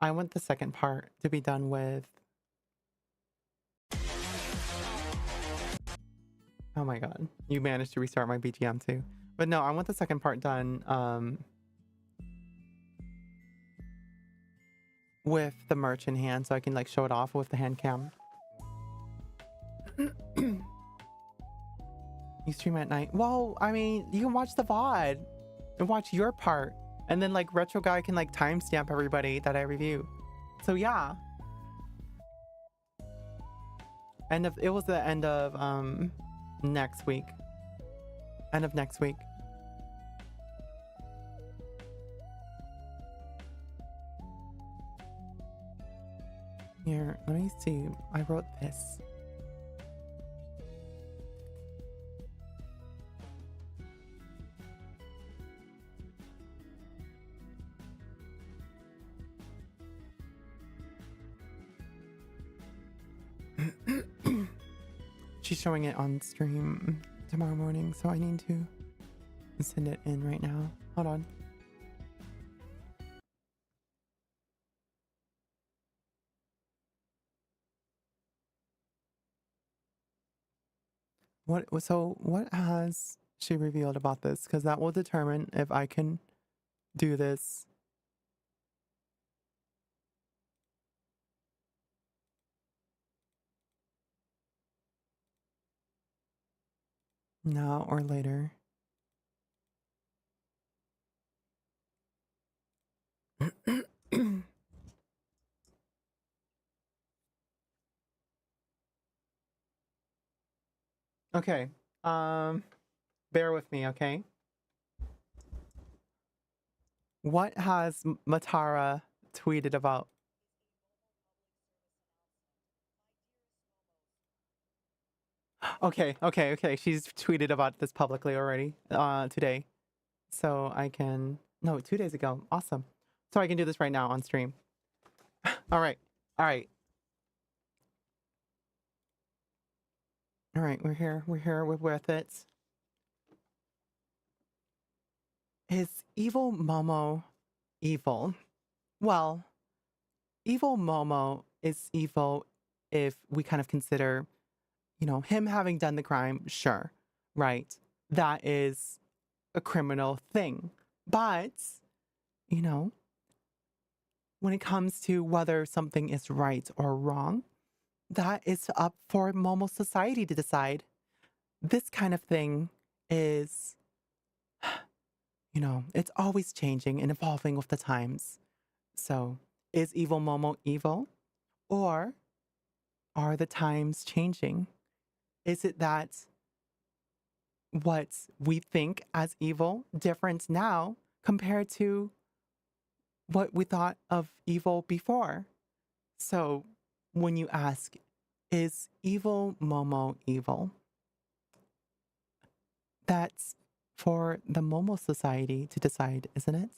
I want the second part to be done with. Oh my god. You managed to restart my BGM too. But no, I want the second part done with the merch in hand so I can like show it off with the hand cam. You stream at night? Well, I mean, you can watch the VOD and watch your part. And then like Retro Guy can like timestamp everybody that I review. So yeah. It was the end of next week. End of next week. Here, let me see. I wrote this. She's showing it on stream tomorrow morning, so I need to send it in right now. Hold on. What has she revealed about this? Because that will determine if I can do this. Now or later. Okay. Bear with me, okay? What has Matara tweeted about? Okay. She's tweeted about this publicly already today. So I can... No, 2 days ago. Awesome. So I can do this right now on stream. All right. We're here. We're with it. Is evil Momo evil? Well, evil Momo is evil if we kind of consider, you know, him having done the crime, sure, right? That is a criminal thing. But, you know, when it comes to whether something is right or wrong, that is up for Momo society to decide. This kind of thing is, you know, it's always changing and evolving with the times. So, is evil Momo evil? Or are the times changing? Is it that what we think as evil different now compared to what we thought of evil before? So, when you ask, is evil Momo evil? That's for the Momo society to decide, isn't it?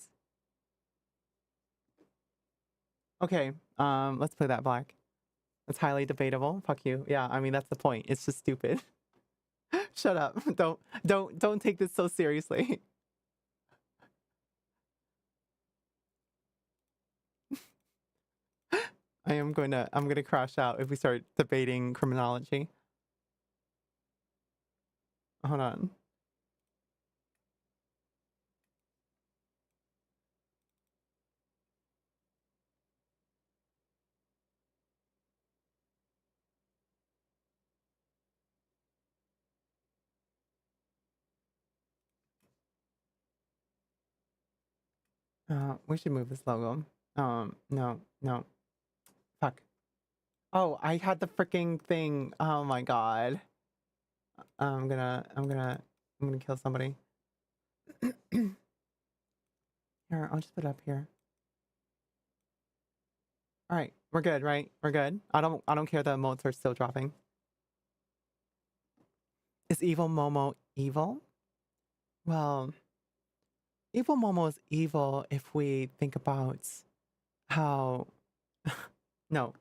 Okay, let's play that black. That's highly debatable. Fuck you. Yeah, I mean that's the point. It's just stupid. Shut up. Don't take this so seriously. I'm gonna crash out if we start debating criminology. Hold on. We should move this logo. No. Fuck. Oh, I had the freaking thing. Oh my god. I'm gonna kill somebody. Here, I'll just put it up here. All right, we're good, right? We're good. I don't care that emotes are still dropping. Is evil Momo evil? Well, evil Momo is evil if we think about how... No,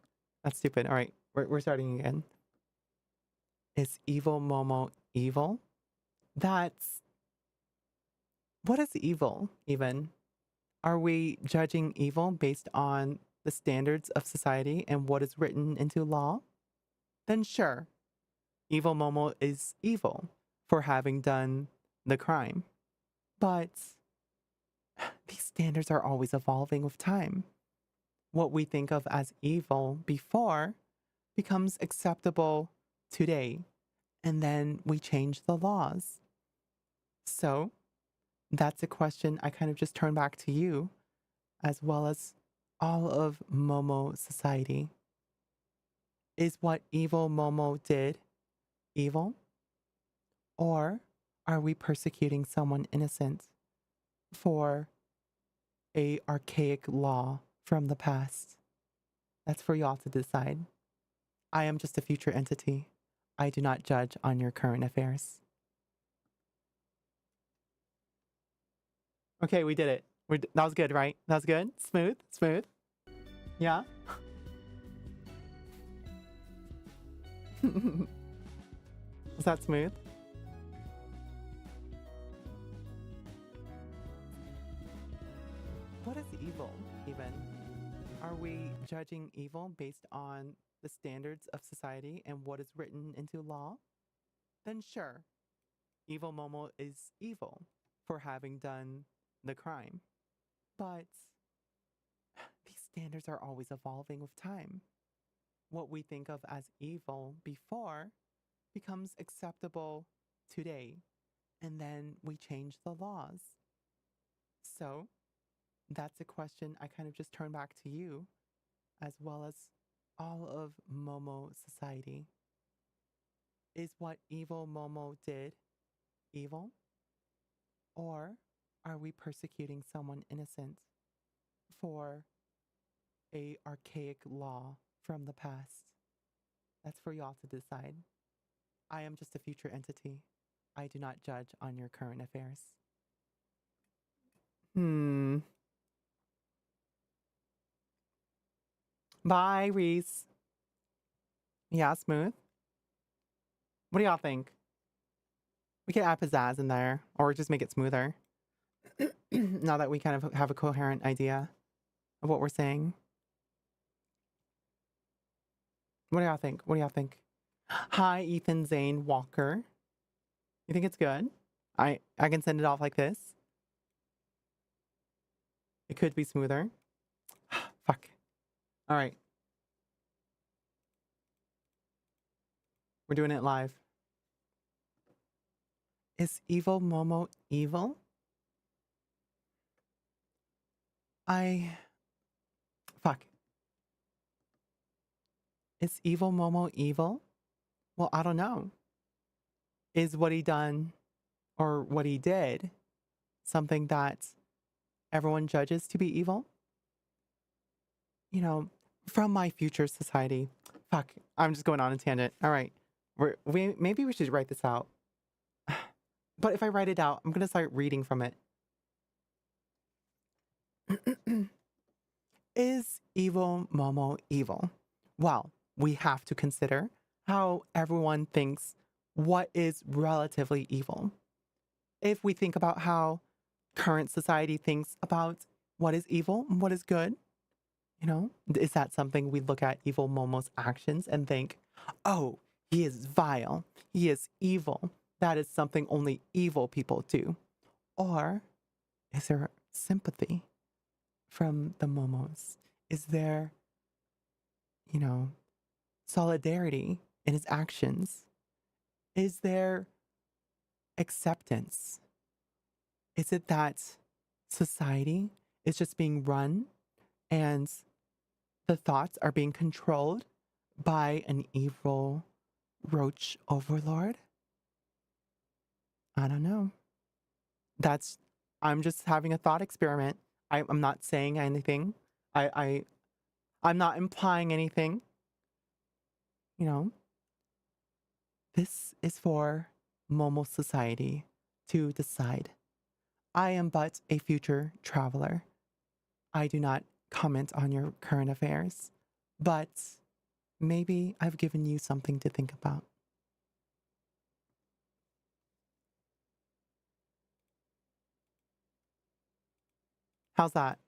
that's stupid. All right, we're starting again. Is evil Momo evil? That's... What is evil, even? Are we judging evil based on the standards of society and what is written into law, then sure, evil Momo is evil for having done the crime. But these standards are always evolving with time. What we think of as evil before becomes acceptable today, and then we change the laws. So that's a question I kind of just turn back to you, as well as all of Momo society. Is what evil Momo did evil? Or are we persecuting someone innocent for a archaic law from the past? That's for y'all to decide. I am just a future entity. I do not judge on your current affairs. Okay, we did it. That was good, right? That was good? Smooth? Smooth? Yeah? Was that smooth? What is evil, even? Are we judging evil based on the standards of society and what is written into law? Then sure, evil Momo is evil for having done the crime. But these standards are always evolving with time. What we think of as evil before becomes acceptable today, and then we change the laws. So that's a question I kind of just turn back to you, as well as all of Momo society. Is what evil Momo did evil? Or are we persecuting someone innocent for a archaic law from the past? That's for y'all to decide. I am just a future entity. I do not judge on your current affairs. Bye, Reese. Yeah, smooth. What do y'all think? We could add pizzazz in there, or just make it smoother. Now that we kind of have a coherent idea of what we're saying. What do y'all think? What do y'all think? Hi, Ethan Zane Walker. You think it's good? I can send it off like this. It could be smoother. Fuck. All right. We're doing it live. Is evil Momo evil? Fuck. Is evil Momo evil? Well, I don't know. Is what he done or what he did something that everyone judges to be evil? You know, from my future society. Fuck, I'm just going on a tangent. All right. Maybe we should write this out. But if I write it out, I'm going to start reading from it. Is evil Momo evil? Well, we have to consider how everyone thinks what is relatively evil. If we think about how current society thinks about what is evil and what is good, you know, is that something we look at evil Momo's actions and think, oh, he is vile, he is evil. That is something only evil people do. Or is there sympathy from the Momos? Is there, you know, solidarity in his actions? Is there acceptance? Is it that society is just being run and the thoughts are being controlled by an evil roach overlord? I don't know. I'm just having a thought experiment. I'm not saying anything. I'm not implying anything. You know, this is for Momo society to decide. I am but a future traveler. I do not comment on your current affairs, but maybe I've given you something to think about. How's that?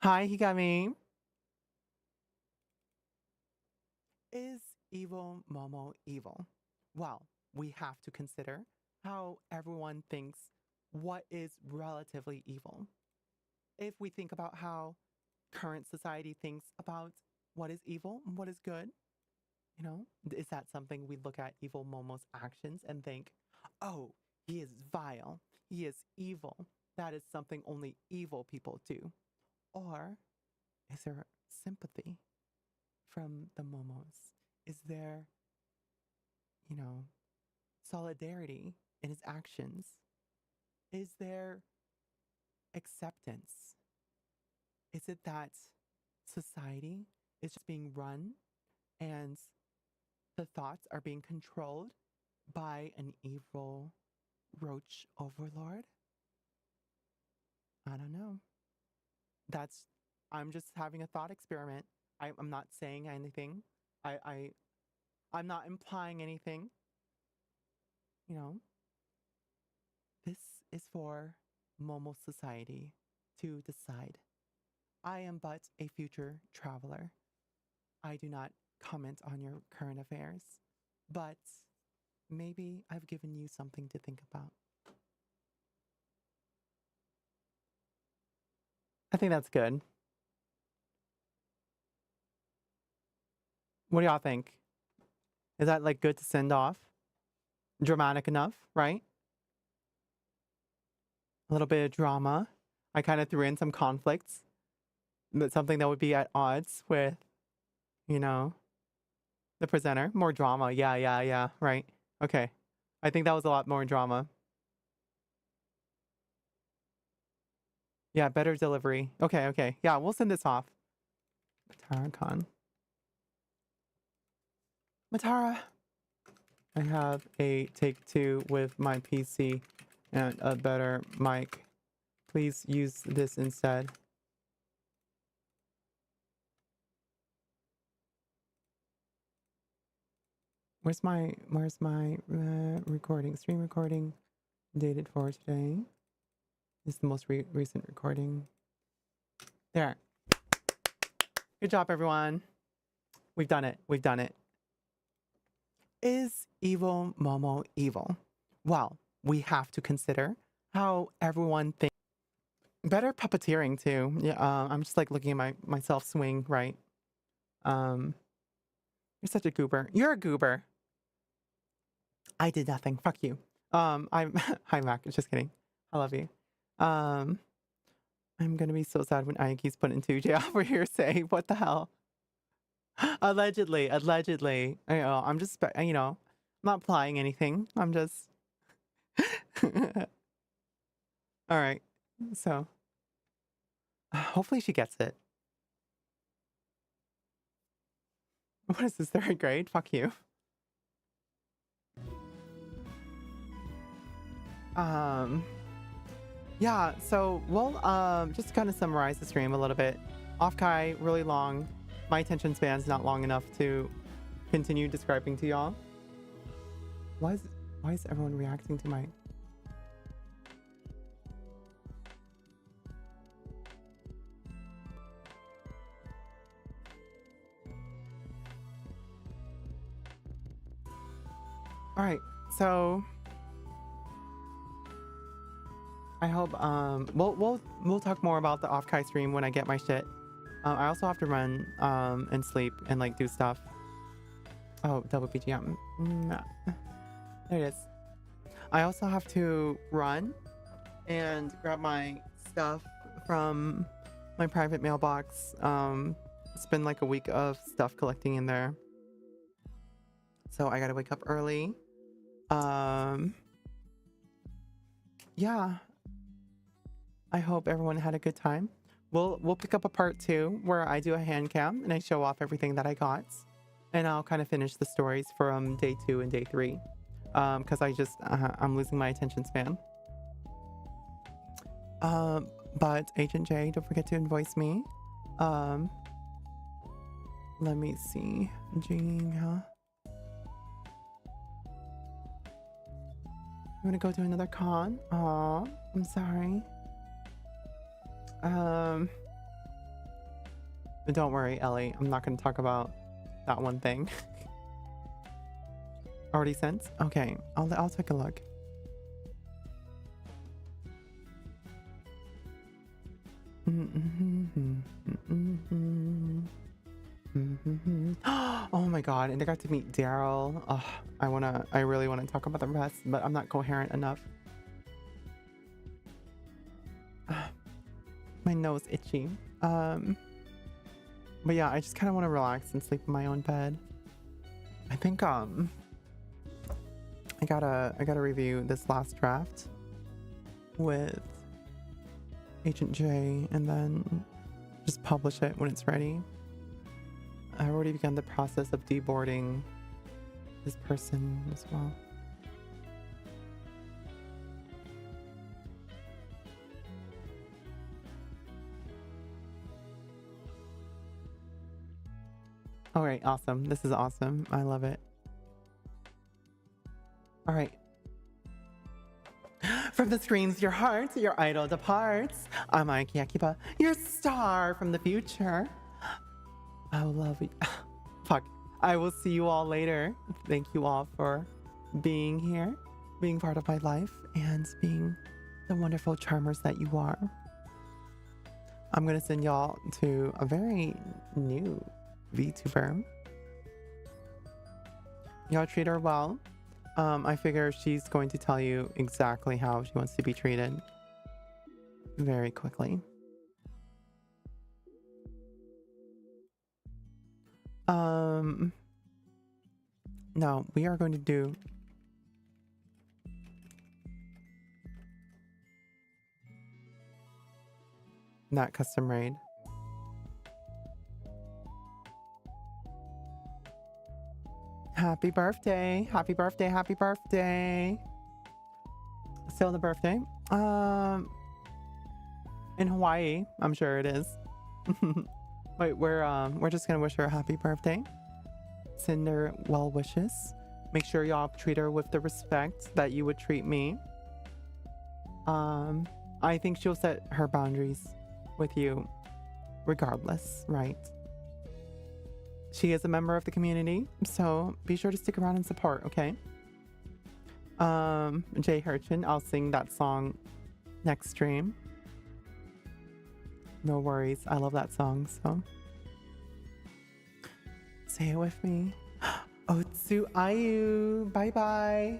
Hi, Higami. Is evil Momo evil? Well, we have to consider how everyone thinks what is relatively evil. If we think about how current society thinks about what is evil and what is good, you know, is that something we look at evil Momo's actions and think, oh, he is vile, he is evil. That is something only evil people do. Or is there sympathy from the Momos? Is there, you know, solidarity in his actions? Is there acceptance? Is it that society is just being run and the thoughts are being controlled by an evil roach overlord? I don't know. I'm just having a thought experiment. I'm not saying anything. I'm not implying anything. You know, this is for Momo society to decide. I am but a future traveler. I do not comment on your current affairs, but maybe I've given you something to think about. I think that's good. What do y'all think? Is that like good to send off? Dramatic enough, right? A little bit of drama. I kind of threw in some conflicts, but something that would be at odds with, you know, the presenter. More drama. Yeah, right. Okay. I think that was a lot more drama. Yeah, better delivery. Okay. Yeah, we'll send this off. Matara Khan. Matara, I have a take 2 with my PC and a better mic. Please use this instead. Where's my recording? Stream recording dated for today. This is the most recent recording. There. Good job, everyone. We've done it. Is evil Momo evil? Well, we have to consider how everyone thinks. Better puppeteering too. Yeah, I'm just like looking at myself swing, right? You're such a goober. You're a goober. I did nothing. Fuck you. I'm hi Mac. Just kidding. I love you. I'm gonna be so sad when Ayaki's put into jail for hearsay. What the hell? Allegedly. I know. I'm just, you know, I'm not implying anything. I'm just. All right. So, hopefully she gets it. What is this, 3rd grade? Fuck you. Yeah, so we'll just kind of summarize the stream a little bit. OFFKAI, really long. My attention span's not long enough to continue describing to y'all. Why is everyone reacting to my... All right, so I hope we'll talk more about the OFFKAI stream when I get my shit. I also have to run and sleep and like do stuff. Oh, double BGM. There it is. I also have to run and grab my stuff from my private mailbox. It's been like a week of stuff collecting in there, so I gotta wake up early. Yeah, I hope everyone had a good time. We'll pick up a part 2 where I do a hand cam and I show off everything that I got, and I'll kind of finish the stories from day 2 and day 3, because I'm losing my attention span. But Agent J, don't forget to invoice me. Let me see. Gina, you want to go to another con? Aw, I'm sorry. But don't worry, Ellie. I'm not going to talk about that one thing. Already sent? Okay, I'll take a look. Oh my god, and I got to meet Daryl. Oh, I really want to talk about the rest, but I'm not coherent enough. My nose itchy. But yeah, I just kind of want to relax and sleep in my own bed. I think I gotta review this last draft with Agent J and then just publish it when it's ready. I already begun the process of deboarding this person as well. All right, awesome. This is awesome. I love it. All right. From the screens, your heart, your idol departs. I'm Aiki Akiba, your star from the future. I will love you. Fuck. I will see you all later. Thank you all for being here, being part of my life, and being the wonderful charmers that you are. I'm going to send y'all to a very new VTuber. Y'all treat her well. I figure she's going to tell you exactly how she wants to be treated very quickly. No, we are going to do that custom raid. Happy birthday. Happy birthday. Happy birthday. Still the birthday. In Hawaii, I'm sure it is. Wait, we're just gonna wish her a happy birthday. Send her well wishes. Make sure y'all treat her with the respect that you would treat me. I think she'll set her boundaries with you regardless, right? She is a member of the community, so be sure to stick around and support, okay? Jay Hurchin, I'll sing that song next stream. No worries, I love that song, so. Say it with me. Otsu Ayu, bye bye.